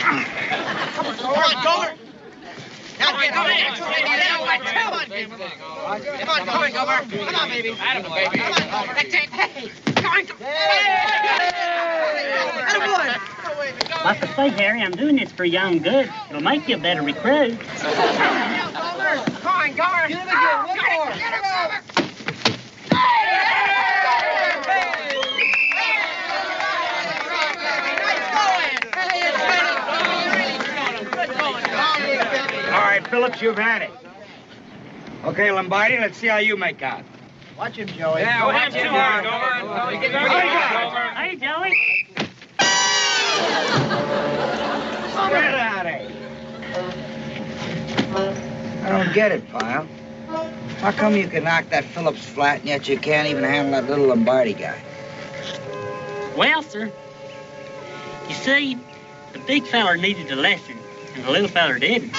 Come on, Gomer. Now get on in. Come on, baby. Come on, Gomer. Come on, baby. Come on, baby. That's it. Hey. Come on. Like I say, Harry, I'm doing this for your own good. It'll make you a better recruit. Come on, Gomer. Get him again. One more. Get him, Gomer. All right, Phillips, you've had it. Okay, Lombardi, let's see how you make out. Watch him, Joey. Yeah, watch him, Gomer. Hey, Joey. Get out of here. I don't get it, Pyle. How come you can knock that Phillips flat and yet you can't even handle that little Lombardi guy? Well, sir, you see, the big feller needed a lesson, and the little feller didn't.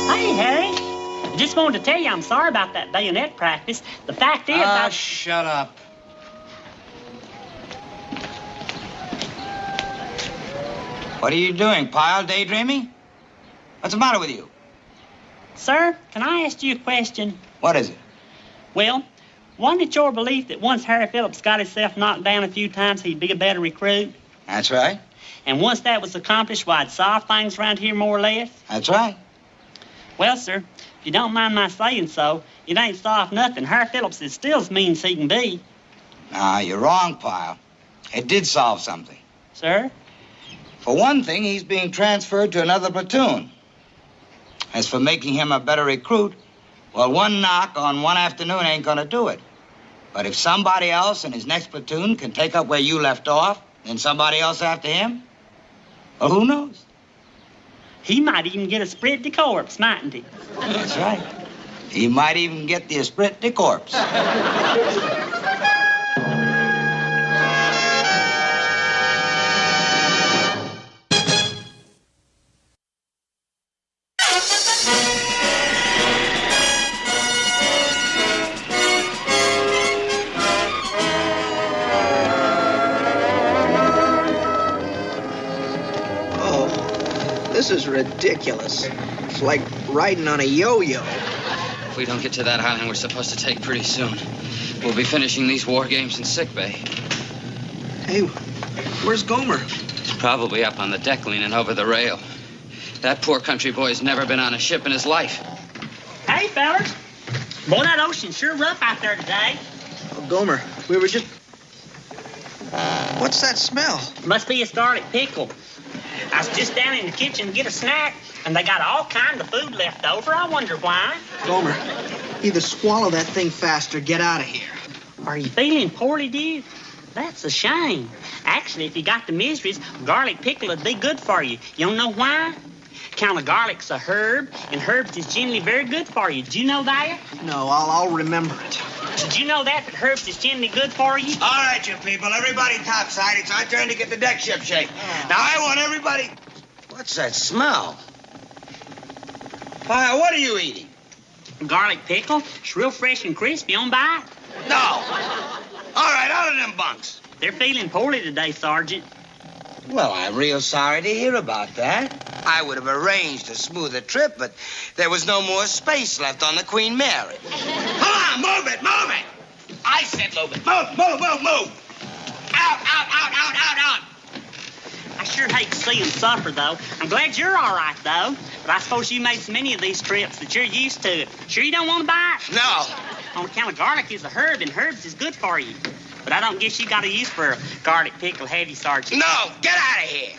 Hey, Harry. I just wanted to tell you I'm sorry about that bayonet practice. The fact is, Shut up. What are you doing, Pyle? Daydreaming? What's the matter with you? Sir, can I ask you a question? What is it? Well, wasn't it your belief that once Harry Phillips got himself knocked down a few times, he'd be a better recruit? That's right. And once that was accomplished, why, I'd solve things around here more or less? That's right. Well, sir, if you don't mind my saying so, it ain't solved nothing. Harry Phillips is still as mean as he can be. Nah, you're wrong, Pyle. It did solve something. Sir? For one thing, he's being transferred to another platoon. As for making him a better recruit, well, one knock on one afternoon ain't gonna do it. But if somebody else in his next platoon can take up where you left off, then somebody else after him, well, who knows? He might even get a esprit de corps, mightn't he? That's right. He might even get the esprit de corps. This is ridiculous. It's like riding on a yo-yo. If we don't get to that island we're supposed to take pretty soon, we'll be finishing these war games in sickbay. Hey, where's Gomer? He's probably up on the deck leaning over the rail. That poor country boy's never been on a ship in his life. Hey, fellas. Boy, that ocean's sure rough out there today. Oh, Gomer, we were just... What's that smell? Must be a garlic pickle. I was just down in the kitchen to get a snack, and they got all kinds of food left over. I wonder why. Gomer, either swallow that thing fast or get out of here. Are you feeling poorly, dear? That's a shame. Actually, if you got the miseries, garlic pickle would be good for you. You don't know why? Count of garlic's a herb, and herbs is generally very good for you. Did you know that? No, I'll remember it. Did you know that herbs is generally good for you? All right, you people, everybody topside. It's our turn to get the deck ship shape. Now, I want everybody... What's that smell? Pyle, what are you eating? Garlic pickle. It's real fresh and crispy on bite. No. All right, out of them bunks. They're feeling poorly today, Sergeant. Well, I'm real sorry to hear about that. I would have arranged a smoother trip, but there was no more space left on the Queen Mary. Come on, move it, move it. I said move it. Move, move, move, move. Out, out, out, out, out, out. I sure hate to see them suffer, though. I'm glad you're all right, though. But I suppose you made so many of these trips that you're used to it. Sure you don't want to bite? No. On account of garlic is a herb, and herbs is good for you. But I don't guess you got a use for a garlic pickle, have you, Sergeant? No, get out of here.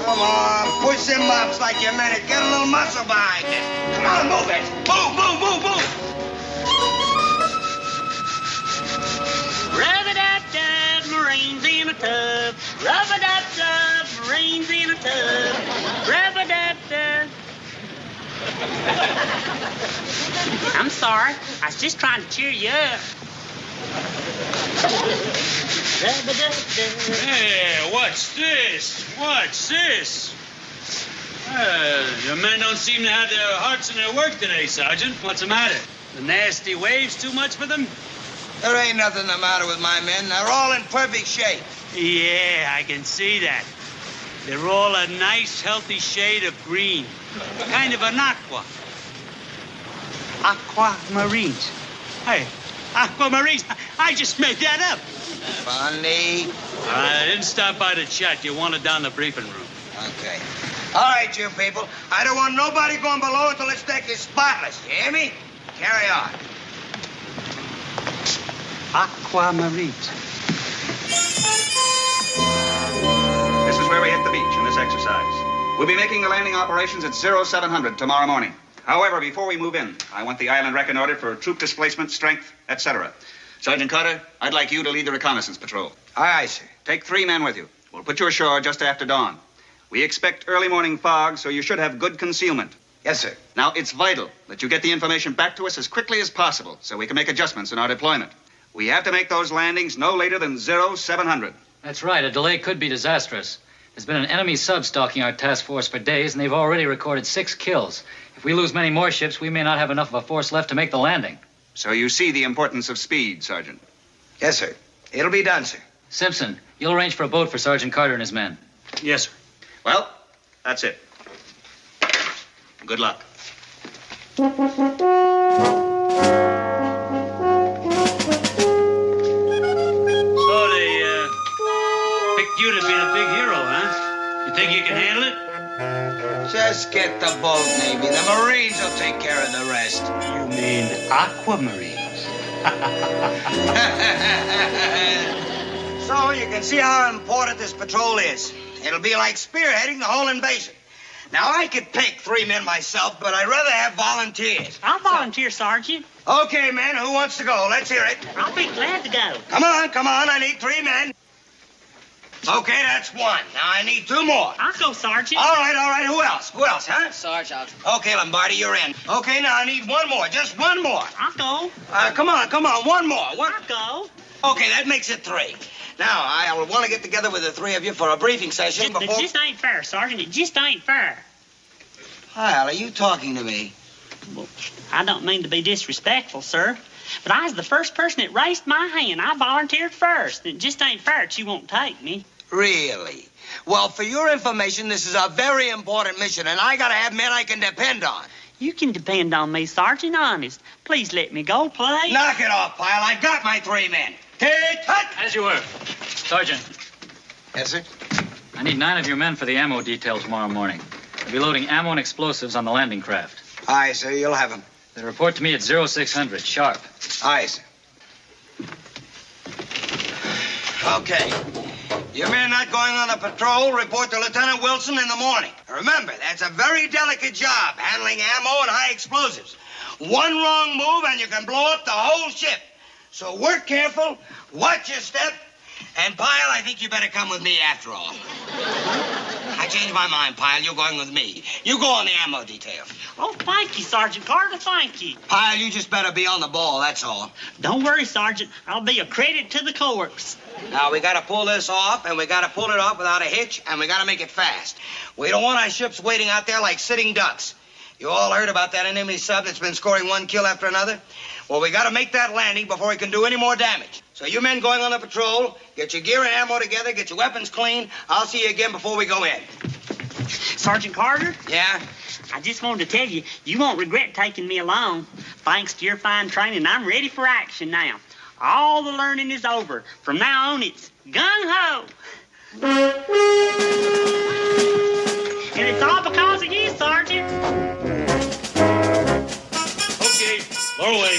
Come on, push them ups like you meant it. Get a little muscle behind it. Come on, move it. Move, move, move, move. Rub-a-dub-dub, Marines in a tub. Rub-a-dub-dub, Marines in a tub. Rub-a-dub-dub. I'm sorry. I was just trying to cheer you up. Hey, what's this? What's this? Your men don't seem to have their hearts in their work today, Sergeant. What's the matter? The nasty waves too much for them? There ain't nothing the matter with my men. They're all in perfect shape. Yeah, I can see that. They're all a nice, healthy shade of green. Kind of an aqua. Aquamarines. Hey, aquamarines. I just made that up. Funny. I didn't stop by to chat. You wanted down the briefing room. Okay. All right, you people. I don't want nobody going below until this deck is spotless. You hear me? Carry on. Aquamarines. This is where we hit the beach in this exercise. We'll be making the landing operations at 0700 tomorrow morning. However, before we move in, I want the island reconnoitered for troop displacement, strength, etc. Sergeant Carter, I'd like you to lead the reconnaissance patrol. Aye, aye, sir. Take 3 men with you. We'll put you ashore just after dawn. We expect early morning fog, so you should have good concealment. Yes, sir. Now, it's vital that you get the information back to us as quickly as possible so we can make adjustments in our deployment. We have to make those landings no later than 0700. That's right. A delay could be disastrous. There's been an enemy sub stalking our task force for days, and they've already recorded 6 kills. If we lose many more ships, we may not have enough of a force left to make the landing. So you see the importance of speed, Sergeant. Yes, sir. It'll be done, sir. Simpson, you'll arrange for a boat for Sergeant Carter and his men. Yes, sir. Well, that's it. Good luck. You to be a big hero, huh? You think you can handle it? Just get the boat, Navy. The Marines will take care of the rest. You mean aquamarines? So you can see how important this patrol is. It'll be like spearheading the whole invasion. Now, I could pick 3 men myself, but I'd rather have volunteers. I'll volunteer, Sergeant. Okay, men, who wants to go? Let's hear it. I'll be glad to go. Come on. I need 3 men. Okay, that's 1. Now, I need 2 more. I'll go, Sergeant. All right. Who else, huh? Sarge, out. Okay, Lombardi, you're in. Okay, now I need 1 more. Just 1 more. I'll go. Come on. 1 more. I'll go. Okay, that makes it 3. Now, I will want to get together with the 3 of you for a briefing session before... It just ain't fair, Sergeant. It just ain't fair. Pyle, are you talking to me? Well, I don't mean to be disrespectful, sir, But I was the first person that raised my hand. I volunteered first. It just ain't fair that you won't take me. Really? Well, for your information, this is a very important mission, and I gotta have men I can depend on. You can depend on me, Sergeant, honest. Please let me go, please. Knock it off, Pyle. I got my 3 men. As you were. Sergeant. Yes, sir? I need 9 of your men for the ammo detail tomorrow morning. They'll be loading ammo and explosives on the landing craft. Aye, sir. You'll have them. They report to me at 0600, sharp. Aye, sir. Okay. Your men not going on a patrol, report to Lieutenant Wilson in the morning. Remember, that's a very delicate job, handling ammo and high explosives. One wrong move and you can blow up the whole ship. So work careful, watch your step, and Pyle, I think you better come with me after all. I changed my mind, Pyle. You're going with me. You go on the ammo detail. Oh, thank you, Sergeant Carter, thank you. Pyle, you just better be on the ball, that's all. Don't worry, Sergeant. I'll be a credit to the corps. Now, we gotta pull this off, and we gotta pull it off without a hitch, and we gotta make it fast. We don't want our ships waiting out there like sitting ducks. You all heard about that enemy sub that's been scoring 1 kill after another? Well, we gotta make that landing before he can do any more damage. So you men going on the patrol, get your gear and ammo together, get your weapons clean. I'll see you again before we go in. Sergeant Carter? Yeah? I just wanted to tell you, you won't regret taking me along. Thanks to your fine training, I'm ready for action now. All the learning is over. From now on, it's gung-ho. And it's all because of you, Sergeant. Okay, lower away.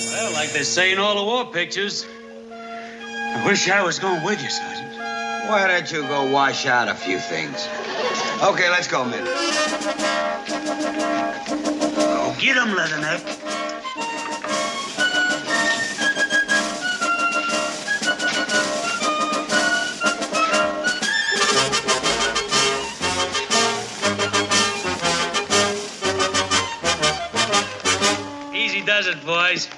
Well, like they say in all the war pictures, I wish I was going with you, Sergeant. Why don't you go wash out a few things? Okay, let's go, men. Oh, get 'em, Leatherneck. Easy does it, boys.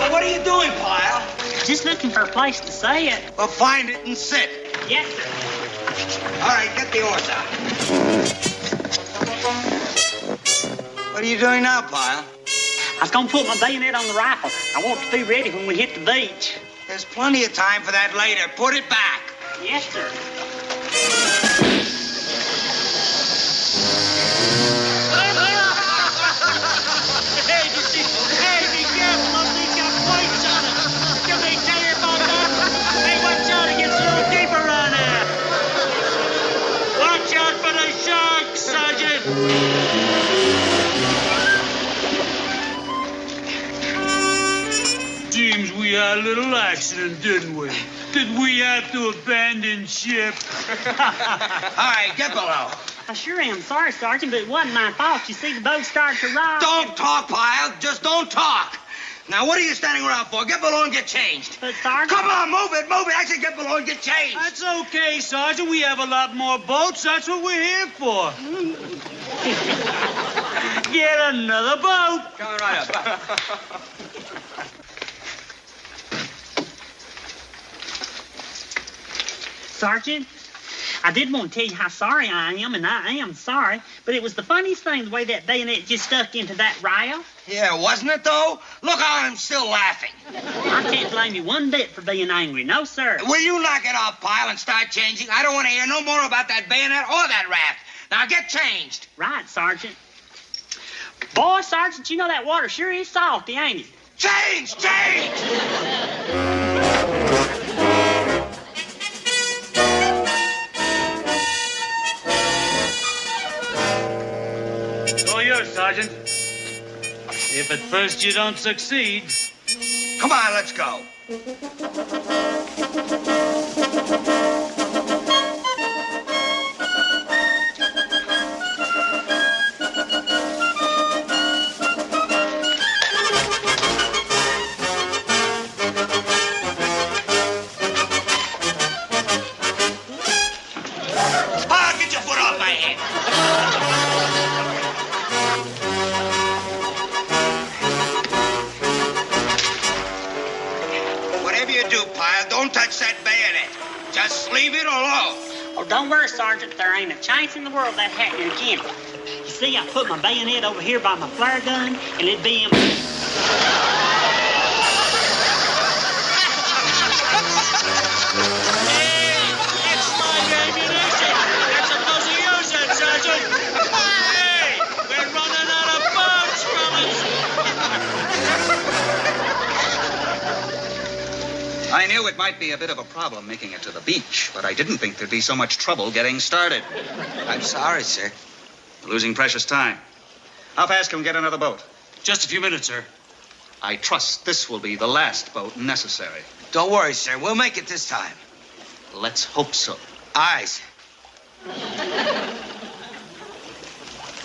What are you doing, Pyle? Just looking for a place to sit. Well, find it and sit. Yes, sir. All right, get the oars out. What are you doing now, Pyle? I was going to put my bayonet on the rifle. I want to be ready when we hit the beach. There's plenty of time for that later. Put it back. Yes, sir. Hey, be careful. Those things got points on them. Did they tell you about that? Hey, watch out. It gets a little deeper around there. Watch out for the sharks, Sergeant. Seems we had a little accident, didn't we? Did we have to abandon ship? All right, get below. I sure am sorry, Sergeant, but it wasn't my fault. You see, the boat started to rock. Don't talk, Pyle. Just don't talk. Now, what are you standing around for? Get below and get changed. But, Sergeant... Come on, move it. I said get below and get changed. That's okay, Sergeant. We have a lot more boats. That's what we're here for. Get another boat. Coming right up. Sergeant, I did want to tell you how sorry I am, and I am sorry, but it was the funniest thing, the way that bayonet just stuck into that rail. Yeah, wasn't it, though? Look how I'm still laughing. I can't blame you one bit for being angry. No, sir. Will you knock it off, Pyle, and start changing? I don't want to hear no more about that bayonet or that raft. Now, get changed. Right, Sergeant. Boy, Sergeant, you know that water sure is salty, ain't it? Change! All yours, Sergeant. If at first you don't succeed. Come on, let's go. Get your foot off my head. Don't touch that bayonet. Just leave it alone. Oh, don't worry, Sergeant. There ain't a chance in the world that happening again. You see, I put my bayonet over here by my flare gun, and it'd be in... It's my ammunition. You're supposed to use it, Sergeant. Hey, we're running out of bullets from it. I knew it might be a bit of a problem making it to the beach, but I didn't think there'd be so much trouble getting started. I'm sorry, sir. We're losing precious time. How fast can we get another boat? Just a few minutes, sir. I trust this will be the last boat necessary. Don't worry, sir. We'll make it this time. Let's hope so. Aye, sir.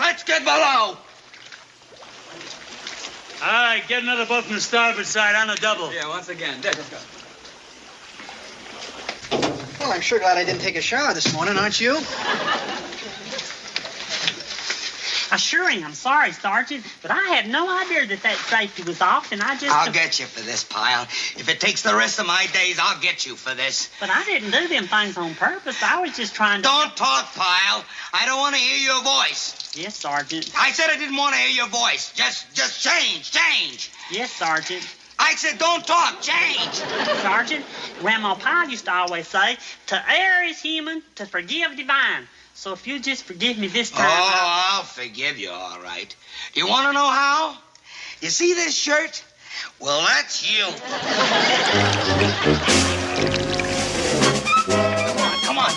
Let's get below. All right, get another boat from the starboard side on a double. Yeah, once again. Dick, let's go. Well, I'm sure glad I didn't take a shower this morning, aren't you? I sure am. Sorry, Sergeant, but I had no idea that safety was off, and I just... I'll get you for this, Pyle. If it takes the rest of my days, I'll get you for this. But I didn't do them things on purpose. I was just trying to... Don't talk, Pyle. I don't want to hear your voice. Yes, Sergeant. I said I didn't want to hear your voice. Just change. Yes, Sergeant. I said don't talk, change. Sergeant, Grandma Pyle used to always say, to err is human, to forgive divine. So if you just forgive me this time... Oh, I'll forgive you, all right. You want to know how? You see this shirt? Well, that's you. Come on.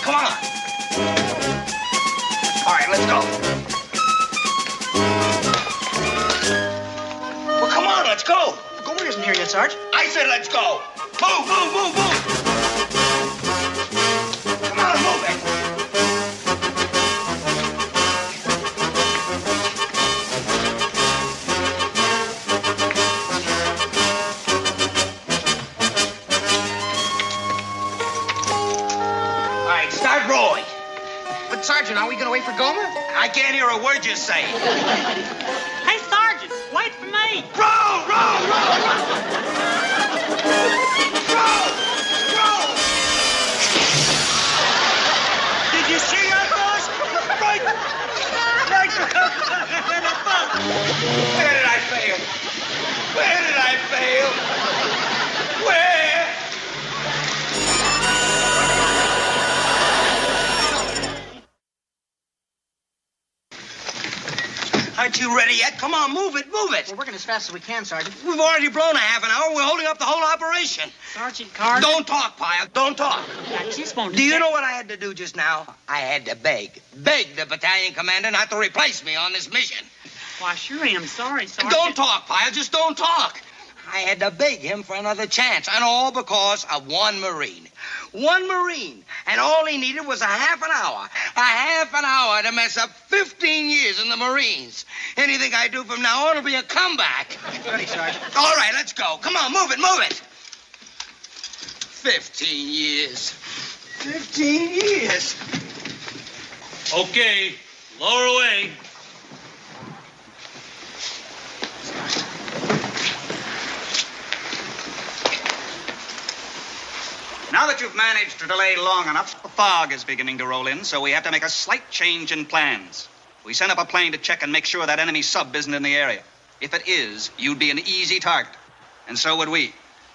All right, let's go. Well, come on, let's go. Gomer isn't here yet, Sarge. I said let's go. Move. Come on, move it. All right, start rowing. But, Sergeant, are we going to wait for Gomer? I can't hear a word you're saying. Hey, Sergeant, wait for me. Row! Did you see that, boss? Right in the boat. Where did I fail? Where? Aren't you ready yet? Come on, move it. We're working as fast as we can, Sergeant. We've already blown a half an hour. We're holding up the whole operation. Sergeant Carter. Don't talk, Pyle. Don't talk. I just wanted to... Do you know what I had to do just now? I had to beg the battalion commander not to replace me on this mission. Why, sure am sorry, Sergeant. Don't talk, Pyle. Just don't talk. I had to beg him for another chance, and all because of one Marine. One Marine, and all he needed was a half an hour. A half an hour to mess up 15 years in the Marines. Anything I do from now on will be a comeback. Ready, Sergeant. All right, let's go. Come on, move it. 15 years. 15 years. Okay, lower away. Now that you've managed to delay long enough, the fog is beginning to roll in, so we have to make a slight change in plans. We sent up a plane to check and make sure that enemy sub isn't in the area. If it is, you'd be an easy target. And so would we.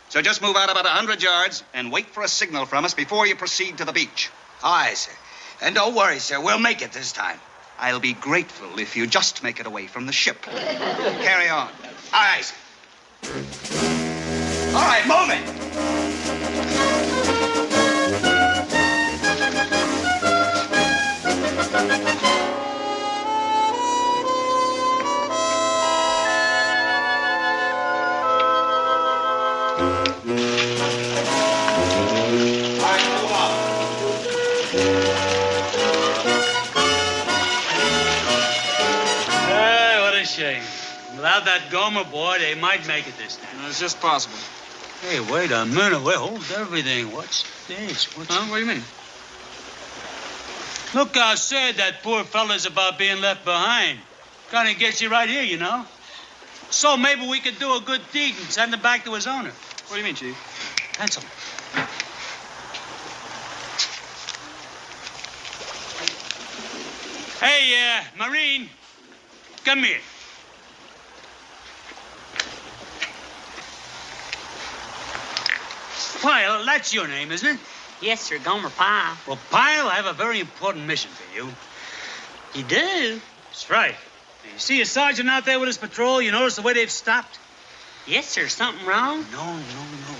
So just move out about 100 yards and wait for a signal from us before you proceed to the beach. Aye, sir. And don't worry, sir. We'll make it this time. I'll be grateful if you just make it away from the ship. Carry on. Aye, sir. All right, move it. Without that Gomer boy, they might make it this time. It's just possible. Hey, wait a minute. Wait, hold everything. What's this? What do you mean? Look how sad that poor fella's about being left behind. Kind of gets you right here, you know. So maybe we could do a good deed and send him back to his owner. What do you mean, Chief? Pencil. Hey, Marine, come here. Pyle, that's your name, isn't it? Yes, sir, Gomer Pyle. Well, Pyle, I have a very important mission for you. You do? That's right. You see a sergeant out there with his patrol? You notice the way they've stopped? Yes, sir. Something wrong? No.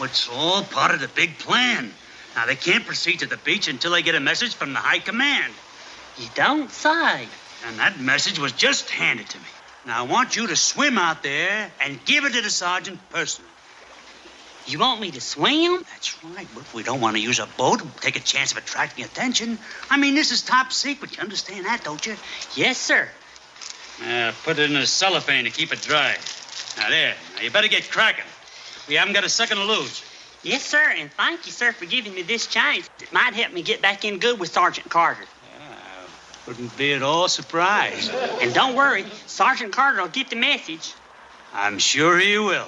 It's all part of the big plan. Now, they can't proceed to the beach until they get a message from the high command. You don't say. And that message was just handed to me. Now, I want you to swim out there and give it to the sergeant personally. You want me to swim? That's right, but we don't want to use a boat and take a chance of attracting attention. I mean, this is top secret. You understand that, don't you? Yes, sir. Put it in a cellophane to keep it dry. Now, there. Now, you better get cracking. We haven't got a second to lose. Yes, sir, and thank you, sir, for giving me this chance. It might help me get back in good with Sergeant Carter. Wouldn't be at all surprised. And don't worry, Sergeant Carter will get the message. I'm sure he will.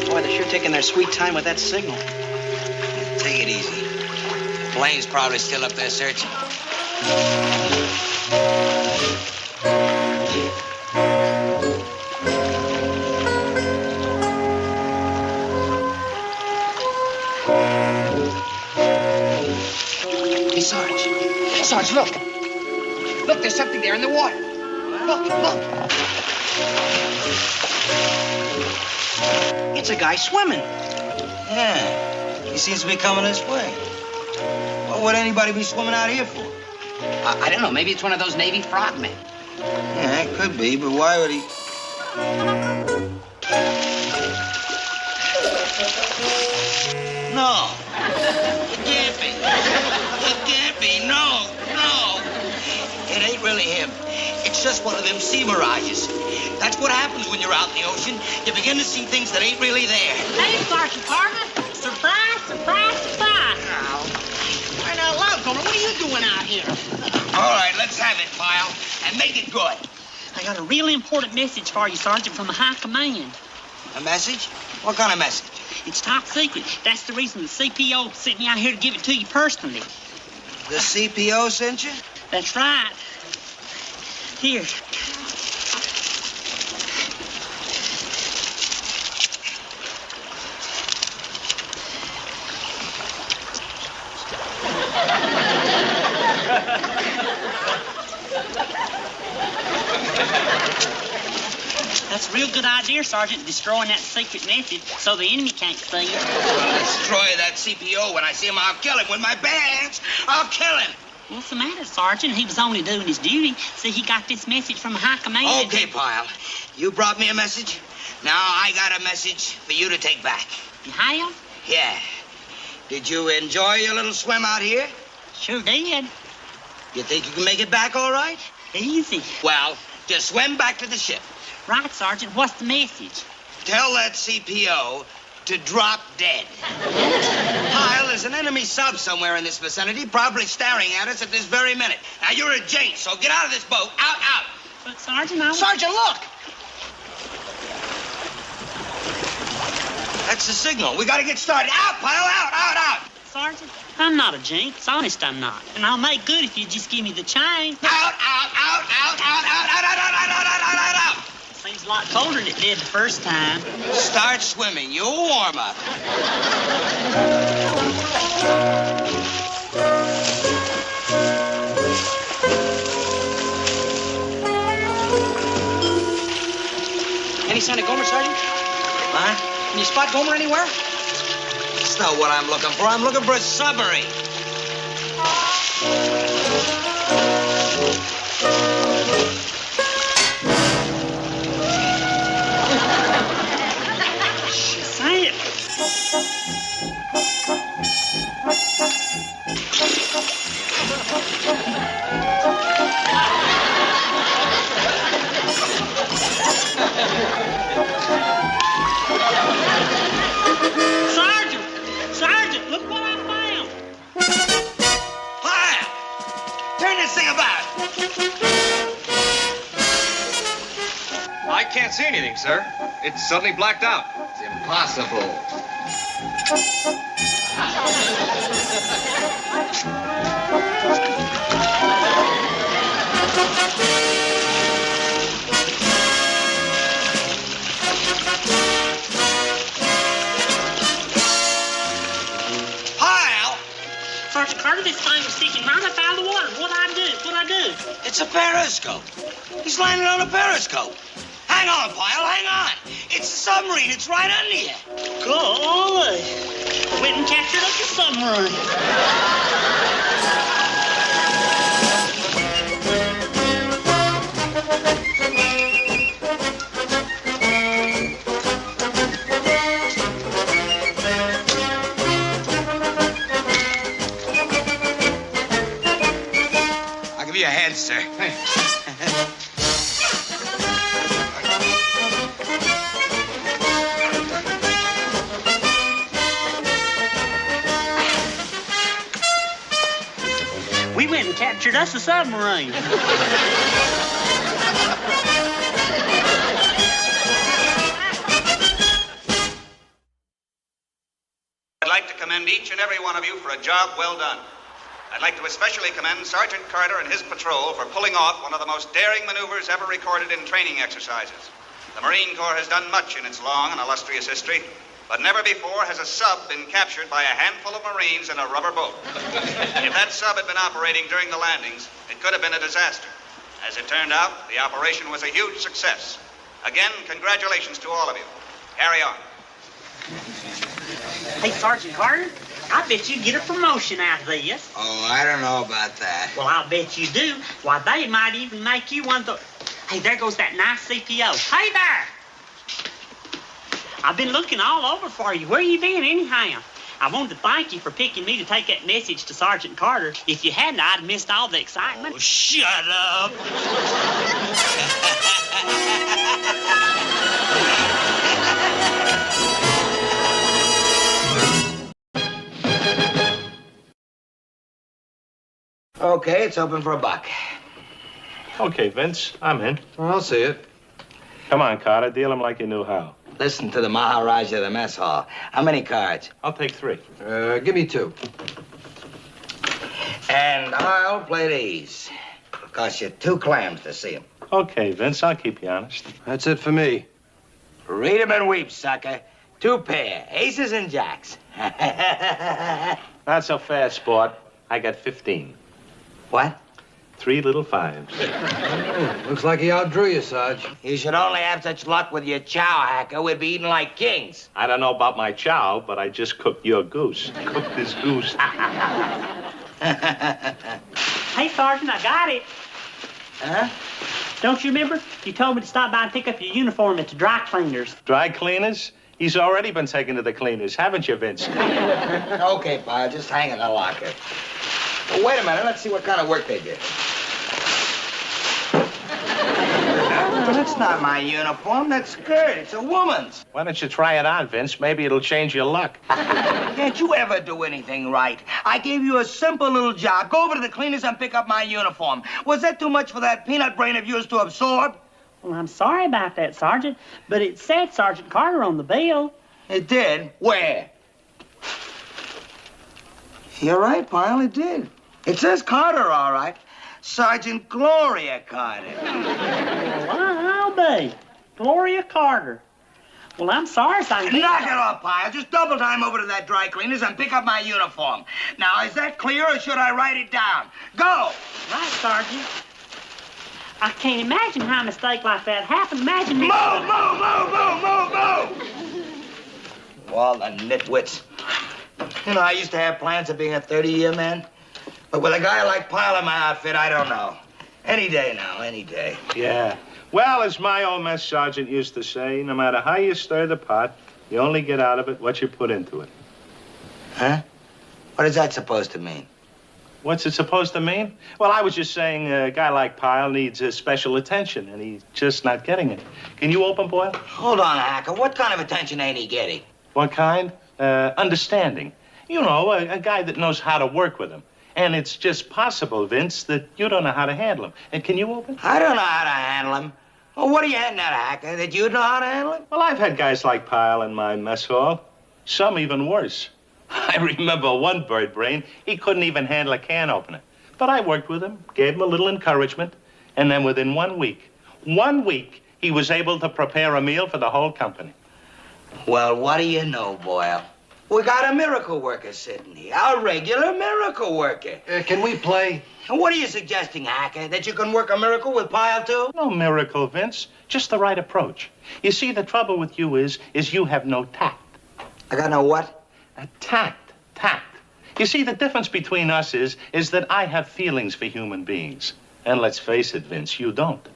Boy, they're sure taking their sweet time with that signal. Take it easy. The plane's probably still up there searching. Hey, Sarge. Sarge, look. Look, there's something there in the water. Look. It's a guy swimming. Yeah, he seems to be coming this way. What would anybody be swimming out here for? I don't know. Maybe it's one of those Navy frogmen. Yeah, it could be, but why would he? No. It can't be. It can't be. No. It ain't really him. It's just one of them sea mirages. That's what happens when you're out in the ocean. You begin to see things that ain't really there. Hey, Sergeant Carter. Surprise, surprise, surprise. Right out loud, Gomer. What are you doing out here? All right, let's have it, Pyle, and make it good. I got a really important message for you, Sergeant, from the high command. A message? What kind of message? It's top secret. That's the reason the CPO sent me out here to give it to you personally. The CPO sent you? That's right. Here. That's a real good idea, Sergeant, destroying that secret message so the enemy can't see it. I'll destroy that CPO. When I see him, I'll kill him. With my bare hands, I'll kill him. What's the matter, Sergeant? He was only doing his duty. See, he got this message from high command. Okay, Pyle. You brought me a message. Now I got a message for you to take back. You have? Yeah. Did you enjoy your little swim out here? Sure did. You think you can make it back all right? Easy. Well, just swim back to the ship. Right, Sergeant. What's the message? Tell that CPO to drop dead. Pyle, there's an enemy sub somewhere in this vicinity, probably staring at us at this very minute. Now, you're a Jane, so get out of this boat. Out. But, Sergeant, Sergeant, look! That's the signal. We gotta get started. Out, Pyle, out. Sergeant, I'm not a jinx. Honest, I'm not. And I'll make good if you just give me the chain. Out. Seems a lot colder than it did the first time. Start swimming. You'll warm up. Any sign of Gomer, Sergeant? Huh? Can you spot Gomer anywhere? That's not what I'm looking for. I'm looking for a submarine. Say it. Sergeant, look what I found. Pyle! Turn this thing about. I can't see anything, sir. It's suddenly blacked out. It's impossible. Pyle! Sergeant Carter, this thing was sticking right up out of the water. What'd I do? It's a periscope. He's landing on a periscope. Hang on, Pyle, hang on. It's a submarine. It's right under you. Golly. I went and captured up the submarine. I'll give you a hand, sir. We went and captured us a submarine. I'd like to commend each and every one of you for a job well done. I'd like to especially commend Sergeant Carter and his patrol for pulling off one of the most daring maneuvers ever recorded in training exercises. The Marine Corps has done much in its long and illustrious history, but never before has a sub been captured by a handful of Marines in a rubber boat. If that sub had been operating during the landings, it could have been a disaster. As it turned out, the operation was a huge success. Again, congratulations to all of you. Carry on. Hey, Sergeant Carter, I bet you get a promotion out of this. Oh, I don't know about that. Well, I'll bet you do. Why, they might even make you one of the... Hey, there goes that nice CPO. Hey there! I've been looking all over for you. Where you been, anyhow? I wanted to thank you for picking me to take that message to Sergeant Carter. If you hadn't, I'd have missed all the excitement. Oh, shut up! Okay, it's open for a buck. Okay, Vince, I'm in. I'll see it. Come on, Carter, deal him like you knew how. Listen to the Maharaja of the mess hall. How many cards? I'll take 3. Give me 2. And I'll play these. It'll cost you 2 clams to see them. Okay, Vince, I'll keep you honest. That's it for me. Read 'em and weep, sucker. 2 pair, aces and jacks. Not so fast, sport. I got 15. What? 3 little 5s. Looks like he outdrew you, Sarge. You should only have such luck with your chow, hacker. We'd be eating like kings. I don't know about my chow, but I just cooked your goose. Cooked this goose. Hey, Sergeant, I got it. Huh? Don't you remember? You told me to stop by and pick up your uniform at the dry cleaners. Dry cleaners? He's already been taken to the cleaners, haven't you, Vince? Okay, Pyle, just hang in the locker. Well, wait a minute, let's see what kind of work they did. That's not my uniform, that's skirt. It's a woman's. Why don't you try it on, Vince? Maybe it'll change your luck. Can't you ever do anything right? I gave you a simple little job. Go over to the cleaners and pick up my uniform. Was that too much for that peanut brain of yours to absorb? Well, I'm sorry about that, Sergeant, but it said Sergeant Carter on the bill. It did? Where? You're right, Pyle, it did. It says Carter, all right. Sergeant Gloria Carter. Well, I'll be. Gloria Carter. Well, I'm sorry, Sergeant. Knock it off, Pyle. Just double time over to that dry cleaners and pick up my uniform. Now, is that clear or should I write it down? Go! Right, Sergeant. I can't imagine how a mistake like that happened. Imagine me... Move! All the nitwits. You know, I used to have plans of being a 30-year man. But with a guy like Pyle in my outfit, I don't know. Any day now, any day. Yeah. Well, as my old mess sergeant used to say, no matter how you stir the pot, you only get out of it what you put into it. Huh? What is that supposed to mean? What's it supposed to mean? Well, I was just saying a guy like Pyle needs special attention, and he's just not getting it. Can you open, Boyle? Hold on, Hacker. What kind of attention ain't he getting? What kind? Understanding. You know, a guy that knows how to work with him. And it's just possible, Vince, that you don't know how to handle him. And can you open? I don't know how to handle him. Well, what are you getting at, Hacker? That you know how to handle him? Well, I've had guys like Pyle in my mess hall. Some even worse. I remember one bird brain, he couldn't even handle a can opener. But I worked with him, gave him a little encouragement, and then within 1 week, he was able to prepare a meal for the whole company. Well, what do you know, Boyle? We got a miracle worker sitting here, a regular miracle worker. Can we play? What are you suggesting, Hacker? That you can work a miracle with Pyle, too? No miracle, Vince. Just the right approach. You see, the trouble with you is you have no tact. I got no what? Tact. You see, the difference between us is that I have feelings for human beings. And let's face it, Vince, you don't.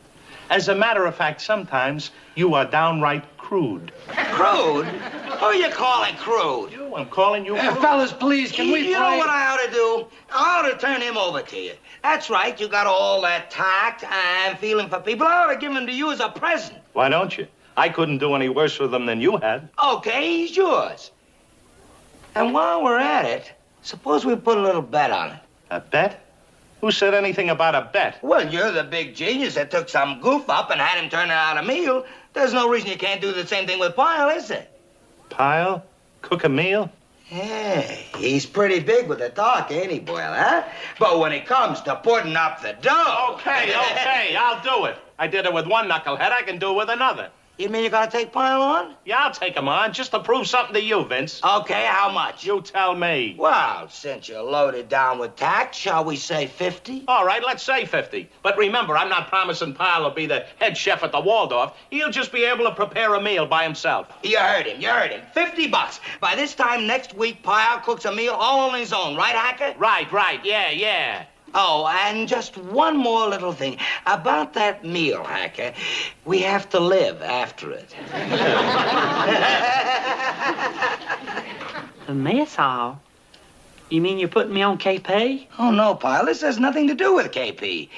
As a matter of fact, sometimes you are downright crude. Crude? Who are you calling crude? You, I'm calling you crude. Fellas, please, can we play? You know what I ought to do? I ought to turn him over to you. That's right, you got all that tact and feeling for people. I ought to give him to you as a present. Why don't you? I couldn't do any worse for them than you had. Okay, he's yours. And while we're at it, suppose we put a little bet on it. A bet? Who said anything about a bet? Well, you're the big genius that took some goof up and had him turn out a meal. There's no reason you can't do the same thing with Pyle, is there? Pyle? Cook a meal? Hey, he's pretty big with the talk, ain't he, Boyle, huh? But when it comes to putting up the dough... Okay, I'll do it. I did it with one knucklehead, I can do it with another. You mean you're gonna take Pyle on? Yeah, I'll take him on, just to prove something to you, Vince. Okay, how much? You tell me. Well, since you're loaded down with tact, shall we say 50? All right, let's say 50. But remember, I'm not promising Pyle will be the head chef at the Waldorf. He'll just be able to prepare a meal by himself. You heard him. $50. By this time next week, Pyle cooks a meal all on his own, right, Hacker? Right, yeah. Oh, and just one more little thing. About that meal, Hacker, we have to live after it. The mess hall? You mean you're putting me on KP? Oh, no, Pyle. This has nothing to do with KP.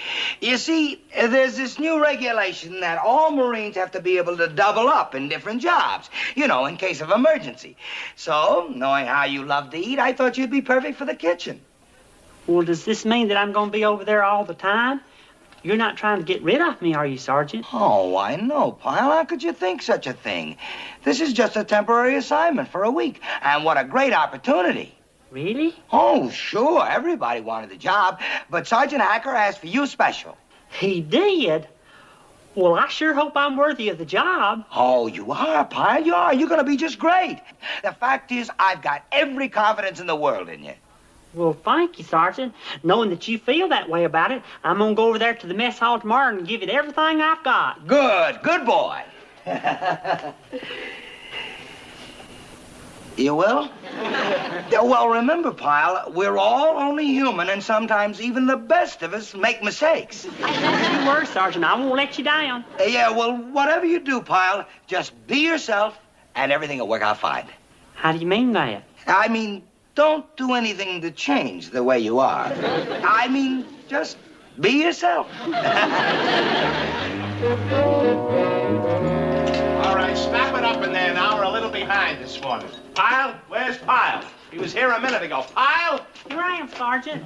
You see, there's this new regulation that all Marines have to be able to double up in different jobs, in case of emergency. So, knowing how you love to eat, I thought you'd be perfect for the kitchen. Well, does this mean that I'm going to be over there all the time? You're not trying to get rid of me, are you, Sergeant? Oh, I know, Pyle. How could you think such a thing? This is just a temporary assignment for a week. And what a great opportunity. Really? Oh, sure. Everybody wanted the job. But Sergeant Hacker asked for you special. He did? Well, I sure hope I'm worthy of the job. Oh, you are, Pyle. You are. You're going to be just great. The fact is, I've got every confidence in the world in you. Well, thank you, Sergeant. Knowing that you feel that way about it, I'm going to go over there to the mess hall tomorrow and give it everything I've got. Good boy. You will? Well, remember, Pyle, we're all only human, and sometimes even the best of us make mistakes. Don't you worry, Sergeant. I won't let you down. Yeah, well, whatever you do, Pyle, just be yourself, and everything will work out fine. How do you mean that? I mean, don't do anything to change the way you are. I mean, just be yourself. All right, snap it up in there now. We're a little behind this morning. Pyle? Where's Pyle? He was here a minute ago. Pyle? Here I am, Sergeant.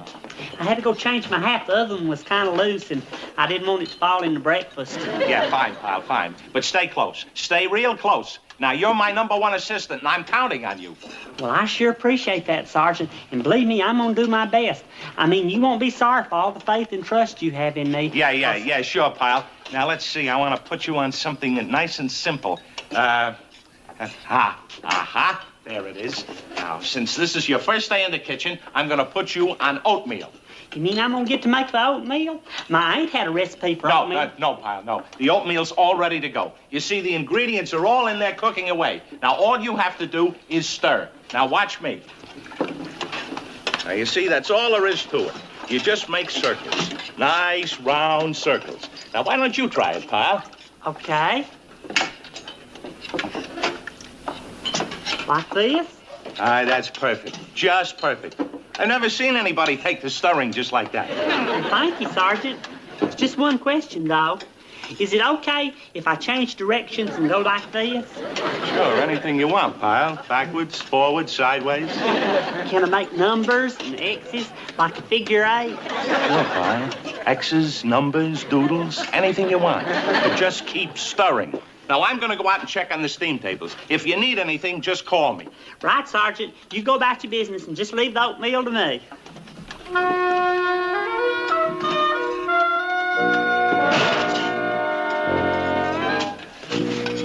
I had to go change my hat. The other one was kind of loose, and I didn't want it to fall into breakfast. Yeah, fine, Pyle, fine. But stay close. Stay real close. Now, you're my #1 assistant, and I'm counting on you. Well, I sure appreciate that, Sergeant. And believe me, I'm going to do my best. I mean, you won't be sorry for all the faith and trust you have in me. Yeah, sure, Pyle. Now, let's see. I want to put you on something nice and simple. There it is. Now, since this is your first day in the kitchen, I'm going to put you on oatmeal. You mean I'm going to get to make the oatmeal? I ain't had a recipe for oatmeal. No, Pyle, no. The oatmeal's all ready to go. You see, the ingredients are all in there cooking away. Now, all you have to do is stir. Now, watch me. Now, you see, that's all there is to it. You just make circles. Nice, round circles. Now, why don't you try it, Pyle? Okay. Like this? Aye, that's perfect. Just perfect. I've never seen anybody take to stirring just like that. Thank you, Sergeant. It's just one question, though. Is it okay if I change directions and go like this? Sure, anything you want, Pyle. Backwards, forwards, sideways. Can I make numbers and X's like a figure 8? Sure, Pyle. X's, numbers, doodles, anything you want. But just keep stirring. Now, I'm going to go out and check on the steam tables. If you need anything, just call me. Right, Sergeant. You go about your business and just leave the oatmeal to me.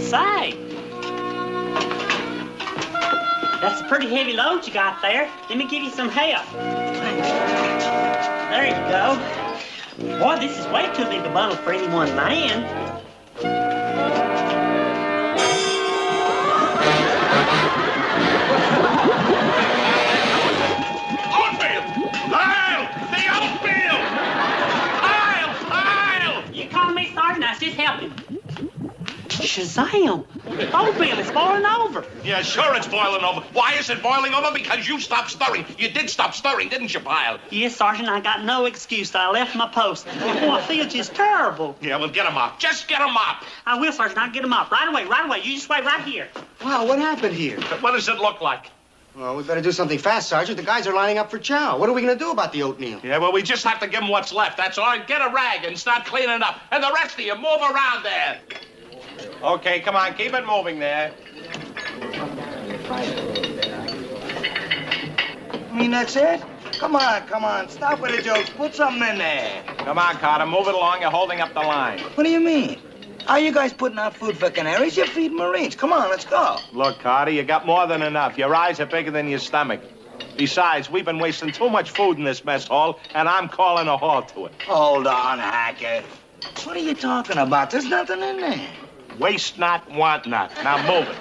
Say, that's a pretty heavy load you got there. Let me give you some help. There you go. Boy, this is way too big a bundle for any one man. Oatmeal! Pyle! The oatmeal! Pyle! Pyle! You call me Sergeant, I was just helping. Shazam! The oatmeal is boiling over. Yeah, sure it's boiling over. Why is it boiling over? Because you stopped stirring. You did stop stirring, didn't you, Pyle? Yes, Sergeant, I got no excuse. I left my post. Oh, I feel just terrible. Yeah, well, get 'em up. Just get 'em up. I will, Sergeant. I'll get him up. Right away, right away. You just wait right here. Wow, what happened here? What does it look like? Well, we better do something fast, Sergeant. The guys are lining up for chow. What are we going to do about the oatmeal? Yeah, well, we just have to give 'em what's left. That's all. Get a rag and start cleaning up. And the rest of you, move around there. Okay, come on. Keep it moving there. I mean, that's it? Come on. Stop with the jokes. Put something in there. Come on, Carter. Move it along. You're holding up the line. What do you mean? How are you guys putting out food for canaries? You feed Marines. Come on, let's go. Look, Carter, you got more than enough. Your eyes are bigger than your stomach. Besides, we've been wasting too much food in this mess hall, and I'm calling a halt to it. Hold on, Hacker. What are you talking about? There's nothing in there. Waste not, want not. Now move it.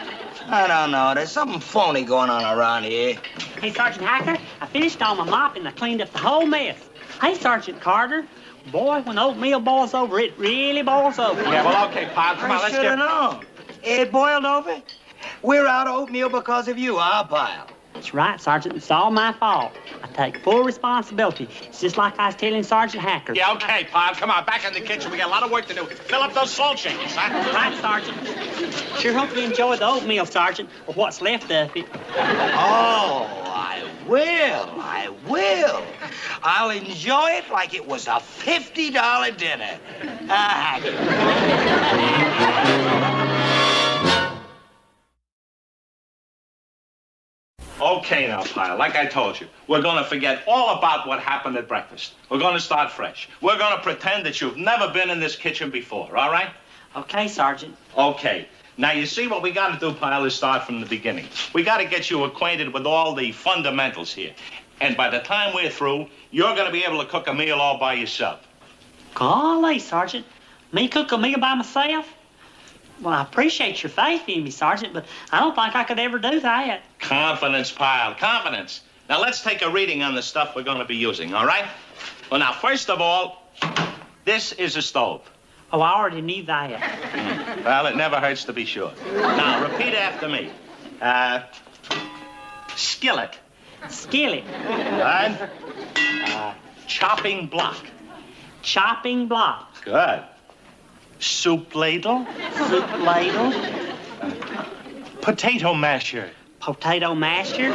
I don't know. There's something phony going on around here. Hey, Sergeant Hacker, I finished all my mopping and I cleaned up the whole mess. Hey, Sergeant Carter. Boy, when oatmeal boils over, it really boils over. Yeah, well, okay, Pyle. Come on, I let's should get... have known. It boiled over? We're out of oatmeal because of you, huh, Pyle? That's right, Sergeant. It's all my fault. I take full responsibility. It's just like I was telling Sergeant Hacker. Yeah, okay, Pyle. Come on, back in the kitchen. We got a lot of work to do. Fill up those salt shakers, huh? Right, Sergeant. Sure hope you enjoy the oatmeal, Sergeant, or what's left of it. Oh, I will. I'll enjoy it like it was a $50 dinner. Okay now, Pyle, like I told you, we're going to forget all about what happened at breakfast. We're going to start fresh. We're going to pretend that you've never been in this kitchen before, all right? Okay, Sergeant. Okay. Now, you see, what we got to do, Pyle, is start from the beginning. We got to get you acquainted with all the fundamentals here. And by the time we're through, you're going to be able to cook a meal all by yourself. Golly, Sergeant. Me cook a meal by myself? Well, I appreciate your faith in me, Sergeant, but I don't think I could ever do that. Confidence, Pyle, confidence. Now, let's take a reading on the stuff we're going to be using, all right? Well, now, first of all, this is a stove. Oh, I already knew that. Well, it never hurts to be sure. Now, repeat after me. Skillet. Skillet. Good. Chopping block. Chopping block. Good. Soup ladle. Soup ladle. Potato masher. Potato masher.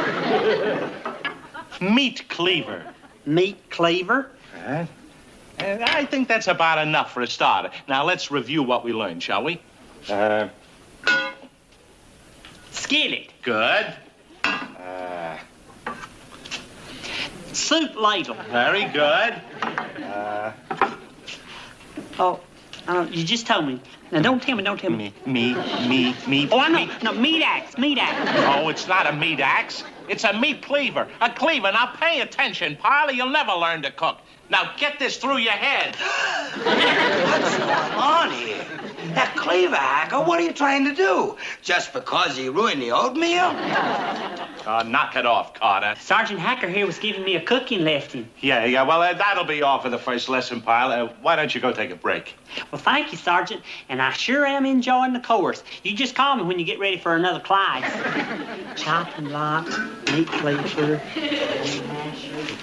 Meat cleaver. Meat cleaver. Good. And I think that's about enough for a start. Now, let's review what we learned, shall we? Skillet. Good. Soup ladle. Very good. You just told me. Now, don't tell me. Me. Oh, I know. No, meat axe. No, it's not a meat axe. It's a meat cleaver. A cleaver. Now, pay attention, Pyle. You'll never learn to cook. Now, get this through your head. What's going on here? That cleaver, Hacker, what are you trying to do? Just because he ruined the oatmeal? Knock it off, Carter. Sergeant Hacker here was giving me a cooking lesson. Yeah. Well, that'll be all for the first lesson, Pyle. Why don't you go take a break? Well, thank you, Sergeant. And I sure am enjoying the course. You just call me when you get ready for another class. Chopping blocks, meat cleaver.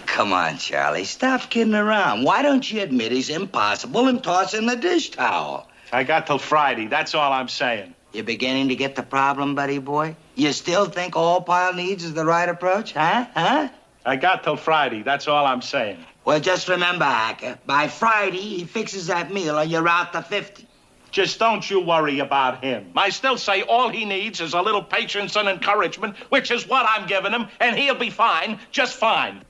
Come on, Charlie. Stop kidding around. Why don't you admit he's impossible and toss in the dish towel? I got till Friday. That's all I'm saying. You're beginning to get the problem, buddy boy? You still think all Pyle needs is the right approach, huh? I got till Friday. That's all I'm saying. Well, just remember, Hacker, by Friday, he fixes that meal or you're out to 50. Just don't you worry about him. I still say all he needs is a little patience and encouragement, which is what I'm giving him, and he'll be fine, just fine.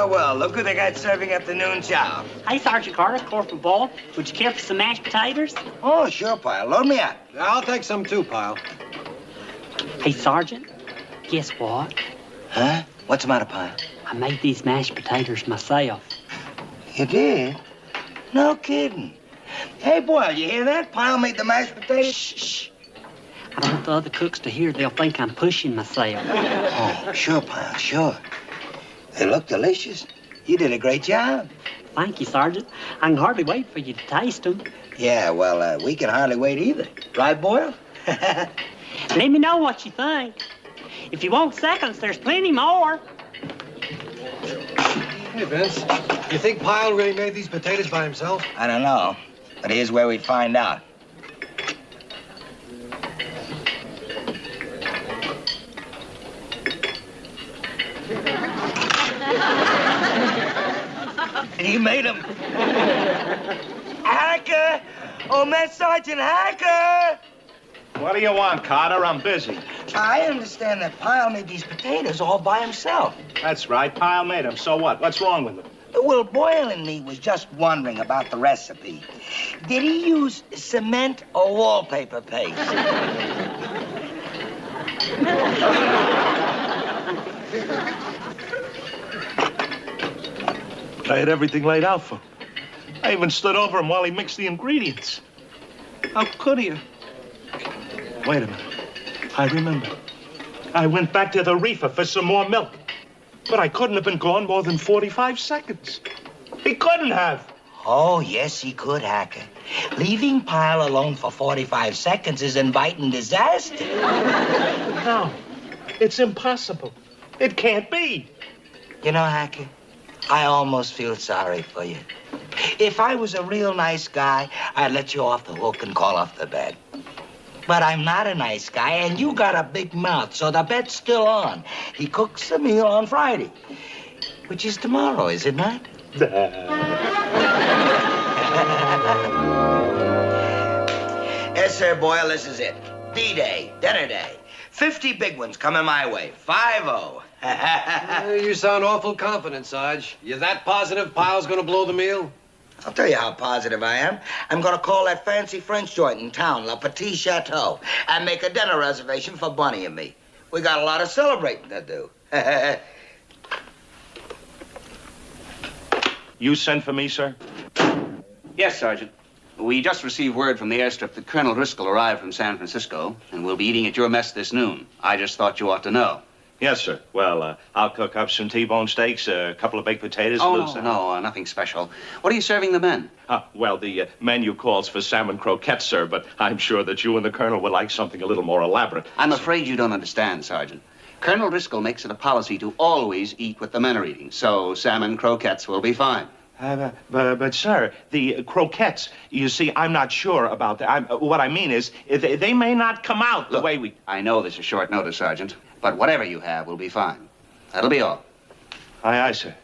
Well, look who they got serving up the noon chow. Hey, Sergeant Carter, Corporal Ball, would you care for some mashed potatoes? Oh, sure, Pyle. Load me up. I'll take some too, Pyle. Hey, Sergeant, guess what? Huh? What's the matter, Pyle? I made these mashed potatoes myself. You did? No kidding. Hey, Boyle, you hear that? Pyle made the mashed potatoes. Shh. I don't want the other cooks to hear. They'll think I'm pushing myself. Oh, sure, Pyle, sure. They look delicious. You did a great job. Thank you, Sergeant. I can hardly wait for you to taste them. Yeah, well, we can hardly wait either. Right, Boyle? Let me know what you think. If you want seconds, there's plenty more. Hey, Vince, you think Pyle really made these potatoes by himself? I don't know, but here's where we'd find out. He made them. Hacker! Oh, Master Sergeant Hacker! What do you want, Carter? I'm busy. I understand that Pyle made these potatoes all by himself. That's right. Pyle made them. So what? What's wrong with them? Well, Boyle and me was just wondering about the recipe. Did he use cement or wallpaper paste? I had everything laid out for him. I even stood over him while he mixed the ingredients. How could he? Wait a minute. I remember. I went back to the reefer for some more milk. But I couldn't have been gone more than 45 seconds. He couldn't have. Oh, yes, he could, Hacker. Leaving Pyle alone for 45 seconds is inviting disaster. No, it's impossible. It can't be. You know, Hacker, I almost feel sorry for you. If I was a real nice guy, I'd let you off the hook and call off the bet. But I'm not a nice guy, and you got a big mouth, so the bet's still on. He cooks the meal on Friday, which is tomorrow, is it not? Yes, sir, Boyle, this is it. D-Day, dinner day. 50 big ones coming my way. 5-0. You sound awful confident, Sarge. You that positive Pyle's gonna blow the meal? I'll tell you how positive I am. I'm going to call that fancy French joint in town, Le Petit Chateau, and make a dinner reservation for Bunny and me. We got a lot of celebrating to do. You sent for me, sir? Yes, Sergeant. We just received word from the airstrip that Colonel Driscoll arrived from San Francisco and will be eating at your mess this noon. I just thought you ought to know. Yes, sir. Well, I'll cook up some T-bone steaks, a couple of baked potatoes. Oh, no, nothing special. What are you serving the men? Well, the menu calls for salmon croquettes, sir, but I'm sure that you and the Colonel would like something a little more elaborate. I'm afraid you don't understand, Sergeant. Colonel Driscoll makes it a policy to always eat what the men are eating, so salmon croquettes will be fine. But, sir, the croquettes, you see, I'm not sure about that. What I mean is, they may not come out the way we... I know this is short notice, Sergeant, but whatever you have will be fine. That'll be all. Aye, sir.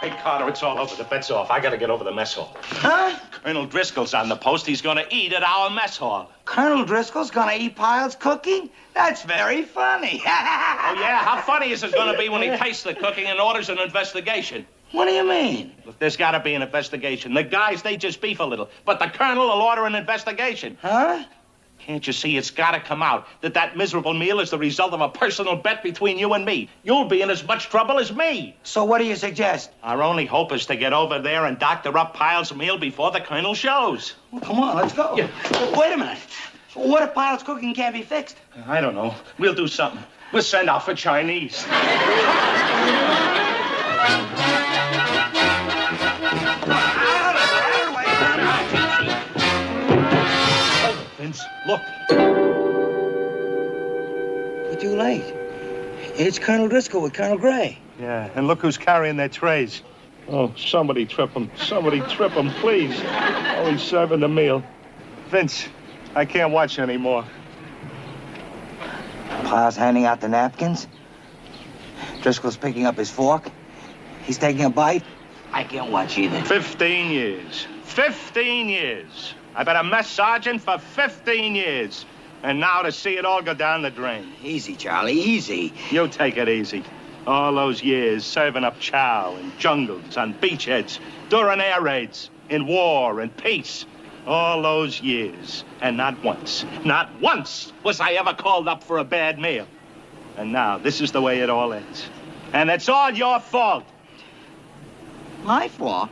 Hey, Carter, it's all over. The bet's off. I gotta get over the mess hall. Huh? Colonel Driscoll's on the post. He's gonna eat at our mess hall. Colonel Driscoll's going to eat Pyle's cooking? That's very funny. Oh, yeah? How funny is it gonna be when he tastes the cooking and orders an investigation? What do you mean? Look, there's gotta be an investigation. The guys, they just beef a little. But the Colonel will order an investigation. Huh? Can't you see it's got to come out that miserable meal is the result of a personal bet between you and me? You'll be in as much trouble as me. So what do you suggest? Our only hope is to get over there and doctor up Pyle's meal before the Colonel shows. Well, come on, let's go. Yeah. Wait a minute. What if Pyle's cooking can't be fixed? I don't know. We'll do something. We'll send out for Chinese. Vince, look. You're too late. It's Colonel Driscoll with Colonel Gray. Yeah, and look who's carrying their trays. Oh, somebody trip him. Somebody trip him, please. Oh, he's serving the meal. Vince, I can't watch anymore. Pyle's handing out the napkins. Driscoll's picking up his fork. He's taking a bite. I can't watch either. 15 years. 15 years. I've been a mess sergeant for 15 years. And now to see it all go down the drain. Easy, Charlie, easy. You take it easy. All those years serving up chow in jungles, on beachheads, during air raids, in war and peace. All those years. And not once was I ever called up for a bad meal. And now this is the way it all ends. And it's all your fault. My fault?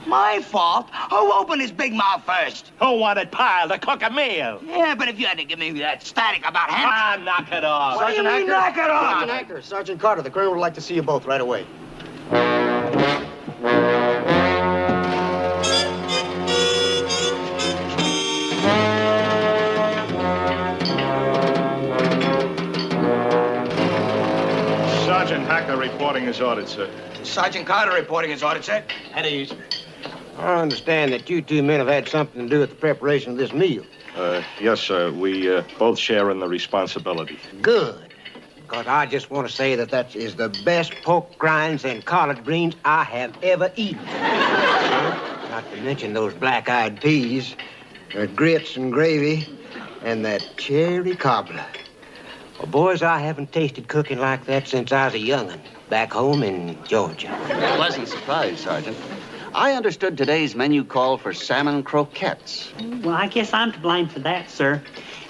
My fault? Who opened his big mouth first? Who wanted Pyle to cook a meal? Yeah, but if you had to give me that static about him... knock it off. What do you mean, knock it off? Sergeant Hacker, Sergeant Carter, the colonel would like to see you both right away. Sergeant Hacker reporting his orders, sir. Sergeant Carter reporting his orders, sir. How do you, sir? I understand that you two men have had something to do with the preparation of this meal. Yes, sir. We both share in the responsibility. Good. Because I just want to say that is the best pork grinds and collard greens I have ever eaten. Not to mention those black-eyed peas, grits and gravy, and that cherry cobbler. Well, boys, I haven't tasted cooking like that since I was a young'un, back home in Georgia. Pleasant surprise, Sergeant. I understood today's menu called for salmon croquettes. Well, I guess I'm to blame for that, sir.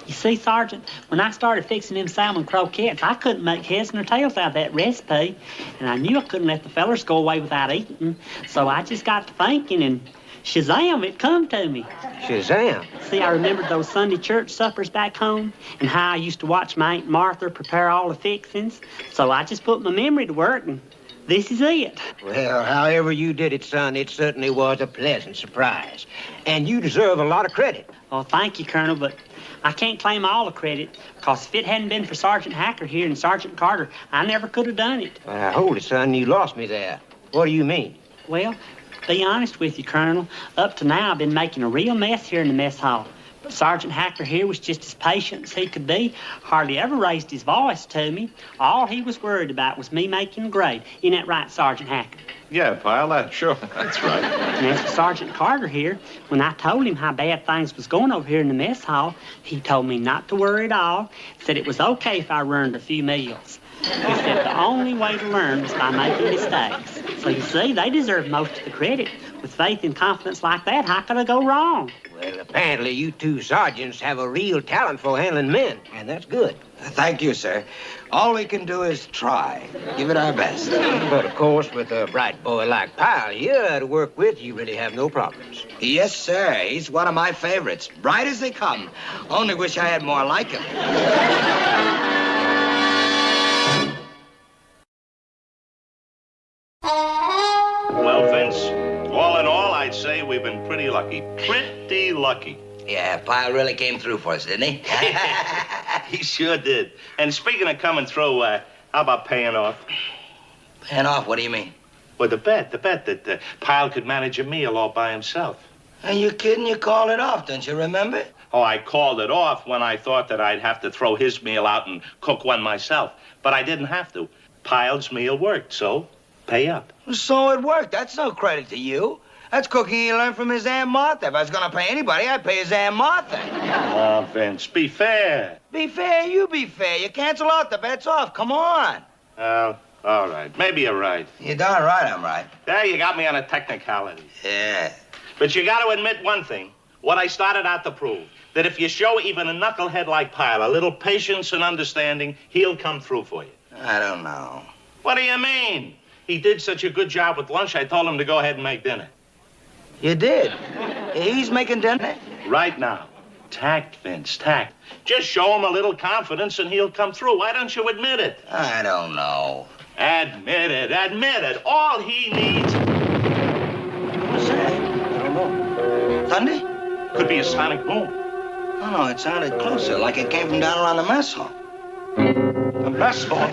You see, Sergeant, when I started fixing them salmon croquettes, I couldn't make heads nor tails out of that recipe. And I knew I couldn't let the fellers go away without eating. So I just got to thinking, and shazam, it come to me. Shazam? See, I remembered those Sunday church suppers back home and how I used to watch my Aunt Martha prepare all the fixings. So I just put my memory to work, and this is it. Well, however you did it, son, it certainly was a pleasant surprise. And you deserve a lot of credit. Well, thank you, Colonel, but I can't claim all the credit, because if it hadn't been for Sergeant Hacker here and Sergeant Carter, I never could have done it. Hold it, son. You lost me there. What do you mean? Well, to be honest with you, Colonel, up to now I've been making a real mess here in the mess hall. But Sergeant Hacker here was just as patient as he could be, hardly ever raised his voice to me. All he was worried about was me making a grade. Isn't that right, Sergeant Hacker? Yeah, Pyle, sure, that's right. And as for Sergeant Carter here, when I told him how bad things was going over here in the mess hall, he told me not to worry at all, said it was okay if I ruined a few meals. He said the only way to learn was by making mistakes. So you see, they deserve most of the credit. With faith and confidence like that, how could I go wrong? Well, apparently you two sergeants have a real talent for handling men, and that's good. Thank you, sir. All we can do is try. Give it our best. But, of course, with a bright boy like Pyle here to work with, you really have no problems. Yes, sir. He's one of my favorites. Bright as they come. Only wish I had more like him. Well, Vince, all in all, I'd say we've been pretty lucky. Pretty lucky. Yeah, Pyle really came through for us, didn't he? He sure did. And speaking of coming through, how about paying off? Paying off? What do you mean? Well, the bet that Pyle could manage a meal all by himself. Are you kidding? You called it off, don't you remember? Oh, I called it off when I thought that I'd have to throw his meal out and cook one myself. But I didn't have to. Pyle's meal worked, so pay up. So it worked. That's no credit to you. That's cooking he learned from his Aunt Martha. If I was going to pay anybody, I'd pay his Aunt Martha. Oh, Vince, be fair. Be fair, you be fair. You cancel out, the bet's off. Come on. Well, all right. Maybe you're right. You're darn right I'm right. There, you got me on a technicality. Yeah. But you got to admit one thing. what I started out to prove. That if you show even a knucklehead like Pyle a little patience and understanding, he'll come through for you. I don't know. What do you mean? He did such a good job with lunch, I told him to go ahead and make dinner. You did? He's making dinner? Right now. Tact, Vince, tact. Just show him a little confidence and he'll come through. Why don't you admit it? I don't know. Admit it, admit it. All he needs... What's that? I don't know. Thunder? Could be a sonic boom. Oh, no, it sounded closer, like it came from down around the mess hall. The mess hall?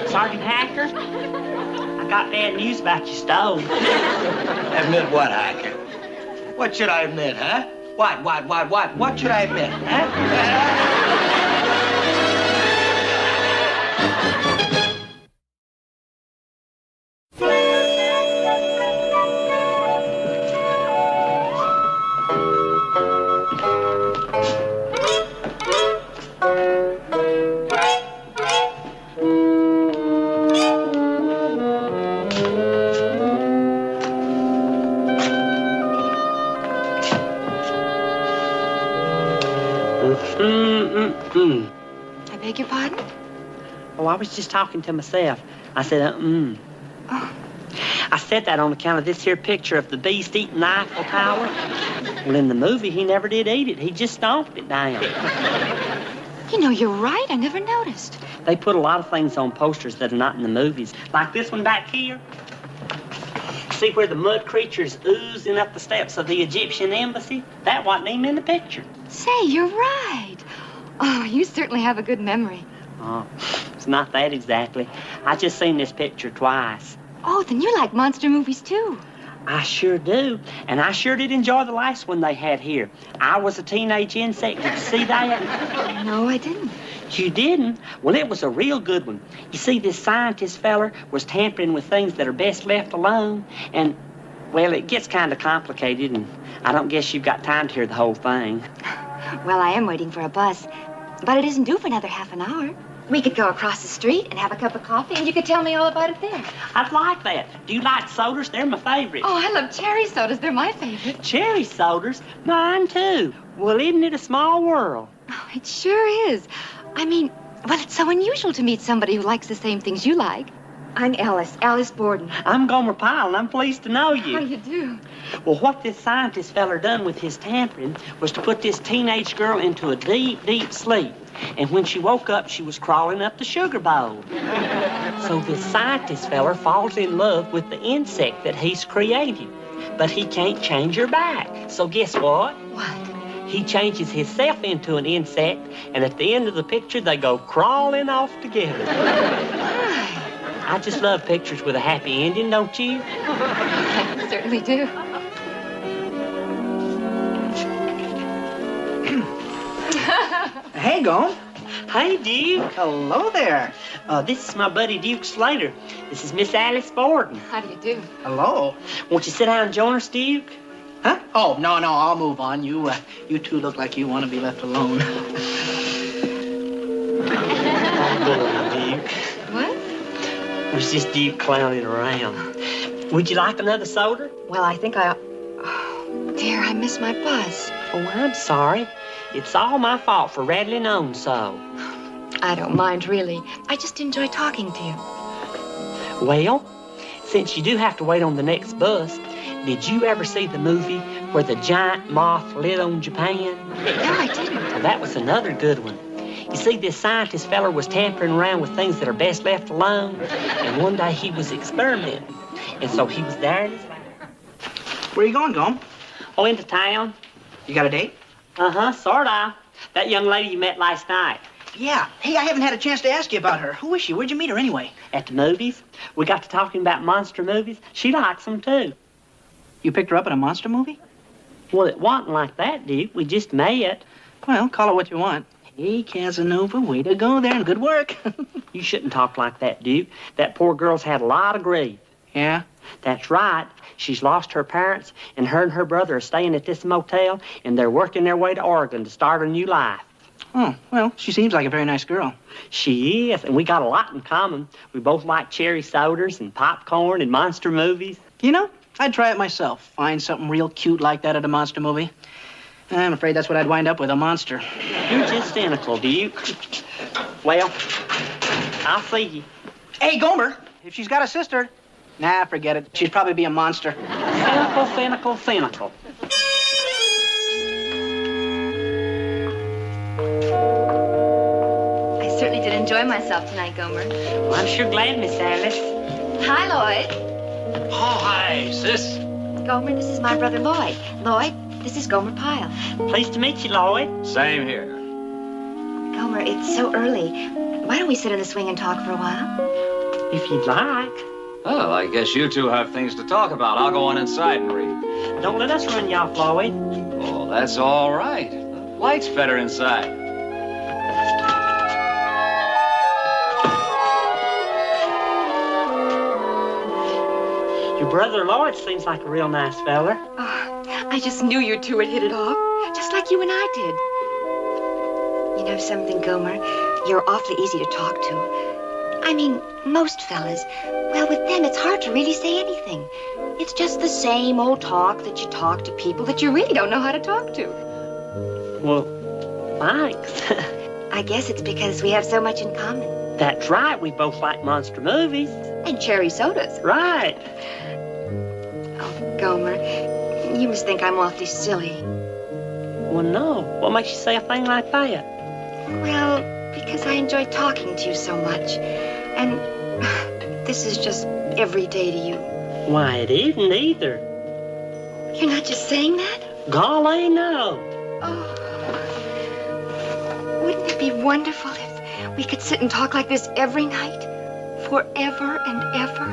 Sergeant Hacker, I got bad news about your stove. Admit what, Hacker? What should I admit, huh? What? What should I admit, huh? I beg your pardon? Oh, I was just talking to myself. I said, Oh. I said that on account of this here picture of the beast eating the Eiffel Tower. Well, in the movie, he never did eat it. He just stomped it down. You know, you're right. I never noticed. They put a lot of things on posters that are not in the movies. Like this one back here. See where the mud creature's oozing up the steps of the Egyptian embassy? That wasn't even in the picture. Say, you're right. Oh, you certainly have a good memory. Oh, it's not that exactly. I just seen this picture twice. Oh, then you like monster movies, too. I sure do. And I sure did enjoy the last one they had here. I Was a Teenage Insect. Did you see that? No, I didn't. You didn't? Well, it was a real good one. You see, this scientist feller was tampering with things that are best left alone. And, well, it gets kind of complicated, and I don't guess you've got time to hear the whole thing. Well, I am waiting for a bus, but it isn't due for another half an hour. We could go across the street and have a cup of coffee, and you could tell me all about it there. I'd like that. Do you like sodas? They're my favorite. Oh, I love cherry sodas. They're my favorite. Cherry sodas? Mine, too. Well, isn't it a small world? Oh, it sure is. I mean, well, it's so unusual to meet somebody who likes the same things you like. I'm Alice Borden. I'm Gomer Pyle, and I'm pleased to know you. How do you do? Well, what this scientist feller done with his tampering was to put this teenage girl into a deep, deep sleep. And when she woke up, she was crawling up the sugar bowl. So this scientist feller falls in love with the insect that he's created. But he can't change her back. So guess what? What? He changes himself into an insect, and at the end of the picture, they go crawling off together. I just love pictures with a happy ending, don't you? I certainly do. Hey, Gome. Hey, Duke. Hello there. This is my buddy Duke Slater. This is Miss Alice Borden. How do you do? Hello. Won't you sit down and join us, Duke? Huh? Oh, no, I'll move on. You two look like you want to be left alone. Duke. What? It was just Duke clowning around. Would you like another soda? Well, I think Oh, dear, I missed my bus. Oh, I'm sorry. It's all my fault for rattling on so. I don't mind, really. I just enjoy talking to you. Well, since you do have to wait on the next bus, did you ever see the movie where the giant moth lit on Japan? No, I didn't. Well, that was another good one. You see, this scientist feller was tampering around with things that are best left alone, and one day he was experimenting, and so he was there in his lab. Where are you going, Gome? Oh, into town. You got a date? Uh-huh, sort of. That young lady you met last night. Yeah. Hey, I haven't had a chance to ask you about her. Who is she? Where'd you meet her anyway? At the movies. We got to talking about monster movies. She likes them, too. You picked her up in a monster movie? Well, it wasn't like that, Duke. We just met. Well, call it what you want. Hey, Casanova, way to go there, and good work. You shouldn't talk like that, Duke. That poor girl's had a lot of grief. Yeah? That's right. She's lost her parents, and her brother are staying at this motel, and they're working their way to Oregon to start a new life. Oh, well, she seems like a very nice girl. She is, and we got a lot in common. We both like cherry sodas and popcorn and monster movies. You know, I'd try it myself. Find something real cute like that at a monster movie. I'm afraid that's what I'd wind up with, a monster. You're just cynical, Duke. Well, I'll see you. Hey, Gomer, if she's got a sister. Nah, forget it. She'd probably be a monster. Cynical, cynical, cynical. I certainly did enjoy myself tonight, Gomer. Well, I'm sure glad, Miss Alice. Hi, Lloyd. Oh, hi, sis. Gomer, this is my brother Lloyd. Lloyd, this is Gomer Pyle. Pleased to meet you, Lloyd. Same here. Gomer, it's so early. Why don't we sit in the swing and talk for a while? If you'd like. Well, I guess you two have things to talk about. I'll go on inside and read. Don't let us run you off, Lloyd. Oh, that's all right. The light's better inside. Your brother Lloyd seems like a real nice feller. Oh, I just knew you two would hit it off, just like you and I did. You know something, Gomer? You're awfully easy to talk to. I mean, most fellas, well, with them, it's hard to really say anything. It's just the same old talk that you talk to people that you really don't know how to talk to. Well, thanks. I guess it's because we have so much in common. That's right. We both like monster movies. And cherry sodas. Right. Oh, Gomer, you must think I'm awfully silly. Well, no. What makes you say a thing like that? Well, because I enjoy talking to you so much. And this is just every day to you. Why, it isn't either. You're not just saying that? Golly, no. Oh. Wouldn't it be wonderful if we could sit and talk like this every night? Forever and ever?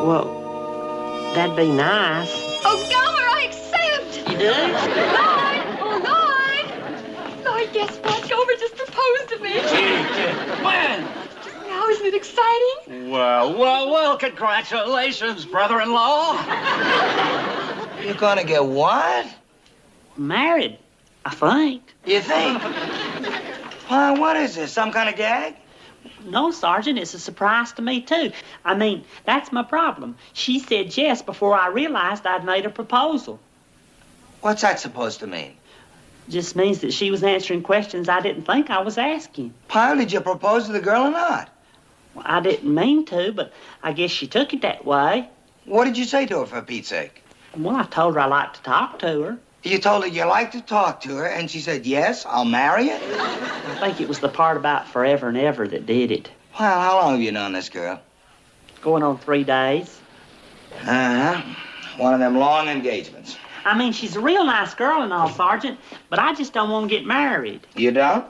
Well, that'd be nice. Oh, Gomer, I accept! You do? Lloyd! Oh, Lloyd! Lloyd, guess what? Gomer just proposed to me. When? Now, isn't it exciting? Well, congratulations, brother-in-law. You're gonna get what? Married, I think. You think? Well, what is this, some kind of gag? No, Sergeant, it's a surprise to me, too. I mean, that's my problem. She said yes before I realized I'd made a proposal. What's that supposed to mean? Just means that she was answering questions I didn't think I was asking. Pyle, did you propose to the girl or not? Well, I didn't mean to, but I guess she took it that way. What did you say to her, for Pete's sake? Well, I told her I liked to talk to her. You told her you liked to talk to her, and she said, yes, I'll marry you? I think it was the part about forever and ever that did it. Well, how long have you known this girl? Going on 3 days. Uh-huh. One of them long engagements. I mean, she's a real nice girl and all, Sergeant, but I just don't want to get married. You don't?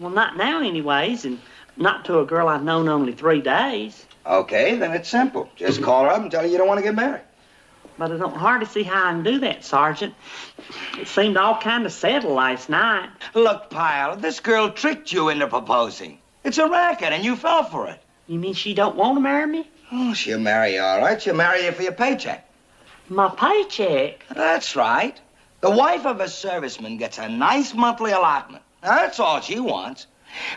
Well, not now anyways, and not to a girl I've known only 3 days. Okay, then it's simple. Just call her up and tell her you don't want to get married. But I don't hardly see how I can do that, Sergeant. It seemed all kind of settled last night. Look, Pyle, this girl tricked you into proposing. It's a racket, and you fell for it. You mean she don't want to marry me? Oh, she'll marry you, all right. She'll marry you for your paycheck. My paycheck? That's right. The wife of a serviceman gets a nice monthly allotment. That's all she wants.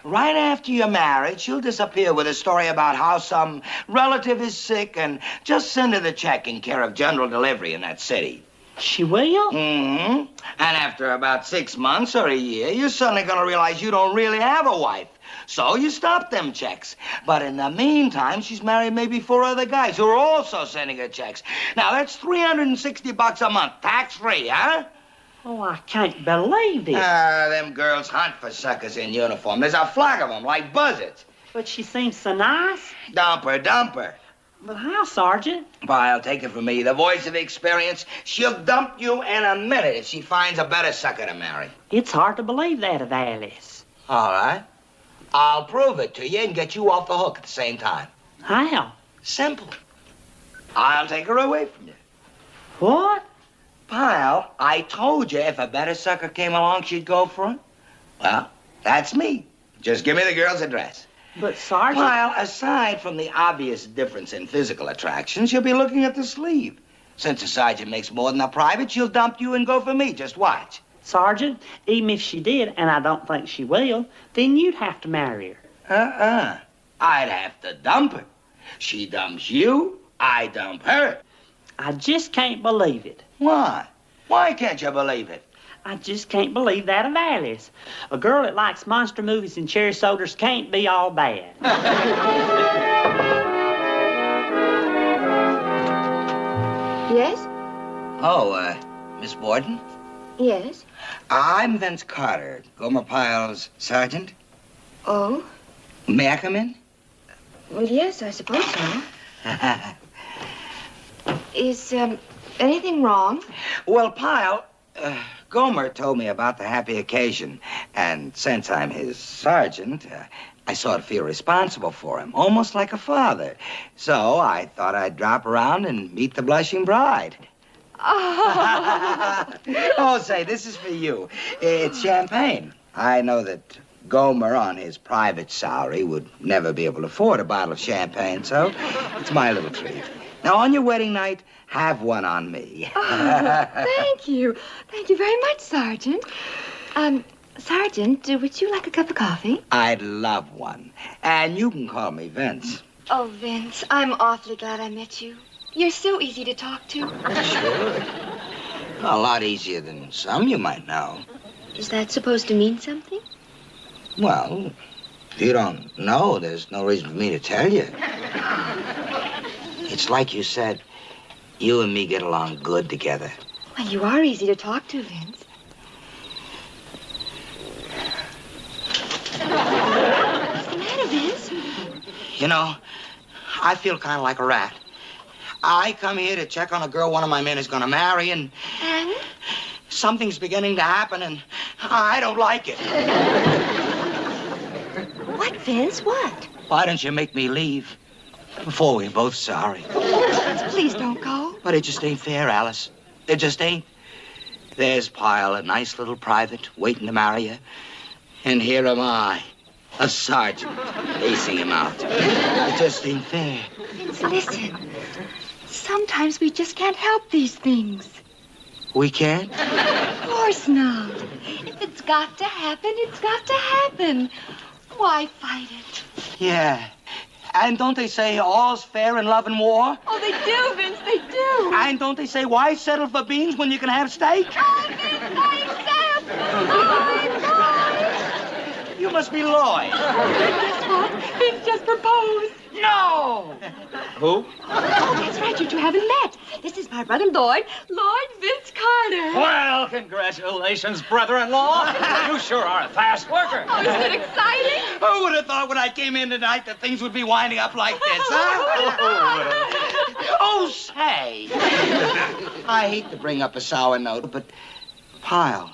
Right after you're married, she'll disappear with a story about how some relative is sick and just send her the check in care of general delivery in that city. She will? Mm-hmm. And after about 6 months or a year, you're suddenly going to realize you don't really have a wife. So you stop them checks. But in the meantime, she's married maybe 4 other guys who are also sending her checks. Now, that's $360 a month, tax-free, huh? Oh, I can't believe this. Them girls hunt for suckers in uniform. There's a flock of them, like buzzards. But she seems so nice. Dump her. But how, Sergeant? Pyle, take it from me. The voice of experience. She'll dump you in a minute if she finds a better sucker to marry. It's hard to believe that of Alice. All right. I'll prove it to you and get you off the hook at the same time. How? Simple. I'll take her away from you. What? Pyle, I told you if a better sucker came along, she'd go for it. Well, that's me. Just give me the girl's address. But, Sergeant... Pyle, aside from the obvious difference in physical attraction, she'll be looking at the sleeve. Since the sergeant makes more than a private, she'll dump you and go for me. Just watch. Sergeant, even if she did, and I don't think she will, then you'd have to marry her. I'd have to dump her. She dumps you, I dump her. I just can't believe it. Why? Why can't you believe it? I just can't believe that of Alice. A girl that likes monster movies and cherry sodas can't be all bad. Yes? Oh, Miss Borden? Yes. I'm Vince Carter, Gomer Pyle's sergeant. Oh? May I come in? Well, yes, I suppose so. Is, anything wrong? Well, Pyle, Gomer told me about the happy occasion, and since I'm his sergeant, I sort of feel responsible for him, almost like a father. So I thought I'd drop around and meet the blushing bride. Oh. Oh, say, this is for you. It's champagne. I know that Gomer, on his private salary, would never be able to afford a bottle of champagne, so it's my little treat. Now, on your wedding night, have one on me. Oh, thank you. Thank you very much, Sergeant. Sergeant, would you like a cup of coffee? I'd love one. And you can call me Vince. Oh, Vince, I'm awfully glad I met you. You're so easy to talk to. Sure. A lot easier than some you might know. Is that supposed to mean something? Well, if you don't know, there's no reason for me to tell you. It's like you said, you and me get along good together. Well, you are easy to talk to, Vince. What's the matter, Vince? You know, I feel kind of like a rat. I come here to check on a girl one of my men is going to marry, and something's beginning to happen, and I don't like it. What, Vince? What? Why don't you make me leave before we're both sorry? Vince, please don't go. But it just ain't fair, Alice. It just ain't. There's Pyle, a nice little private, waiting to marry you. And here am I, a sergeant, acing him out. It just ain't fair. Vince, listen. Sometimes we just can't help these things. We can't? Of course not. If it's got to happen, it's got to happen. Why fight it? Yeah. And don't they say all's fair in love and war? Oh, they do, Vince, they do. And don't they say why settle for beans when you can have steak? Oh, Vince, I accept. Oh, Vince, You must be Lloyd. Guess what? Vince just proposed. No! Who? Oh, that's right, you two haven't met. This is my brother Lloyd, Lloyd Vince Carter. Well, congratulations, brother-in-law. You sure are a fast worker. Oh, isn't it exciting? Who would have thought when I came in tonight that things would be winding up like this, huh? Oh, say. I hate to bring up a sour note, but Pyle.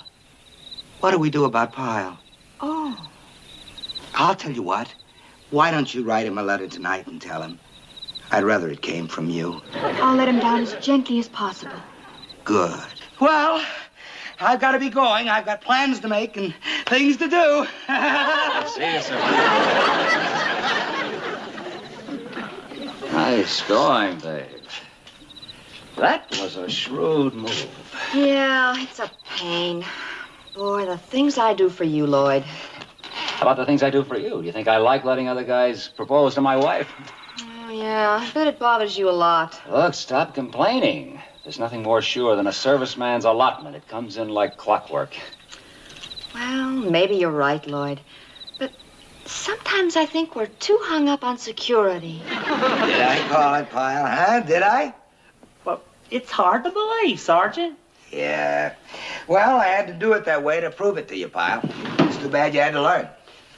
What do we do about Pyle? Oh. I'll tell you what. Why don't you write him a letter tonight and tell him? I'd rather it came from you. I'll let him down as gently as possible. Good. Well, I've got to be going. I've got plans to make and things to do. See you, sir. Nice going, babe. That was a shrewd move. Yeah, it's a pain. Boy, the things I do for you, Lloyd. How about the things I do for you? Do you think I like letting other guys propose to my wife? Oh, yeah, I bet it bothers you a lot. Look, stop complaining. There's nothing more sure than a serviceman's allotment. It comes in like clockwork. Well, maybe you're right, Lloyd. But sometimes I think we're too hung up on security. Did I call it, Pyle, huh? Did I? Well, it's hard to believe, Sergeant. Yeah. Well, I had to do it that way to prove it to you, Pyle. It's too bad you had to learn.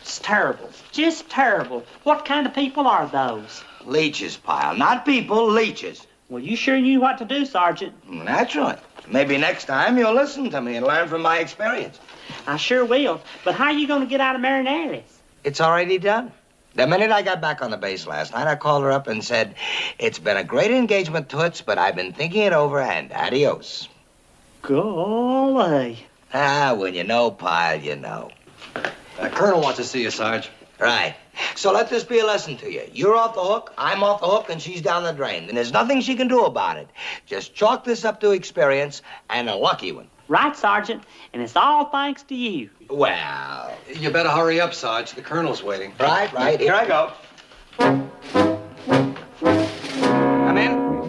It's terrible. Just terrible. What kind of people are those? Leeches, Pyle. Not people, leeches. Well, you sure knew what to do, Sergeant. Naturally. Maybe next time you'll listen to me and learn from my experience. I sure will. But how are you going to get out of marrying Alice? It's already done. The minute I got back on the base last night, I called her up and said, it's been a great engagement, Toots, but I've been thinking it over, and adios. Golly. When you know, Pyle, you know. Colonel wants to see you, Sarge. Right. So let this be a lesson to you. You're off the hook, I'm off the hook, and she's down the drain. And there's nothing she can do about it. Just chalk this up to experience, and a lucky one. Right, Sergeant, and it's all thanks to you. Well, You better hurry up, Sarge. The colonel's waiting. right. Here I go. Come in.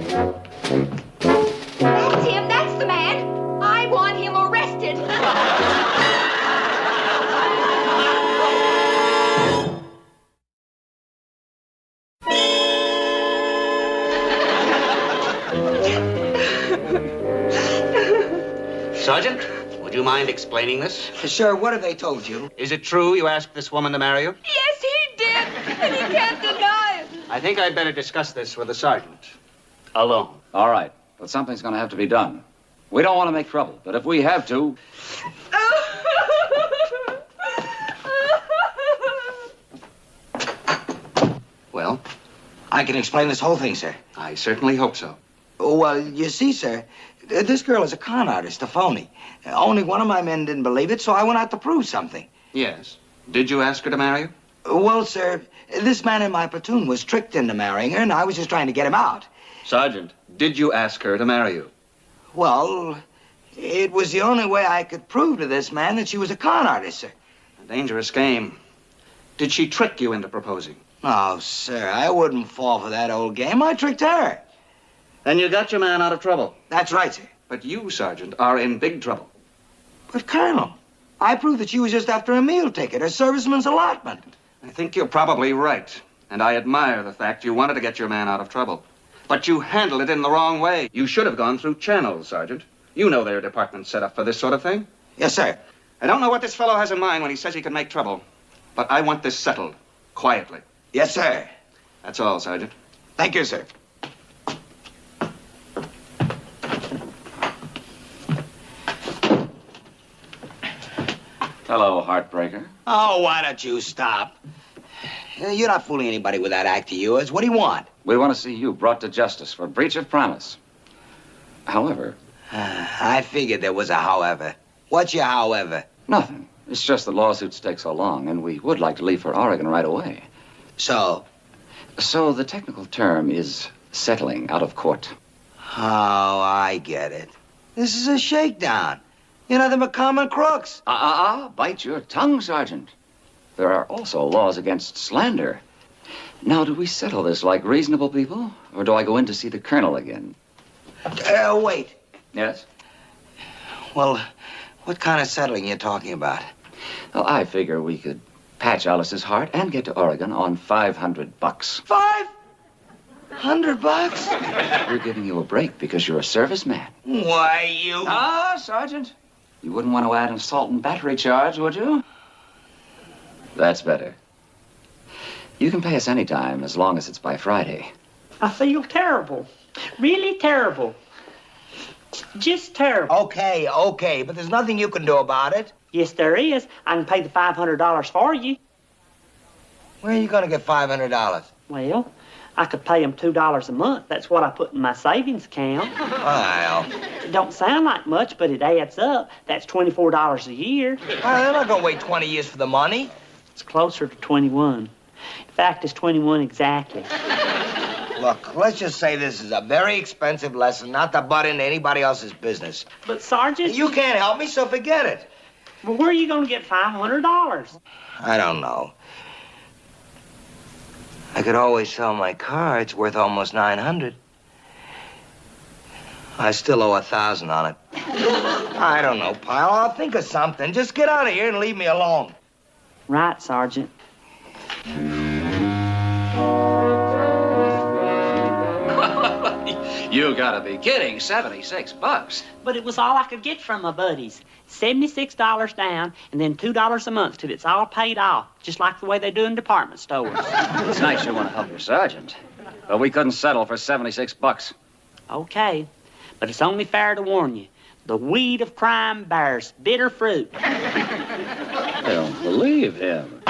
That's him. That's the man. I want him arrested. Sergeant, would you mind explaining this? Sir, what have they told you? Is it true you asked this woman to marry you? Yes, he did, and he can't deny it. I think I'd better discuss this with the sergeant. Alone. All right, but something's going to have to be done. We don't want to make trouble, but if we have to... Well? I can explain this whole thing, sir. I certainly hope so. Well, you see, sir, this girl is a con artist, a phony. Only one of my men didn't believe it, so I went out to prove something. Yes. Did you ask her to marry you? Well, sir, this man in my platoon was tricked into marrying her, and I was just trying to get him out. Sergeant, did you ask her to marry you? Well, it was the only way I could prove to this man that she was a con artist, sir. A dangerous game. Did she trick you into proposing? Oh, sir, I wouldn't fall for that old game. I tricked her. Then you got your man out of trouble. That's right, sir. But you, Sergeant, are in big trouble. But, Colonel, I proved that she was just after a meal ticket, a serviceman's allotment. I think you're probably right. And I admire the fact you wanted to get your man out of trouble. But you handled it in the wrong way. You should have gone through channels, Sergeant. You know their department's set up for this sort of thing. Yes, sir. I don't know what this fellow has in mind when he says he can make trouble. But I want this settled. Quietly. Yes, sir. That's all, Sergeant. Thank you, sir. Hello, Heartbreaker. Oh, why don't you stop? You're not fooling anybody with that act of yours. What do you want? We want to see you brought to justice for breach of promise. However... I figured there was a however. What's your however? Nothing. It's just the lawsuits take so long, and we would like to leave for Oregon right away. So? So the technical term is settling out of court. Oh, I get it. This is a shakedown. You know, they're common crooks. Bite your tongue, Sergeant. There are also laws against slander. Now, do we settle this like reasonable people, or do I go in to see the colonel again? Wait. Yes? Well, what kind of settling are you talking about? Well, I figure we could patch Alice's heart and get to Oregon on $500. $500? We're giving you a break because you're a serviceman. Why, you... Sergeant. You wouldn't want to add an assault and battery charge, would you? That's better. You can pay us any time as long as it's by Friday. I feel terrible. Really terrible. Just terrible. Okay, but there's nothing you can do about it. Yes, there is. I can pay the $500 for you. Where are you going to get $500? Well, I could pay them $2 a month. That's what I put in my savings account. Well. It don't sound like much, but it adds up. That's $24 a year. Well, they're not going to wait 20 years for the money. It's closer to 21. In fact, it's 21 exactly. Look, let's just say this is a very expensive lesson, not to butt into anybody else's business. But, Sergeant... You can't help me, so forget it. Well, where are you going to get $500? I don't know. I could always sell my car. It's worth almost $900. I still owe $1,000 on it. I don't know, Pyle. I'll think of something. Just get out of here and leave me alone. Right, Sergeant. You gotta be kidding. $76. But it was all I could get from my buddies. $76 down, and then $2 a month till it's all paid off, just like the way they do in department stores. It's nice you want to help your sergeant. But we couldn't settle for $76. Okay, but it's only fair to warn you. The weed of crime bears bitter fruit. I don't believe him.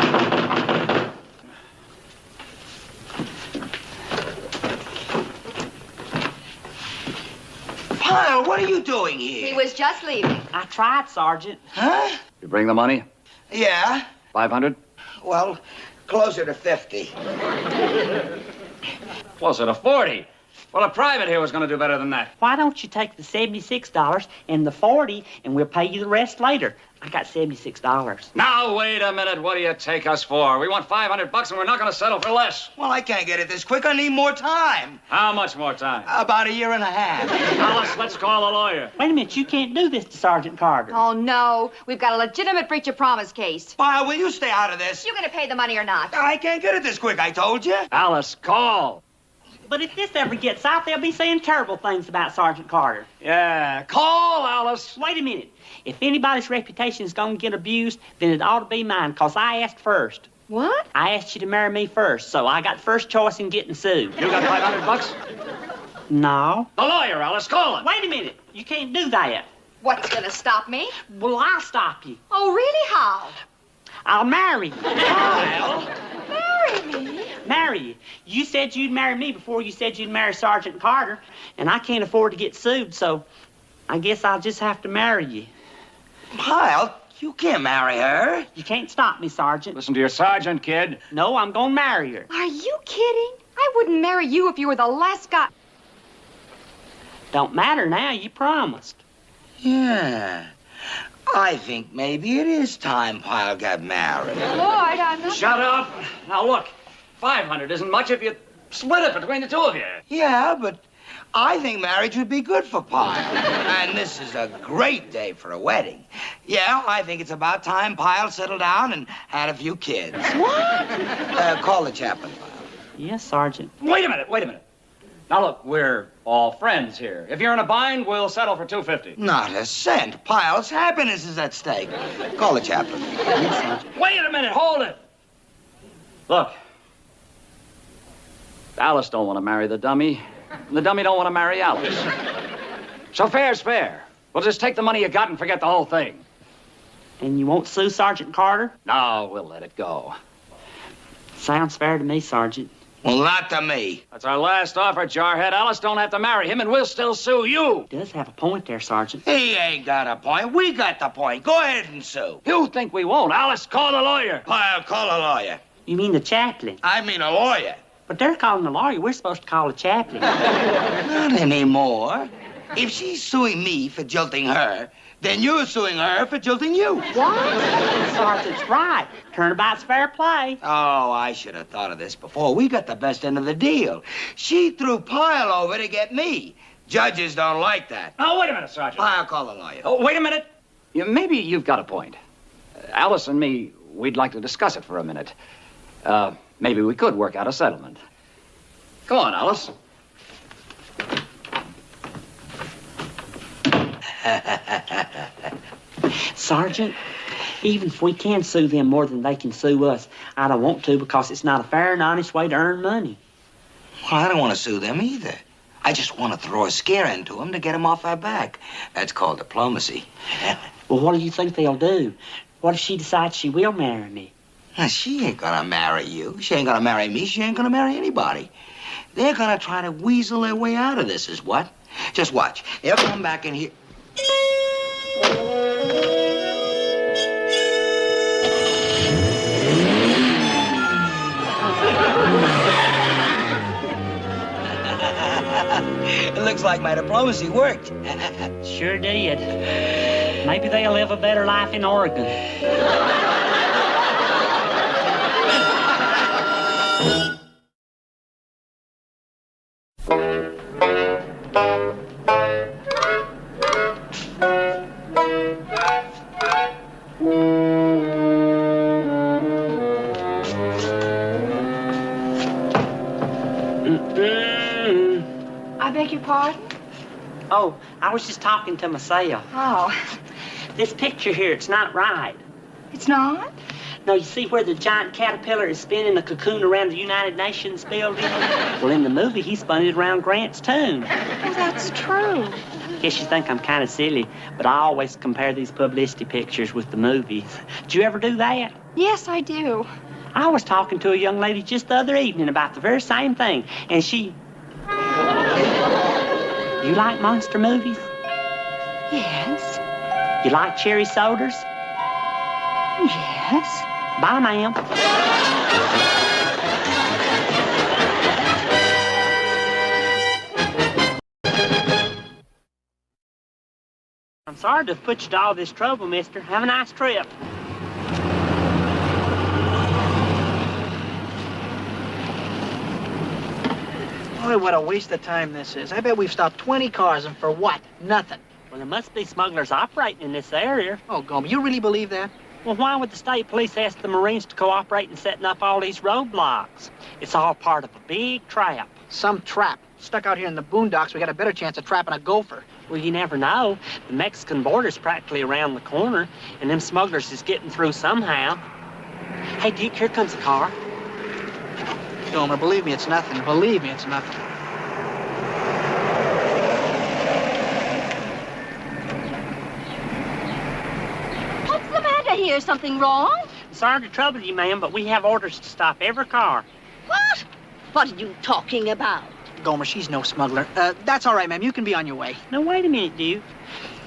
Pyle, what are you doing here? He was just leaving. I tried, Sergeant. Huh? You bring the money? Yeah. 500? Well, closer to 50. Closer to 40. Well, a private here was going to do better than that. Why don't you take the $76 and the $40, and we'll pay you the rest later? I got $76. Now, wait a minute. What do you take us for? We want $500, and we're not going to settle for less. Well, I can't get it this quick. I need more time. How much more time? About a year and a half. Alice, let's call a lawyer. Wait a minute. You can't do this to Sergeant Carter. Oh, no. We've got a legitimate breach of promise case. Pyle, will you stay out of this? You gonna pay the money or not? I can't get it this quick, I told you. Alice, call. But if this ever gets out, they'll be saying terrible things about Sergeant Carter. Yeah, call, Alice. Wait a minute. If anybody's reputation is going to get abused, then it ought to be mine, because I asked first. What? I asked you to marry me first, so I got first choice in getting sued. You got $500? No. The lawyer, Alice, call him. Wait a minute. You can't do that. What's gonna stop me? Well, I'll stop you. Oh, really? How? I'll marry you. Kyle. Marry me? Marry you. You said you'd marry me before you said you'd marry Sergeant Carter, and I can't afford to get sued, so I guess I'll just have to marry you. Pyle, you can't marry her. You can't stop me, Sergeant. Listen to your sergeant, kid. No, I'm gonna marry her. Are you kidding? I wouldn't marry you if you were the last guy. Don't matter now, you promised. Yeah. I think maybe it is time Pyle got married. Lloyd, I'm not... Shut up. Now, look, 500 isn't much if you split it between the two of you. Yeah, but I think marriage would be good for Pyle. And this is a great day for a wedding. Yeah, I think it's about time Pyle settled down and had a few kids. What? Call the chaplain, Pyle. Yes, Sergeant. Wait a minute. Now, look, we're all friends here. If you're in a bind, we'll settle for $250. Not a cent. Pyle's happiness is at stake. Call the chaplain. Yes, Sergeant. Wait a minute, hold it. Look, Alice don't want to marry the dummy. The dummy don't want to marry Alice. So fair's fair. We'll just take the money you got and forget the whole thing. And you won't sue Sergeant Carter? No, we'll let it go. Sounds fair to me, Sergeant. Well, not to me. That's our last offer, Jarhead. Alice don't have to marry him, and we'll still sue you. Does have a point there, Sergeant. He ain't got a point. We got the point. Go ahead and sue. You think we won't? Alice, call a lawyer. Pyle, call a lawyer. You mean the chaplain? I mean a lawyer. But they're calling the lawyer. We're supposed to call a chaplain. Not anymore. If she's suing me for jilting her, then you're suing her for jilting you. What? Sergeant's right. Turnabout's fair play. Oh, I should have thought of this before. We got the best end of the deal. She threw Pyle over to get me. Judges don't like that. Oh, wait a minute, Sergeant. Pyle, call a lawyer. Oh, wait a minute. Maybe you've got a point. Alice and me, we'd like to discuss it for a minute. Maybe we could work out a settlement. Go on, Alice. Sergeant, even if we can sue them more than they can sue us, I don't want to because it's not a fair and honest way to earn money. Well, I don't want to sue them either. I just want to throw a scare into them to get them off our back. That's called diplomacy. Well, what do you think they'll do? What if she decides she will marry me? Now, she ain't gonna marry you. She ain't gonna marry me. She ain't gonna marry anybody. They're gonna try to weasel their way out of this, is what? Just watch. They'll come back in here. It looks like my diplomacy worked. Sure did. Maybe they'll live a better life in Oregon. I beg your pardon? Oh, I was just talking to myself. Oh. This picture here, it's not right. It's not? No, you see where the giant caterpillar is spinning the cocoon around the United Nations building? Well, in the movie, he spun it around Grant's tomb. Oh, that's true. Guess you think I'm kind of silly, but I always compare these publicity pictures with the movies. Did you ever do that? Yes, I do. I was talking to a young lady just the other evening about the very same thing, and she... You like monster movies? Yes. You like cherry sodas? Yes. Bye, ma'am. I'm sorry to have put you to all this trouble, mister. Have a nice trip. Boy, what a waste of time this is. I bet we've stopped 20 cars, and for what? Nothing. Well, there must be smugglers operating in this area. Oh, Gomer, you really believe that? Well, why would the state police ask the Marines to cooperate in setting up all these roadblocks? It's all part of a big trap. Some trap. Stuck out here in the boondocks, we got a better chance of trapping a gopher. Well, you never know. The Mexican border's practically around the corner, and them smugglers is getting through somehow. Hey, Duke, here comes a car. Gomer, believe me, it's nothing. Believe me, it's nothing. What's the matter here? Something wrong? Sorry to trouble you, ma'am, but we have orders to stop every car. What? What are you talking about? Gomer, she's no smuggler. That's all right, ma'am. You can be on your way. Now, wait a minute, Duke.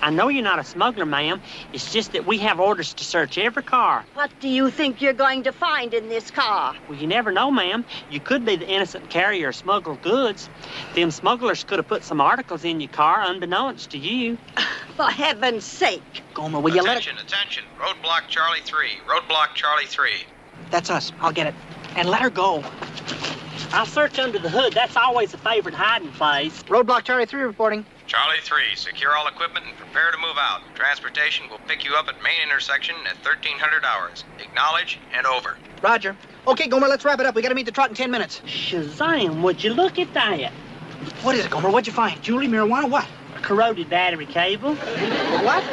I know you're not a smuggler, ma'am. It's just that we have orders to search every car. What do you think you're going to find in this car? Well, you never know, ma'am. You could be the innocent carrier of smuggled goods. Them smugglers could have put some articles in your car unbeknownst to you. For heaven's sake. Gomer, will you let her... Attention. Roadblock Charlie 3. Roadblock Charlie 3. That's us. I'll get it. And let her go. I'll search under the hood. That's always a favorite hiding place. Roadblock Charlie 3 reporting. Charlie 3, secure all equipment and prepare to move out. Transportation will pick you up at main intersection at 1300 hours. Acknowledge and over. Roger. Okay, Gomer, let's wrap it up. We gotta meet the trot in 10 minutes. Shazam, would you look at that? What is it, Gomer? What'd you find? Jewelry, marijuana, what? A corroded battery cable. What?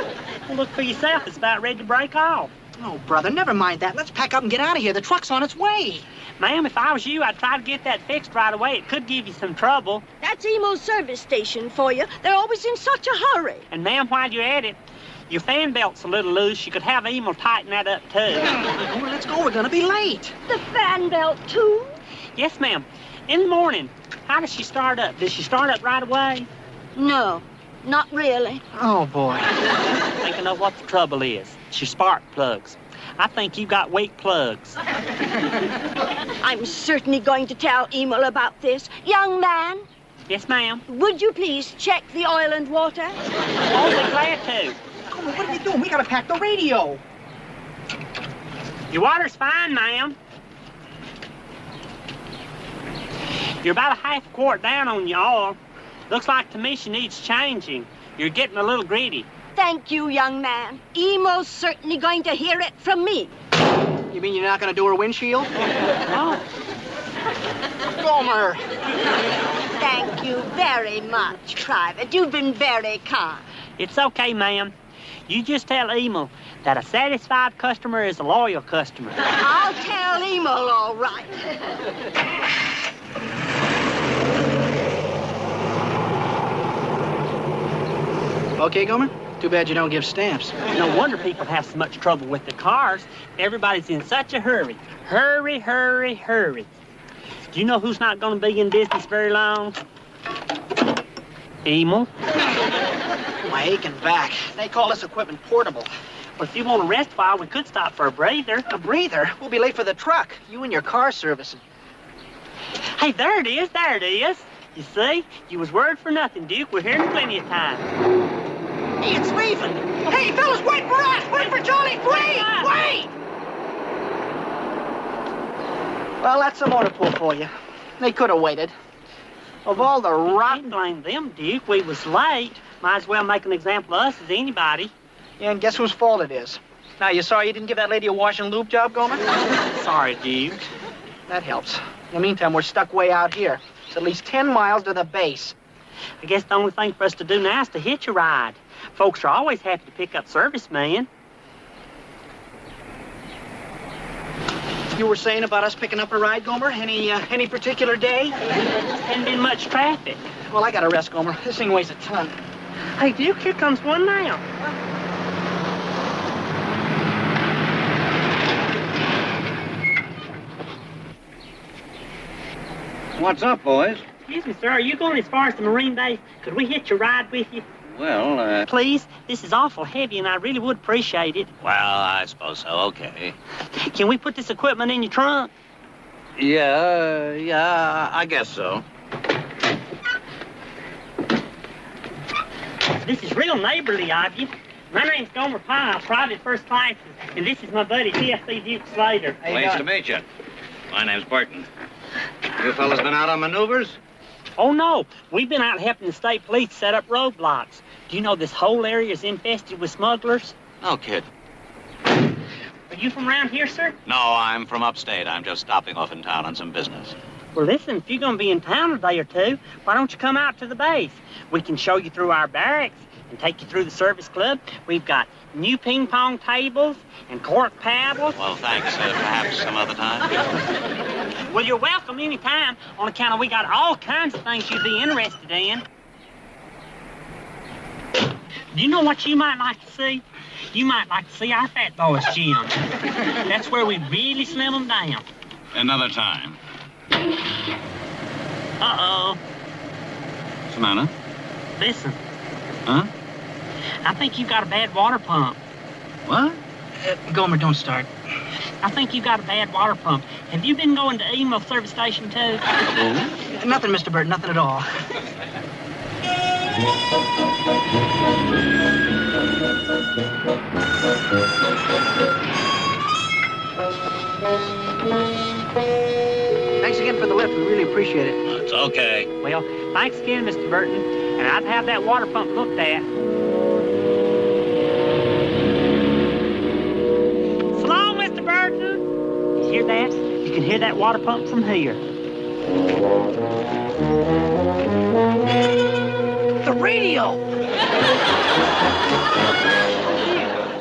Well, look for yourself. It's about ready to break off. Oh, brother, never mind that. Let's pack up and get out of here. The truck's on its way. Ma'am, if I was you, I'd try to get that fixed right away. It could give you some trouble. That's Emo's service station for you. They're always in such a hurry. And, ma'am, while you're at it, your fan belt's a little loose. You could have Emo tighten that up, too. Gomer, let's go. We're gonna be late. The fan belt, too? Yes, ma'am. In the morning. How does she start up? Does she start up right away? No, not really. Oh, boy. I think I know what the trouble is. It's your spark plugs. I think you got weak plugs. I'm certainly going to tell Emil about this. Young man. Yes, ma'am. Would you please check the oil and water? Oh, be glad to. Gomer, what are you doing? We gotta pack the radio. Your water's fine, ma'am. You're about a half quart down on your oil. Looks like to me she needs changing. You're getting a little greedy. Thank you, young man. Emo's certainly going to hear it from me. You mean you're not gonna do her windshield? No. Gomer! Thank you very much, Private. You've been very kind. It's okay, ma'am. You just tell Emil that a satisfied customer is a loyal customer. I'll tell Emil all right. Okay, Gomer? Too bad you don't give stamps. No wonder people have so much trouble with their cars. Everybody's in such a hurry. Hurry, hurry, hurry. Do you know who's not going to be in business very long? Emil. My aching back. They call this equipment portable. Well, if you want to rest a while, we could stop for a breather. A breather? We'll be late for the truck. You and your car servicing. Hey, there it is. There it is. You see? You was worried for nothing, Duke. We're here in plenty of time. Hey, it's leaving. Hey, fellas, wait for us! Wait for Charlie! Wait! Well, that's a motor pool for you. They could have waited. Of all the rotten... Blame them, Duke. We was late. Might as well make an example of us as anybody. Yeah, and guess whose fault it is? Now, you sorry you didn't give that lady a wash and lube job, Gomer? Sorry, Duke. That helps. In the meantime, we're stuck way out here. It's at least 10 miles to the base. I guess the only thing for us to do now is to hitch a ride. Folks are always happy to pick up servicemen. You were saying about us picking up a ride, Gomer? Any particular day? Hadn't been much traffic. Well, I gotta rest, Gomer. This thing weighs a ton. Hey, Duke, here comes one now. What's up, boys? Excuse me, sir. Are you going as far as the Marine base? Could we hitch a ride with you? Well, Please, this is awful heavy, and I really would appreciate it. Well, I suppose so. Okay. Can we put this equipment in your trunk? Yeah, I guess so. This is real neighborly of you. My name's Gomer Pyle, private first class, and this is my buddy, TFC Duke Slater. Pleased to meet you. My name's Burton. You fellas been out on maneuvers? Oh, no. We've been out helping the state police set up roadblocks. Do you know this whole area is infested with smugglers? No kid. Are you from around here, sir? No, I'm from upstate. I'm just stopping off in town on some business. Well, listen, if you're going to be in town a day or two, why don't you come out to the base? We can show you through our barracks and take you through the service club. We've got new ping pong tables and cork paddles. Well, thanks. Perhaps some other time. Well, you're welcome any time on account of we got all kinds of things you'd be interested in. Do you know what you might like to see? You might like to see our fat boys gym. That's where we really slim them down. Another time. Uh-oh. What's the matter? Listen, Huh? I think you've got a bad water pump. What? Gomer, don't start. I think you've got a bad water pump. Have you been going to email service station too? Nothing, Mr. Burton, nothing at all. Thanks again for the lift. We really appreciate it. It's okay. Well, thanks again, Mr. Burton. And I'd have that water pump looked at. So long, Mr. Burton. You hear that? You can hear that water pump from here. The radio!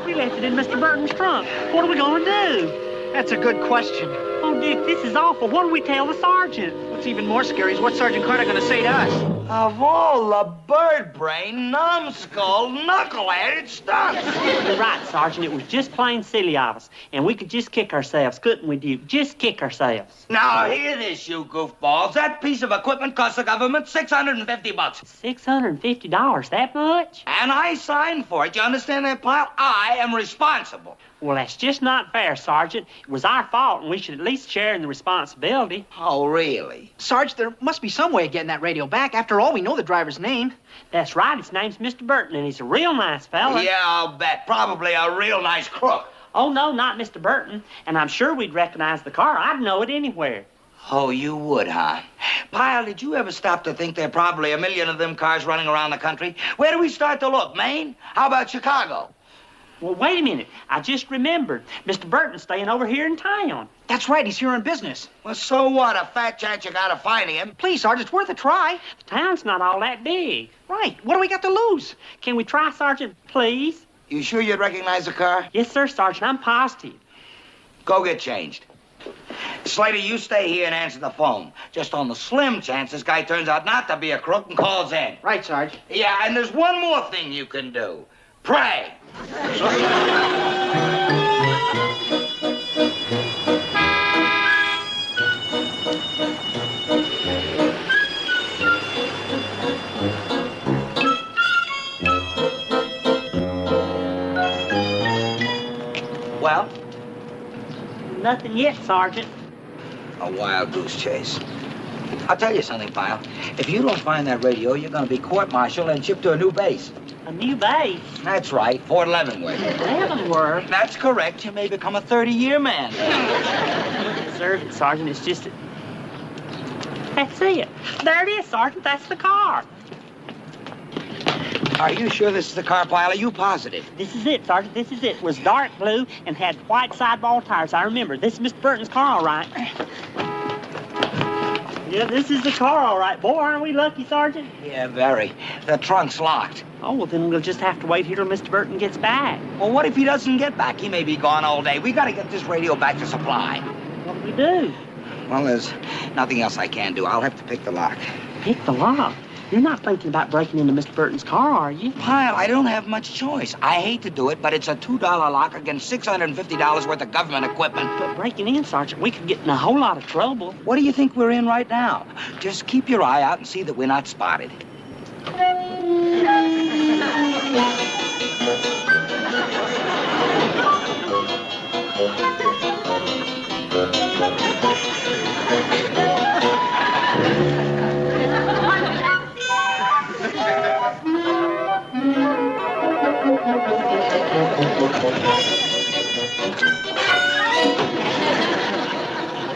We left it in Mr. Burton's trunk. What are we going to do? That's a good question. Oh, Dick, this is awful. What do we tell the sergeant? What's even more scary is what Sergeant Carter going to say to us. Of all the bird brain, numbskull, knuckleheaded stunts. You're right, Sergeant. It was just plain silly of us. And we could just kick ourselves, couldn't we, Duke? Just kick ourselves. Now, hear this, you goofballs. That piece of equipment cost the government $650. $650? That much? And I signed for it. You understand that, Pyle? I am responsible. Well, that's just not fair, Sergeant. It was our fault, and we should at least share in the responsibility. Oh, really? Sarge, there must be some way of getting that radio back. After all, we know the driver's name. That's right. His name's Mr. Burton, and he's a real nice fella. Yeah, I'll bet. Probably a real nice crook. Oh, no, not Mr. Burton. And I'm sure we'd recognize the car. I'd know it anywhere. Oh, you would, huh? Pyle, did you ever stop to think there are probably a million of them cars running around the country? Where do we start to look? Maine? How about Chicago? Well, wait a minute. I just remembered. Mr. Burton's staying over here in town. That's right. He's here on business. Well, so what? A fat chance you gotta find him. Please, Sarge, it's worth a try. The town's not all that big. Right. What do we got to lose? Can we try, Sergeant, please? You sure you'd recognize the car? Yes, sir, Sergeant. I'm positive. Go get changed. Slater, you stay here and answer the phone. Just on the slim chance this guy turns out not to be a crook and calls in. Right, Sarge. Yeah, and there's one more thing you can do. Pray. Well? Nothing yet, Sergeant. A wild goose chase. I'll tell you something, Pyle. If you don't find that radio, you're going to be court-martialed and shipped to a new base. A new base? That's right, Fort Leavenworth. Leavenworth? That's correct. You may become a 30-year man. Sergeant, it's just... That's it. There it is, Sergeant. That's the car. Are you sure this is the car, Pyle? Are you positive? This is it, Sergeant. This is it. It was dark blue and had white sidewall tires. I remember. This is Mr. Burton's car, all right. Yeah, this is the car, all right. Boy, aren't we lucky, Sergeant? Yeah, very. The trunk's locked. Oh, well, then we'll just have to wait here till Mr. Burton gets back. Well, what if he doesn't get back? He may be gone all day. We got to get this radio back to supply. What do we do? Well, there's nothing else I can do. I'll have to pick the lock. Pick the lock? You're not thinking about breaking into Mr. Burton's car, are you? Pyle, I don't have much choice. I hate to do it, but it's a $2 lock against $650 worth of government equipment. But breaking in, Sergeant, we could get in a whole lot of trouble. What do you think we're in right now? Just keep your eye out and see that we're not spotted.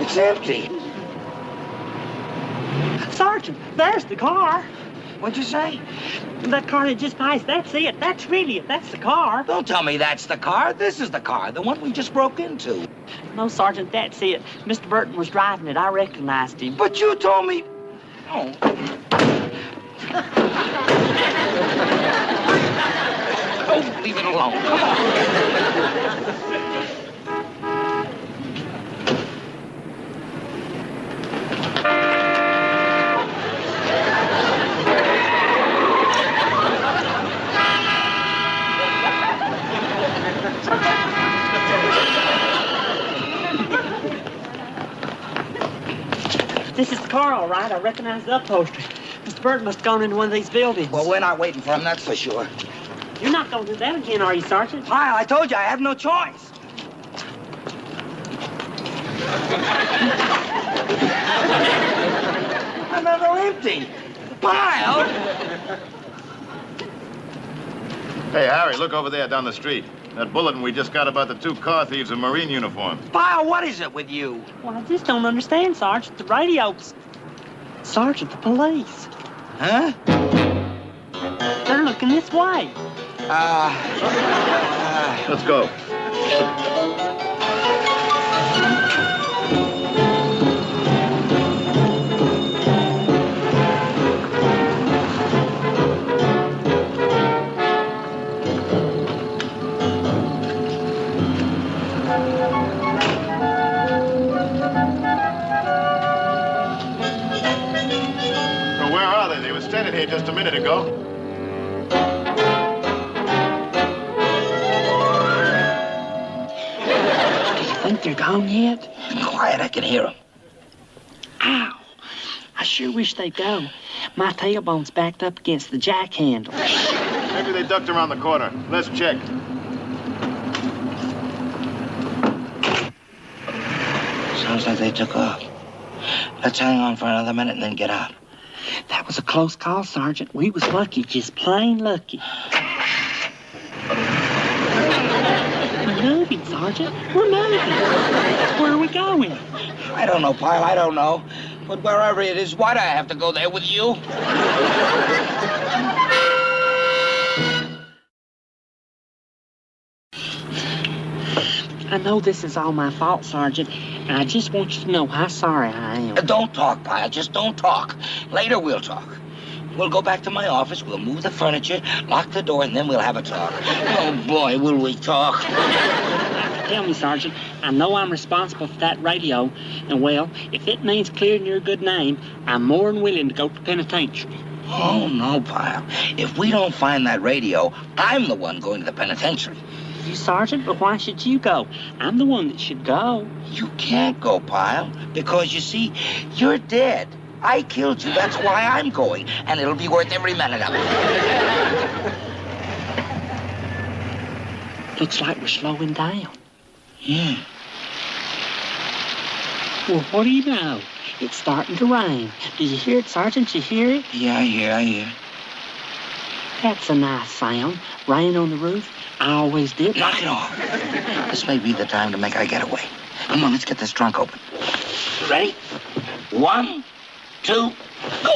It's empty. Sergeant, there's the car. What'd you say? That car that just passed, that's it. That's really it. That's the car. Don't tell me that's the car. This is the car, the one we just broke into. No, Sergeant, that's it. Mr. Burton was driving it. I recognized him. But you told me... Oh. Oh, leave it alone. Come on. This is the car, all right. I recognize the upholstery. Mr. Burton must have gone into one of these buildings. Well, we're not waiting for him, that's for sure. You're not going to do that again, are you, Sergeant? Pyle, I told you I have no choice. Another empty. Pyle! Hey, Harry, look over there down the street. That bulletin we just got about the two car thieves in Marine uniforms. Pyle, what is it with you? Well, I just don't understand, Sergeant. The radio's... Sergeant, the police. Huh? They're looking this way. Let's go. They were standing here just a minute ago. Do you think they're gone yet? Quiet, I can hear them. Ow! I sure wish they'd go. My tailbone's backed up against the jack handle. Maybe they ducked around the corner. Let's check. Sounds like they took off. Let's hang on for another minute and then get out. That was a close call, Sergeant. We was lucky, just plain lucky. We're moving, Sergeant. We're moving. Where are we going? I don't know, Pyle, I don't know. But wherever it is, why do I have to go there with you? I know this is all my fault, Sergeant, and I just want you to know how sorry I am. Don't talk, Pyle. Just don't talk. Later we'll talk. We'll go back to my office, we'll move the furniture, lock the door, and then we'll have a talk. Oh, boy, will we talk. Tell me, Sergeant, I know I'm responsible for that radio, and, well, if it means clearing your good name, I'm more than willing to go to penitentiary. Oh, no, Pyle. If we don't find that radio, I'm the one going to the penitentiary. You, Sergeant, but why should you go? I'm the one that should go. You can't go, Pyle, because, you see, you're dead. I killed you. That's why I'm going, and it'll be worth every minute of it. Looks like we're slowing down. Yeah. Well, what do you know? It's starting to rain. Do you hear it, Sergeant? You hear it? Yeah, I hear. That's a nice sound. Rain on the roof. I always did. Knock it off. This may be the time to make our getaway. Come on, let's get this trunk open. Ready? 1, 2, go!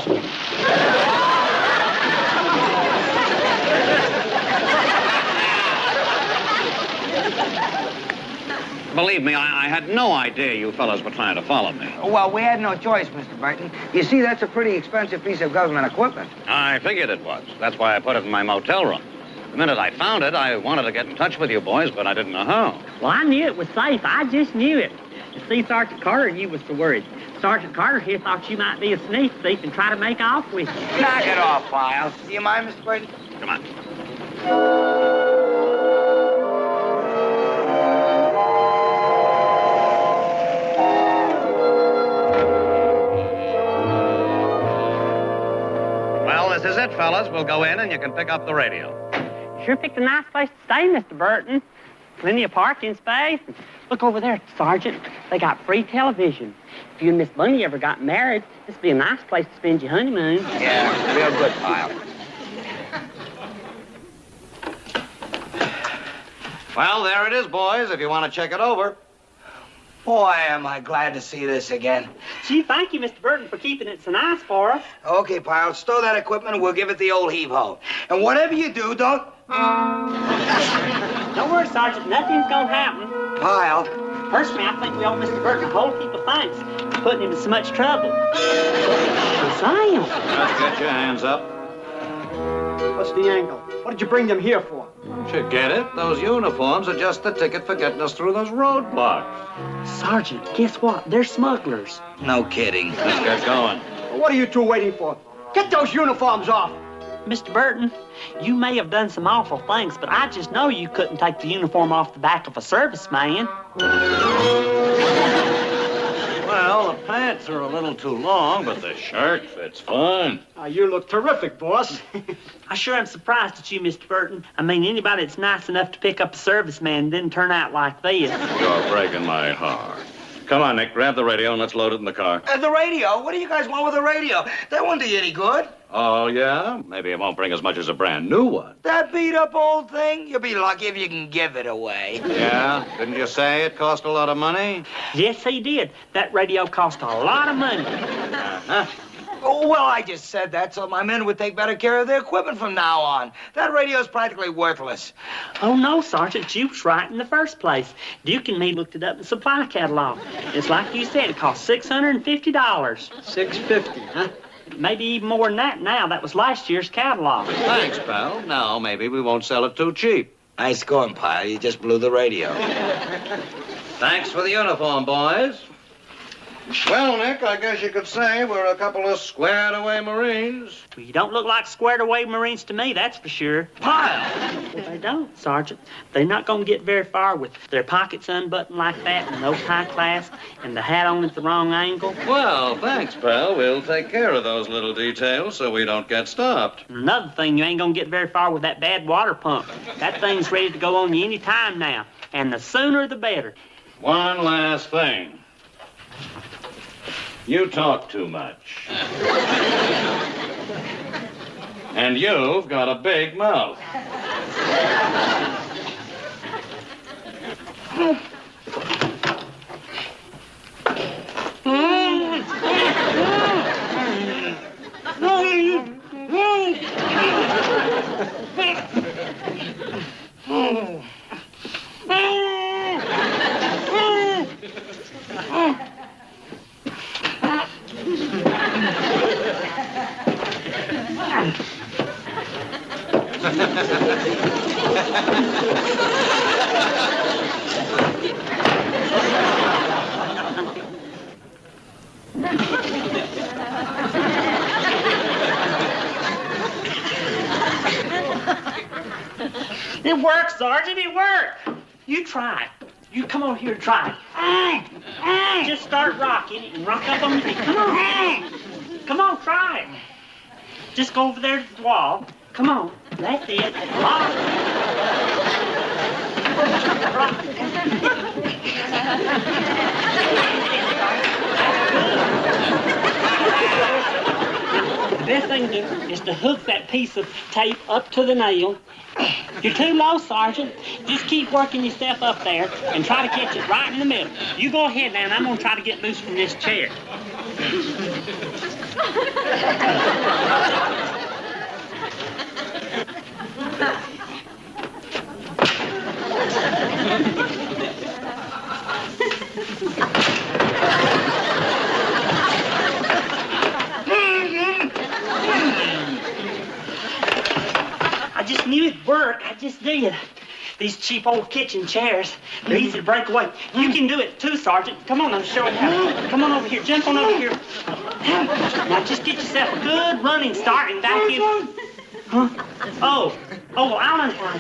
Believe me, I had no idea you fellas were trying to follow me. Well, we had no choice, Mr. Burton. You see, that's a pretty expensive piece of government equipment. I figured it was. That's why I put it in my motel room. The minute I found it, I wanted to get in touch with you boys, but I didn't know how. Well, I knew it was safe. I just knew it. You see, Sergeant Carter and you was so worried. Sergeant Carter here thought you might be a sneak thief and try to make off with you. Knock it off, Pyle. Do you mind, Mr. Burton? Come on. Well, this is it, fellas. We'll go in and you can pick up the radio. Sure picked a nice place to stay, Mr. Burton. Plenty of parking space. Look over there, Sergeant. They got free television. If you and Miss Bunny ever got married, this would be a nice place to spend your honeymoon. Yeah, real good, Pyle. Well, there it is, boys, if you want to check it over. Boy, am I glad to see this again. Gee, thank you, Mr. Burton, for keeping it so nice for us. Okay, Pyle, stow that equipment and we'll give it the old heave-ho. And whatever you do, don't... Don't worry, Sergeant. Nothing's gonna happen. Pyle. Personally, I think we owe Mr. Burton a whole heap of thanks for putting him in so much trouble. Sam! Just get your hands up. What's the angle? What did you bring them here for? You get it? Those uniforms are just the ticket for getting us through those roadblocks. Sergeant, guess what? They're smugglers. No kidding. Let's get going. What are you two waiting for? Get those uniforms off! Mr. Burton, you may have done some awful things, but I just know you couldn't take the uniform off the back of a serviceman. Well, the pants are a little too long, but the shirt fits fine. You look terrific, boss. I sure am surprised at you, Mr. Burton. I mean, anybody that's nice enough to pick up a serviceman didn't turn out like this. You're breaking my heart. Come on, Nick, grab the radio and let's load it in the car. The radio? What do you guys want with the radio? That won't do you any good. Oh, yeah? Maybe it won't bring as much as a brand new one. That beat-up old thing? You'll be lucky if you can give it away. Yeah? Didn't you say it cost a lot of money? Yes, he did. That radio cost a lot of money. Uh-huh. Oh, well, I just said that so my men would take better care of their equipment from now on. That radio's practically worthless. Oh, no, Sergeant. You was right in the first place. Duke and me looked it up in the supply catalog. It's like you said, it cost $650. $650, huh? Maybe even more than that now. That was last year's catalog. Thanks, pal. Now, maybe we won't sell it too cheap. Nice going, Pyle. You just blew the radio. Thanks for the uniform, boys. Well, Nick, I guess you could say we're a couple of squared-away Marines. Well, you don't look like squared-away Marines to me, that's for sure. Pyle! Well, they don't, Sergeant. They're not going to get very far with their pockets unbuttoned like that and no tie clasp and the hat on at the wrong angle. Well, thanks, pal. We'll take care of those little details so we don't get stopped. And another thing, you ain't going to get very far with that bad water pump. That thing's ready to go on you any time now, and the sooner the better. One last thing. You talk too much. And you've got a big mouth. It worked, Sergeant, it worked. You try it. You come over here and try it. Just start rocking it and rock up on your feet. Come on. Come on, try it. Just go over there to the wall. Come on. That's it. Rock. The best thing to do is to hook that piece of tape up to the nail. You're too low, Sergeant. Just keep working yourself up there and try to catch it right in the middle. You go ahead now, and I'm going to try to get loose from this chair. I just knew it'd work. I just did. These cheap old kitchen chairs, they're easy to break away. You can do it too, Sergeant. Come on, I'm showing you how. Come on over here. Jump on over here. Now just get yourself a good running start and back in. Huh? Oh, well, I'll untie.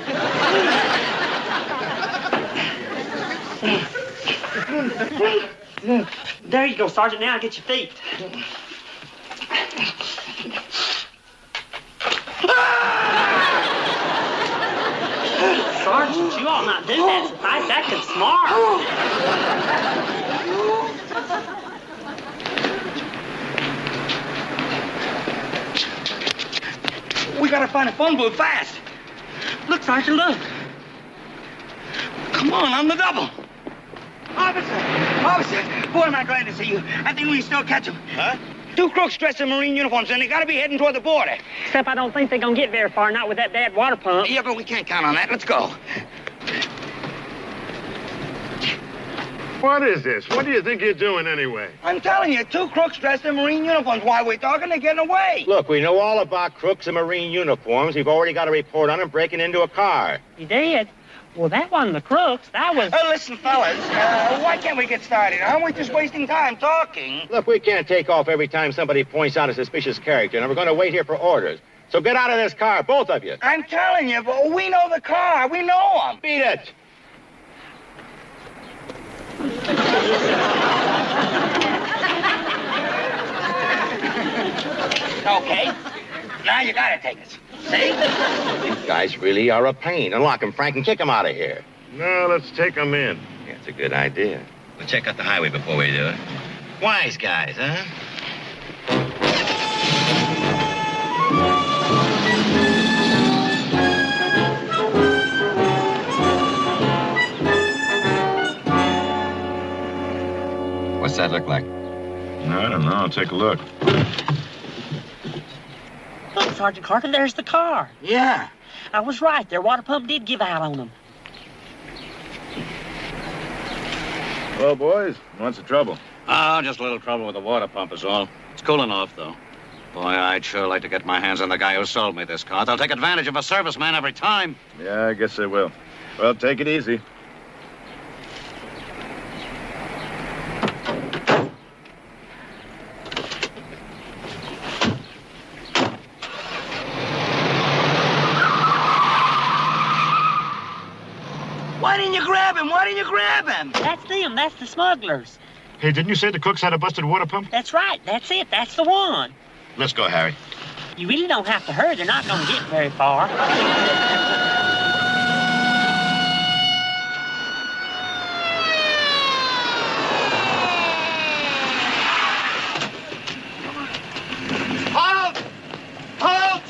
There you go, Sergeant. Now get your feet. Sergeant, you ought not do that. That could smart. We gotta find a phone booth fast. Look, Sergeant, look. Come on, on the double. Officer, boy, am I glad to see you. I think we can still catch him. Huh? 2 crooks dressed in Marine uniforms, and they gotta be heading toward the border. Except I don't think they're gonna get very far, not with that bad water pump. Yeah, but we can't count on that. Let's go. What is this? What do you think you're doing anyway? I'm telling you, 2 crooks dressed in Marine uniforms. Why we're talking, they're getting away. Look, we know all about crooks in Marine uniforms. We've already got a report on them breaking into a car. You did? Well, that wasn't the crooks. That was... Listen, fellas, why can't we get started? Aren't we just wasting time talking? Look, we can't take off every time somebody points out a suspicious character, and we're going to wait here for orders. So get out of this car, both of you. I'm telling you, but we know the car. We know them. Beat it. Okay. Now you gotta take us. See? You guys really are a pain. Unlock him, Frank, and kick him out of here. No, let's take them in. Yeah, it's a good idea. We'll check out the highway before we do it. Wise guys, huh? What's that look like? I don't know. Take a look. Look, Sergeant Carter, there's the car. Yeah. I was right. Their water pump did give out on them. Well, boys, what's the trouble? Oh, just a little trouble with the water pump is all. It's cooling off, though. Boy, I'd sure like to get my hands on the guy who sold me this car. They'll take advantage of a serviceman every time. Yeah, I guess they will. Well, take it easy. Why didn't you grab him? Why didn't you grab him? That's them. That's the smugglers. Hey, didn't you say the crooks had a busted water pump? That's right. That's it. That's the one. Let's go, Harry. You really don't have to hurry. They're not going to get very far. Halt! Halt!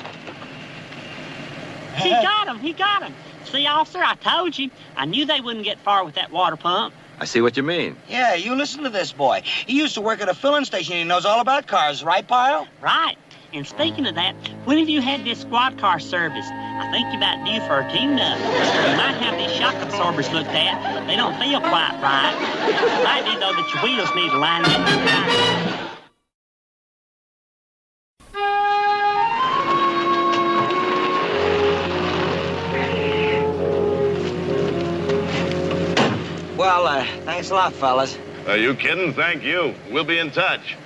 He got him. He got him. See, officer, I told you. I knew they wouldn't get far with that water pump. I see what you mean. Yeah, you listen to this boy. He used to work at a filling station. He knows all about cars, right, Pyle? Right. And speaking of that, when have you had this squad car serviced? I think you're about due for a tune-up. You might have these shock absorbers looked at. They don't feel quite right. Might be, though, that your wheels need alignment. Well, thanks a lot, fellas. Are you kidding? Thank you. We'll be in touch.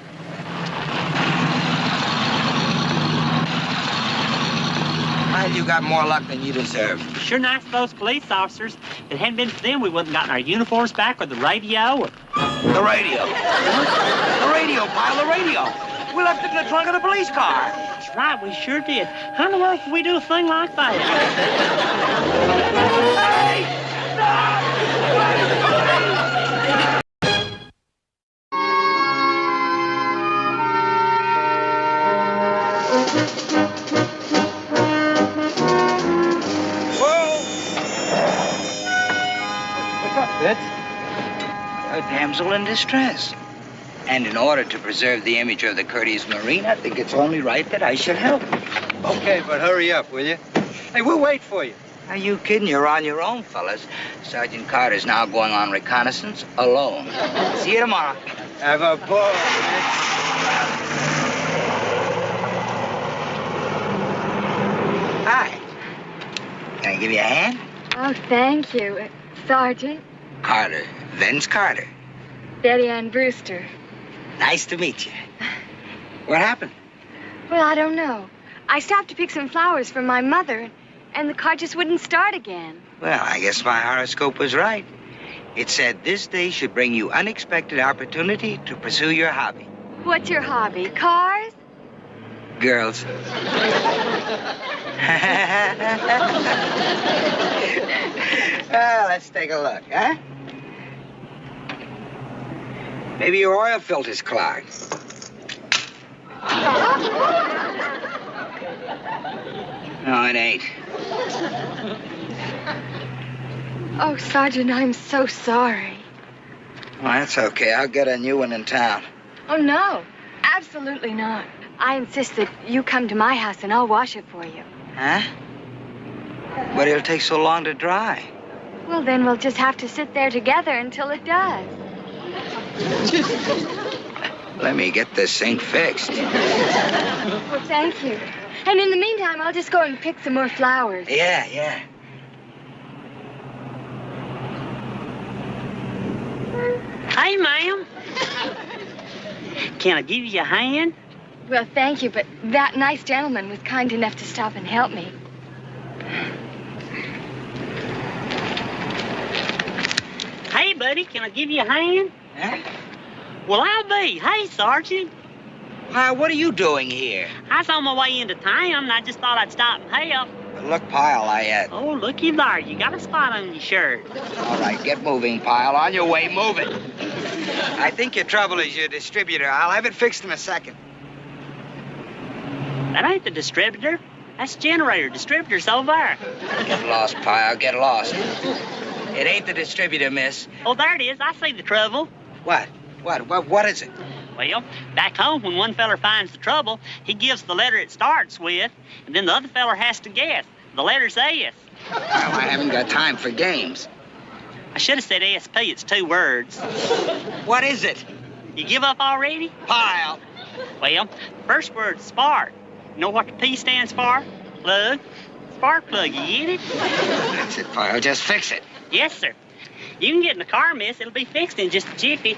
Well, you got more luck than you deserve. Sure nice of those police officers. If it hadn't been for them, we wouldn't have gotten our uniforms back or the radio or... The radio. The radio, Pyle, the radio. We left it in the trunk of the police car. That's right, we sure did. How in the world could we do a thing like that? Hey! Stop! Fitz? A damsel in distress. And in order to preserve the image of the courteous Marine, I think it's only right that I should help. Okay, but hurry up, will you? Hey, we'll wait for you. Are you kidding? You're on your own, fellas. Sergeant Carter's now going on reconnaissance alone. See you tomorrow. Have a ball, Hi. Can I give you a hand? Oh, thank you. Sergeant, Carter. Vince Carter. Betty Ann Brewster. Nice to meet you. What happened? Well, I don't know. I stopped to pick some flowers for my mother, and the car just wouldn't start again. Well, I guess my horoscope was right. It said this day should bring you unexpected opportunity to pursue your hobby. What's your hobby? Cars? Girls. Well, let's take a look, huh? Maybe your oil filter's clogged. No, it ain't. Oh, Sergeant, I'm so sorry. Well, that's okay. I'll get a new one in town. Oh, no. Absolutely not. I insist that you come to my house and I'll wash it for you. Huh? But it'll take so long to dry. Well, then we'll just have to sit there together until it does. Let me get this thing fixed. Well, thank you. And in the meantime, I'll just go and pick some more flowers. Yeah. Hey, ma'am. Can I give you a hand? Well, thank you, but that nice gentleman was kind enough to stop and help me. Hey, buddy, can I give you a hand? Huh? Well, I'll be. Hey, Sergeant. What are you doing here? I was on my way into town, and I just thought I'd stop and help. Look, Pyle, Oh, looky there. You got a spot on your shirt. All right, get moving, Pyle. On your way, move it. I think your trouble is your distributor. I'll have it fixed in a second. That ain't the distributor. That's the generator. Distributor's over there. Get lost, Pyle. Get lost. It ain't the distributor, miss. Oh, there it is. I see the trouble. What? What is it? Well, back home, when one feller finds the trouble, he gives the letter it starts with, and then the other feller has to guess. The letter's S. Well, I haven't got time for games. I should have said SP. It's 2 words. What is it? You give up already? Pyle. Well, first word's spark. You know what the P stands for? Plug. Spark plug, you get it? That's it, Pyle. Just fix it. Yes, sir. You can get in the car, miss. It'll be fixed in just a jiffy.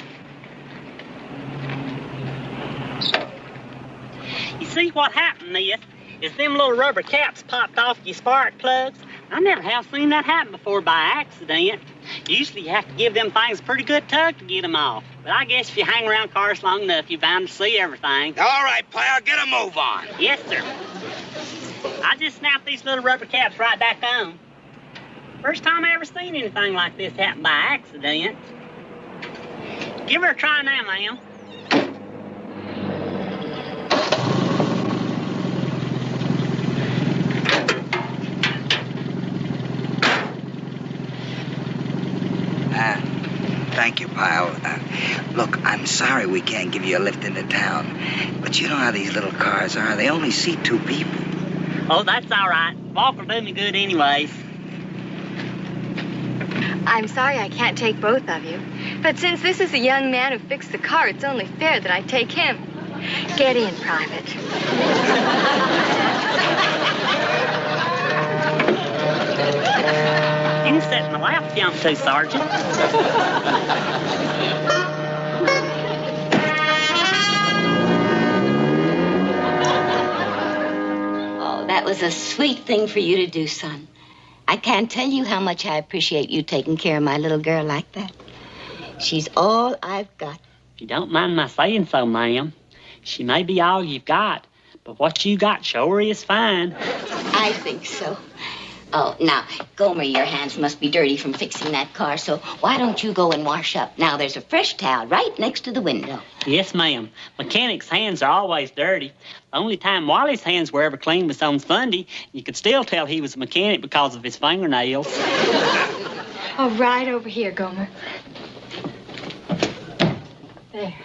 You see, what happened, miss, is them little rubber caps popped off your spark plugs. I never have seen that happen before by accident. Usually you have to give them things a pretty good tug to get them off. But I guess if you hang around cars long enough, you're bound to see everything. All right, Pyle, get a move on. Yes, sir. I just snapped these little rubber caps right back on. First time I ever seen anything like this happen by accident. Give her a try now, ma'am. Thank you, Pyle. Look, I'm sorry we can't give you a lift into town, but you know how these little cars are. They only seat 2 people. Oh, that's all right. Walk will do me good anyways. I'm sorry I can't take both of you. But since this is a young man who fixed the car, it's only fair that I take him. Get in, Private. You can sit in my lap if you want to, Sergeant. Oh, that was a sweet thing for you to do, son. I can't tell you how much I appreciate you taking care of my little girl like that. She's all I've got. If you don't mind my saying so, ma'am, she may be all you've got, but what you got sure is fine. I think so. Oh, now, Gomer, your hands must be dirty from fixing that car, so why don't you go and wash up? Now, there's a fresh towel right next to the window. Yes, ma'am. Mechanics' hands are always dirty. The only time Wally's hands were ever clean was on Sunday. You could still tell he was a mechanic because of his fingernails. Oh, right over here, Gomer. There.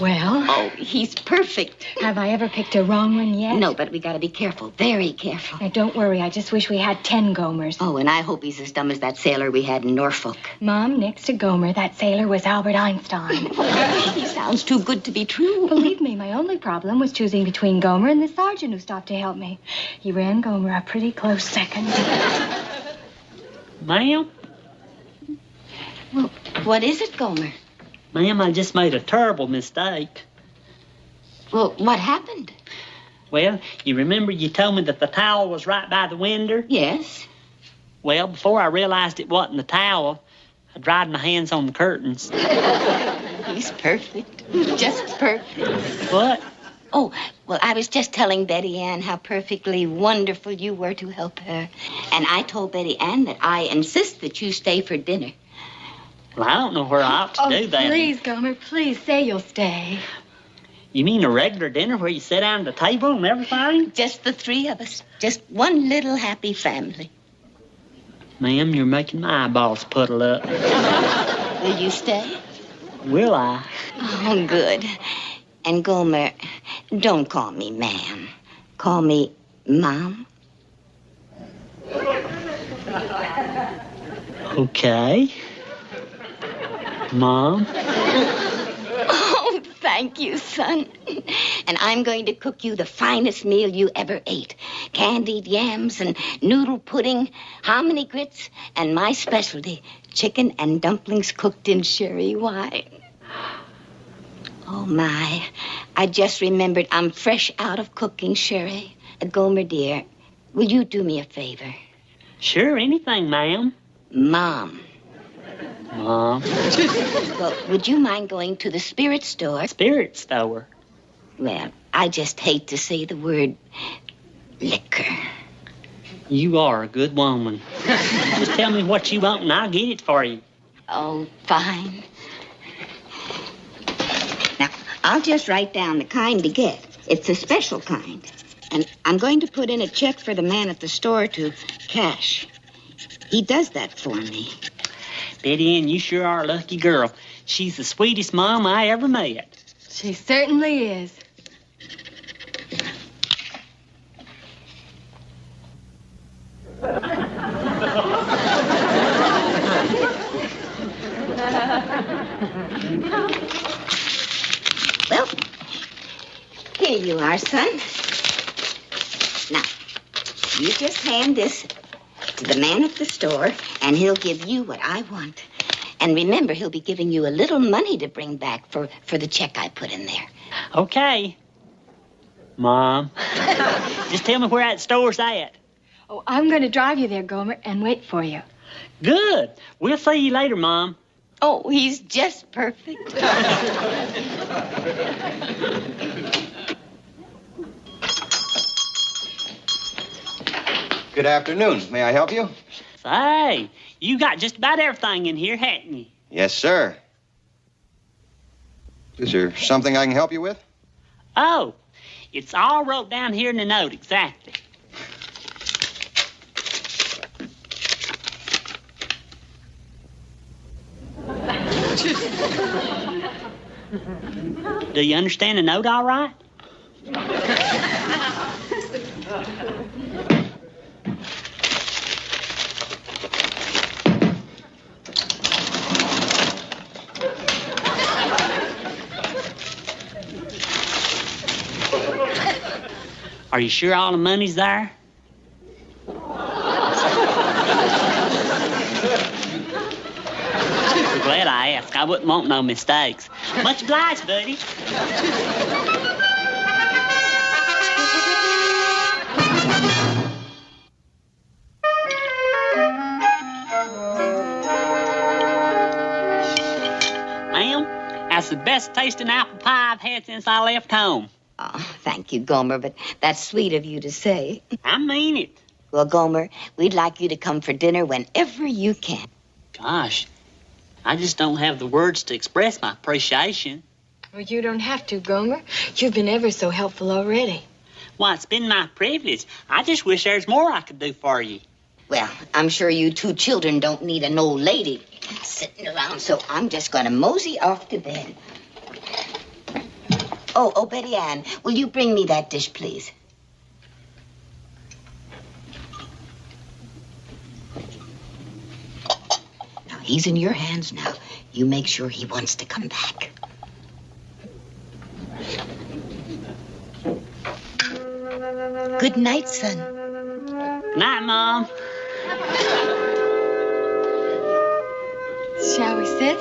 Well? Oh, he's perfect. Have I ever picked a wrong one yet? No, but we gotta be careful, very careful. Now, don't worry. I just wish we had 10 Gomers. Oh, and I hope he's as dumb as that sailor we had in Norfolk. Mom, next to Gomer, that sailor was Albert Einstein. He sounds too good to be true. Believe me, my only problem was choosing between Gomer and the sergeant who stopped to help me. He ran Gomer a pretty close second. Ma'am? Well, what is it, Gomer? Ma'am, I just made a terrible mistake. Well, what happened? Well, you remember you told me that the towel was right by the window? Yes. Well, before I realized it wasn't the towel, I dried my hands on the curtains. He's perfect. Just perfect. What? Oh, well, I was just telling Betty Ann how perfectly wonderful you were to help her. And I told Betty Ann that I insist that you stay for dinner. Well, I don't know where I ought to do that. Please, Gomer, please say you'll stay. You mean a regular dinner where you sit down at the table and everything? Just the three of us. Just one little happy family. Ma'am, you're making my eyeballs puddle up. Will you stay? Will I? Oh, good. And Gomer, don't call me ma'am. Call me Mom. Okay. Mom. Oh, thank you, son. And I'm going to cook you the finest meal you ever ate. Candied yams and noodle pudding, hominy grits, and my specialty, chicken and dumplings cooked in sherry wine. Oh, my. I just remembered I'm fresh out of cooking sherry. Gomer, dear, will you do me a favor? Sure, anything, ma'am. Mom. Mom. Well, would you mind going to the spirit store? Spirit store? Well, I just hate to say the word liquor. You are a good woman. Just tell me what you want and I'll get it for you. Oh, fine. Now, I'll just write down the kind to get. It's a special kind. And I'm going to put in a check for the man at the store to cash. He does that for me. Betty Ann, you sure are a lucky girl. She's the sweetest mom I ever met. She certainly is. Well, here you are, son. Now, you just hand this to the man at the store, and he'll give you what I want. And remember, he'll be giving you a little money to bring back for the check I put in there. Okay. Mom. Just tell me where that store's at. Oh, I'm going to drive you there, Gomer, and wait for you. Good. We'll see you later, Mom. Oh, he's just perfect. Good afternoon. May I help you? Say, you got just about everything in here, hadn't you? Yes, sir. Is there something I can help you with? Oh, it's all wrote down here in the note, exactly. Do you understand the note all right? Are you sure all the money's there? I'm glad I asked. I wouldn't want no mistakes. Much obliged, buddy. Ma'am, that's the best tasting apple pie I've had since I left home. Oh, thank you, Gomer, but that's sweet of you to say. I mean it. Well, Gomer, we'd like you to come for dinner whenever you can. Gosh, I just don't have the words to express my appreciation. Well, you don't have to, Gomer. You've been ever so helpful already. Well, it's been my privilege. I just wish there's more I could do for you. Well, I'm sure you two children don't need an old lady sitting around, so I'm just going to mosey off to bed. Oh, Betty Ann, will you bring me that dish, please? Now, he's in your hands now. You make sure he wants to come back. Good night, son. Night, Mom. Shall we sit?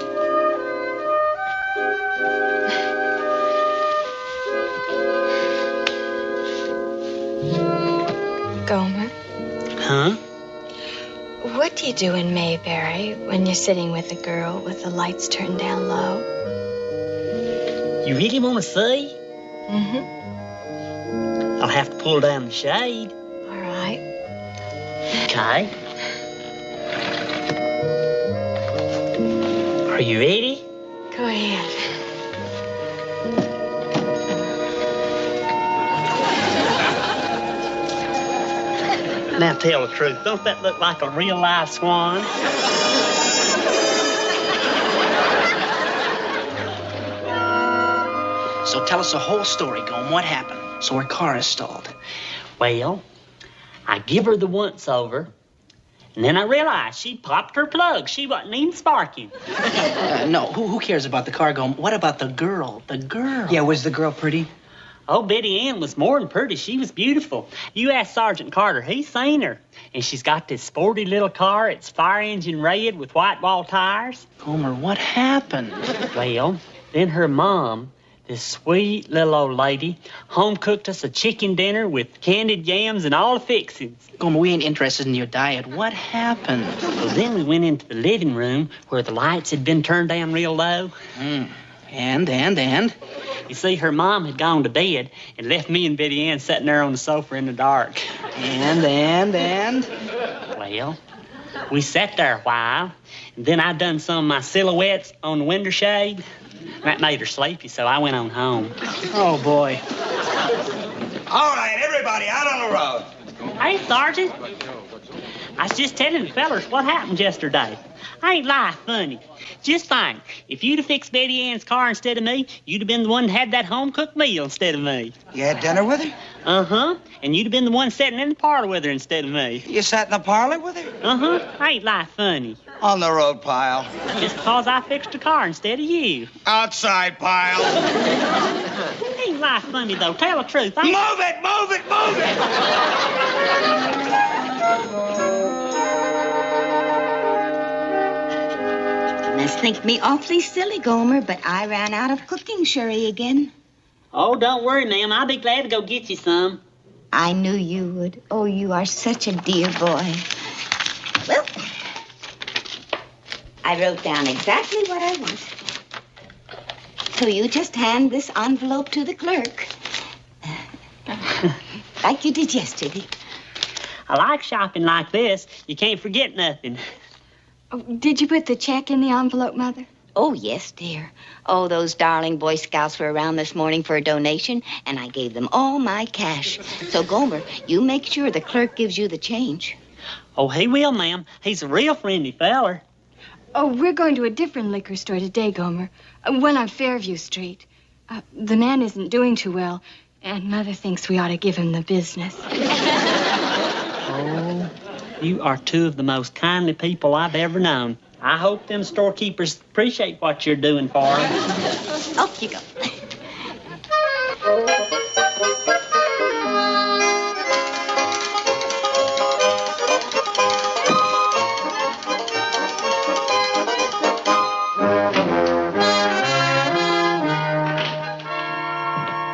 Gomer? Huh? What do you do in Mayberry when you're sitting with a girl with the lights turned down low? You really want to see? Mm-hmm. I'll have to pull down the shade. All right. Okay. Are you ready? Go ahead. Now tell the truth. Don't that look like a real live swan? So tell us the whole story, Gomer. What happened? So her car is stalled. Well, I give her the once over, and then I realized she popped her plug. She wasn't even sparking. No, who cares about the car, Gomer? What about the girl? The girl. Yeah, was the girl pretty? Oh, Betty Ann was more than pretty. She was beautiful. You ask Sergeant Carter. He's seen her. And she's got this sporty little car. It's fire engine red with white wall tires. Gomer, what happened? Well, then her mom, this sweet little old lady, home cooked us a chicken dinner with candied yams and all the fixings. Gomer, we ain't interested in your diet. What happened? Well, then we went into the living room where the lights had been turned down real low. And? You see, her mom had gone to bed and left me and Betty Ann sitting there on the sofa in the dark. And? Well, we sat there a while, and then I done some of my silhouettes on the window shade. That made her sleepy, so I went on home. Oh, boy. All right, everybody, out on the road. Hey, Sergeant. I was just telling the fellers what happened yesterday. Ain't life funny? Just think, if you'd have fixed Betty Ann's car instead of me, you'd have been the one that had that home-cooked meal instead of me. You had dinner with her? Uh-huh. And you'd have been the one sitting in the parlor with her instead of me. You sat in the parlor with her? Uh-huh. Ain't life funny? On the road, Pyle. Just because I fixed the car instead of you. Outside, Pyle. Ain't life funny, though. Tell the truth. Move it! Must think me awfully silly, Gomer, but I ran out of cooking sherry again. Oh, don't worry, ma'am. I'll be glad to go get you some. I knew you would. Oh, you are such a dear boy. Well, I wrote down exactly what I want. So you just hand this envelope to the clerk. Like you did yesterday. I like shopping like this. You can't forget nothing. Oh, did you put the check in the envelope, Mother? Oh, yes, dear. Oh, those darling Boy Scouts were around this morning for a donation, and I gave them all my cash. So, Gomer, you make sure the clerk gives you the change. Oh, he will, ma'am. He's a real friendly feller. Oh, we're going to a different liquor store today, Gomer. One on Fairview Street. The man isn't doing too well, and Mother thinks we ought to give him the business. Oh, you are two of the most kindly people I've ever known. I hope them storekeepers appreciate what you're doing for them. Off you go.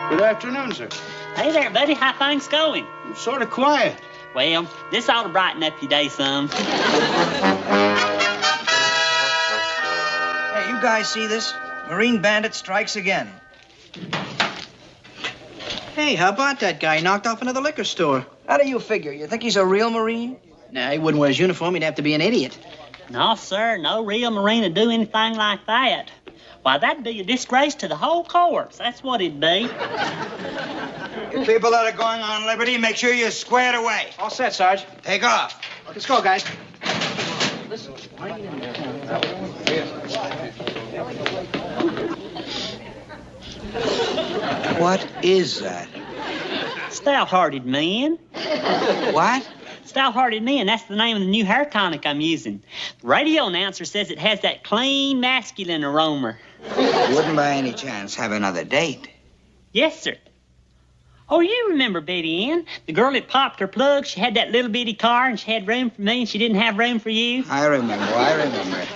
Good afternoon, sir. Hey there, buddy. How things going? Sort of quiet. Well, this ought to brighten up your day some. Hey, you guys see this? Marine bandit strikes again. Hey, how about that guy? He knocked off another liquor store. How do you figure? You think he's a real Marine? Nah, he wouldn't wear his uniform. He'd have to be an idiot. No, sir. No real Marine would do anything like that. Why, that'd be a disgrace to the whole corps. That's what it'd be. You people that are going on liberty, make sure you're squared away. All set, Sarge. Take off. Let's go, guys. What is that? Stout-hearted men. What? Stout-hearted men. That's the name of the new hair tonic I'm using. The radio announcer says it has that clean, masculine aroma. You wouldn't by any chance have another date? Yes, sir. Oh, you remember Betty Ann, the girl that popped her plug. She had that little bitty car, and she had room for me, and she didn't have room for you. I remember.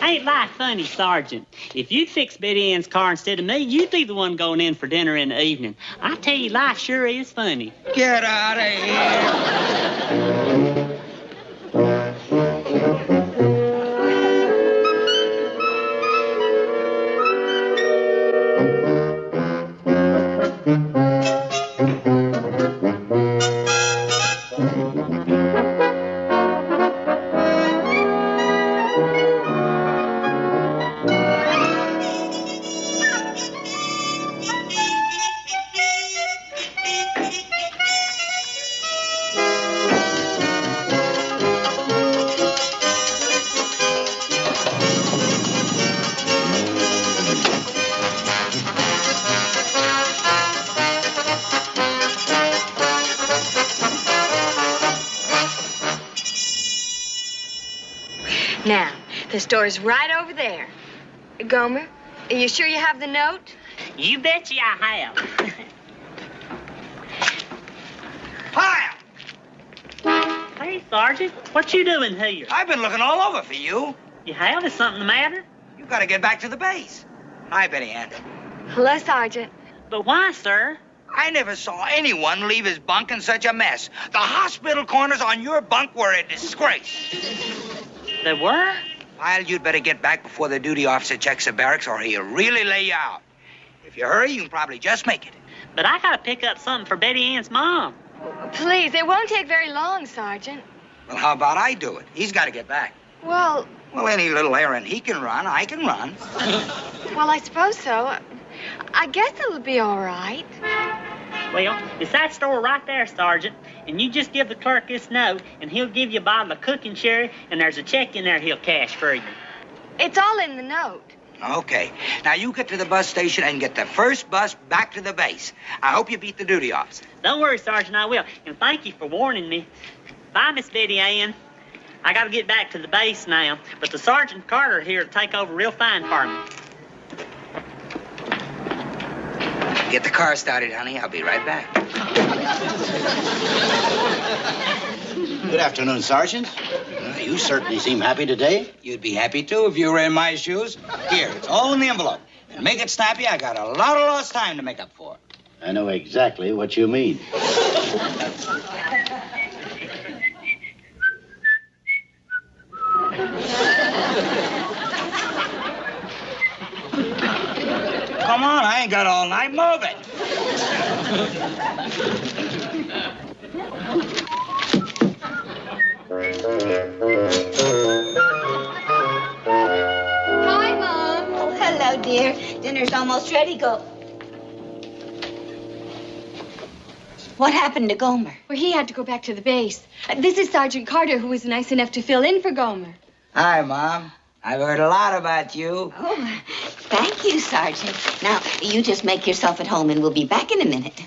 Ain't life funny, Sergeant? If you'd fix Betty Ann's car instead of me, you'd be the one going in for dinner in the evening. I tell you, life sure is funny. Get out of here. The store's right over there. Gomer, are you sure you have the note? You betcha I have. Pyle! Hey, Sergeant, what you doing here? I've been looking all over for you. You have? Is something the matter? You gotta get back to the base. Hi, Betty Ann. Hello, Sergeant. But why, sir? I never saw anyone leave his bunk in such a mess. The hospital corners on your bunk were a disgrace. They were? Pyle, you'd better get back before the duty officer checks the barracks or he'll really lay you out. If you hurry, you can probably just make it. But I gotta pick up something for Betty Ann's mom. Please, it won't take very long, Sergeant. Well, how about I do it? He's got to get back. Well, Any little errand he can run, I can run. I suppose so. I guess it'll be all right. Well, it's that store right there, Sergeant. And you just give the clerk this note, and he'll give you a bottle of cooking sherry, and there's a check in there he'll cash for you. It's all in the note. Okay. Now you get to the bus station and get the first bus back to the base. I hope you beat the duty officer. Don't worry, Sergeant, I will. And thank you for warning me. Bye, Miss Betty Ann. I gotta get back to the base now, but the Sergeant Carter here to take over real fine for me. Get the car started, honey. I'll be right back. Good afternoon, Sergeant. You certainly seem happy today. You'd be happy, too, if you were in my shoes. Here, it's all in the envelope. And make it snappy, I got a lot of lost time to make up for. I know exactly what you mean. Come on, I ain't got all night. Move it. Hi, Mom. Oh, hello, dear. Dinner's almost ready. Go. What happened to Gomer? Well, he had to go back to the base. This is Sergeant Carter, who was nice enough to fill in for Gomer. Hi, Mom. I've heard a lot about you. Oh, thank you, Sergeant. Now, you just make yourself at home, and we'll be back in a minute.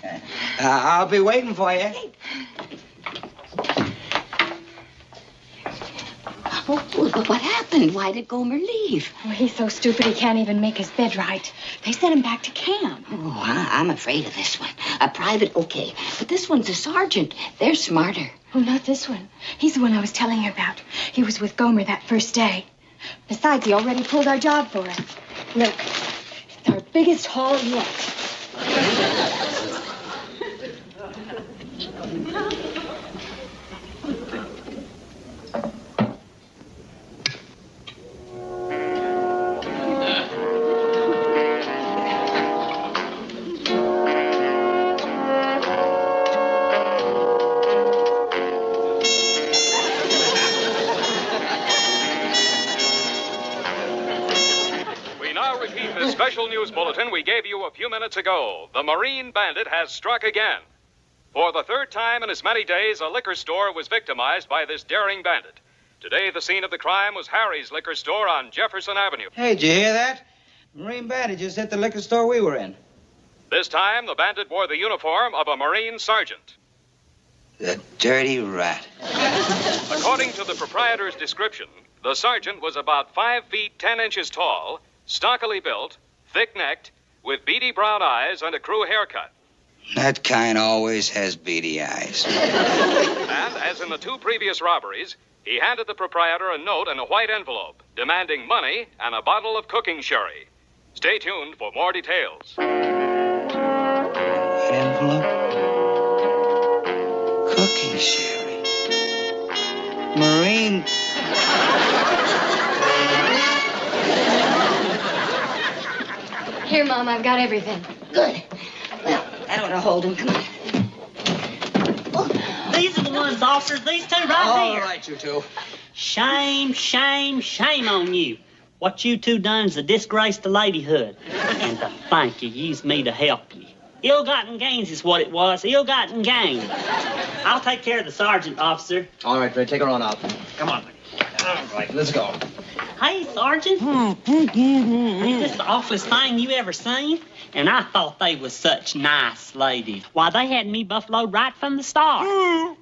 I'll be waiting for you. Oh, what happened? Why did Gomer leave? Oh, he's so stupid he can't even make his bed right. They sent him back to camp. Oh, I'm afraid of this one. A private, okay. But this one's a sergeant. They're smarter. Oh, not this one. He's the one I was telling you about. He was with Gomer that first day. Besides, he already pulled our job for us. Look, it's our biggest haul yet. Special news bulletin we gave you a few minutes ago. The Marine Bandit has struck again. For the third time in as many days, a liquor store was victimized by this daring bandit. Today, the scene of the crime was Harry's liquor store on Jefferson Avenue. Hey, did you hear that? Marine Bandit just hit the liquor store we were in. This time, the bandit wore the uniform of a Marine sergeant. The dirty rat. According to the proprietor's description, the sergeant was about 5 feet 10 inches tall, stockily built, thick-necked, with beady brown eyes and a crew haircut. That kind always has beady eyes. And, as in the 2 previous robberies, he handed the proprietor a note in a white envelope, demanding money and a bottle of cooking sherry. Stay tuned for more details. White envelope? Cooking sherry. Marine... Here, Mom, I've got everything. Good. Well, that ought to hold him. Come on. These are the ones, officers. These two right All here. All right, you two. Shame, shame, shame on you. What you two done is a disgrace to ladyhood. And to think you used me to help you. Ill-gotten gains is what it was. Ill-gotten gains. I'll take care of the sergeant, officer. All right, Ray, take her on out. Come on. All right, let's go. Hey, Sergeant. Ain't this the awfulest thing you ever seen? And I thought they was such nice ladies. Why, they had me buffaloed right from the start.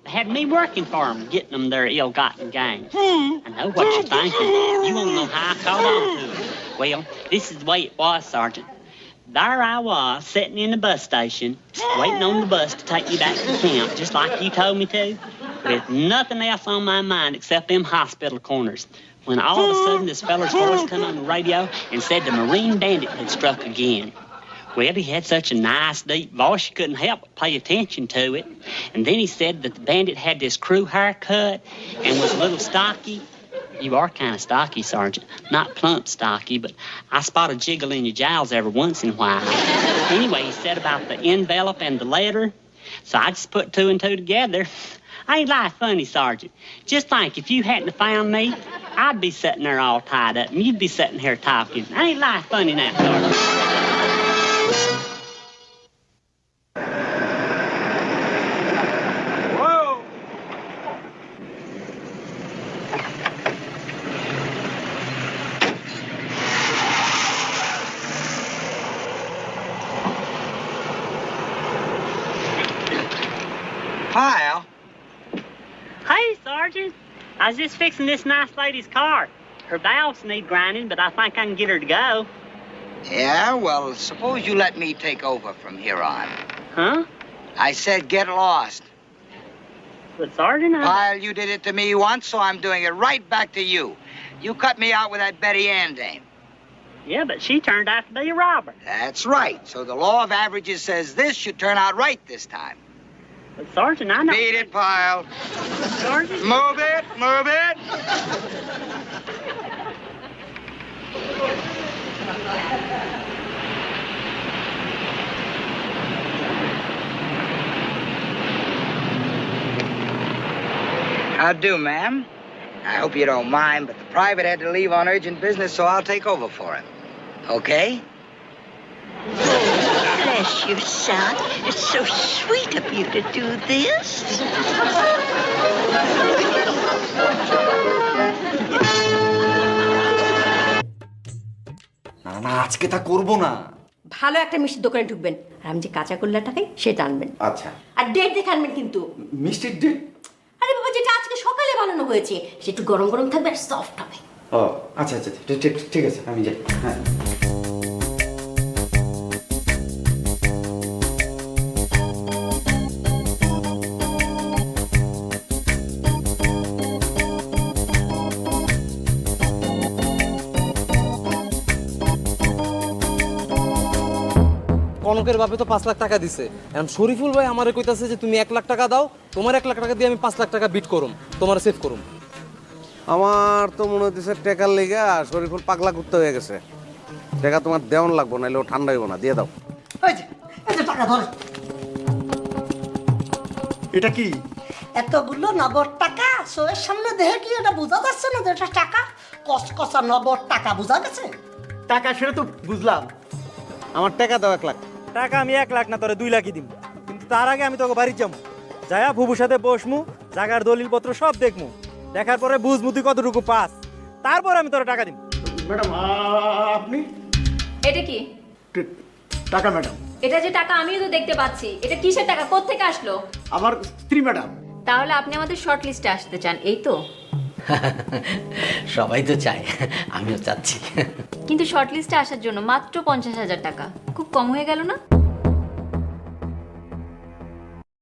They had me working for them, getting them their ill-gotten gains. I know what you're thinking. You won't know how I caught on to it. Well, this is the way it was, Sergeant. There I was, sitting in the bus station, waiting on the bus to take me back to camp, just like you told me to, with nothing else on my mind except them hospital corners. When all of a sudden this feller's voice come on the radio and said the Marine bandit had struck again. Well, he had such a nice, deep voice you couldn't help but pay attention to it. And then he said that the bandit had this crew haircut and was a little stocky. You are kind of stocky, Sergeant. Not plump stocky, but I spot a jiggle in your jowls every once in a while. Anyway, he said about the envelope and the letter. So I just put two and two together. I ain't lie funny, Sergeant. Just think, if you hadn't found me, I'd be sitting there all tied up, and you'd be sitting here talking. I ain't lie funny now, Sergeant. Pyle. Hey, Sergeant. I was just fixing this nice lady's car. Her valves need grinding, but I think I can get her to go. Yeah, well, suppose you let me take over from here on. Huh? I said get lost. But, Sergeant, Pyle, you did it to me once, so I'm doing it right back to you. You cut me out with that Betty Ann dame. Yeah, but she turned out to be a robber. That's right. So the law of averages says this should turn out right this time. But, Sergeant, I know... Beat it, Pyle. Sergeant? Move it, move it. How do, ma'am? I hope you don't mind, but the private had to leave on urgent business, so I'll take over for him. Okay? Bless you, son. It's so sweet of you to do this. না না আজকে তা করবো না। ভালো একটা মিষ্টির দোকানে ঢুকবেন আর আমি যে কাঁচা গোল্লাটা খাই সেটা আনবেন। আচ্ছা। আর ডেট দেখে আনবেন কিন্তু। মিষ্টির ডেট? আরে বাবা, যেটা আজকে সকালে বানানো হয়েছে সে একটু গরম গরম থাকবে আর সফট হবে। ও আচ্ছা আচ্ছা ঠিক আছে আমি যাই। হ্যাঁ। কনকের বাপে তো 5 লাখ টাকা দিছে। এখন শরীফুল ভাই আমারে কইতাছে যে তুমি 1 লাখ টাকা দাও, তোমার 1 লাখ টাকা দিয়ে আমি 5 লাখ টাকা বিট করুম, তোমার সেভ করুম। আমার তো মনে হচ্ছে টাকার লেগা শরীফুল পাগলা কুত্তা হয়ে গেছে। টাকা তোমার দেওয়ান লাগবো, নাইলে ও ঠান্ডা হইব না, দিয়ে দাও। এই যে টাকা ধরে। এটা কি? এতগুলো নগদ টাকা সোয়ের সামনে দেখে কি এটা বোঝা যাচ্ছে না যে এটা টাকা? কসকসা নগদ টাকা বোঝা গেছে? টাকা সেটা তো বুঝলাম। আমার টাকা দাও 1 লাখ। টাকা আমি 1 লাখ না, তোরে 2 লাখই দিব। কিন্তু তার আগে আমি তোকে বাড়ি যাবো, যায়া ফুবুর সাথে বসমু, জায়গার দলিলপত্র সব দেখমু, দেখার পরে বুঝমু তুই কতটুকু পাস, তারপর আমি তোরে টাকা দিব। ম্যাডাম আপনি? এটা কি টাকা ম্যাডাম? এটা যে টাকা আমিও তো দেখতে পাচ্ছি। এটা কিসের টাকা, কোত্থেকে আসলো? আমার স্ত্রী ম্যাডাম। তাহলে আপনি আমাদের শর্ট লিস্টে আসতে চান, এই তো? সবাই তো চায়, আমিও চাচ্ছি। কিন্তু শর্ট লিস্টে আসার জন্য মাত্র 50,000 টাকা, খুব কম হয়ে গেল না?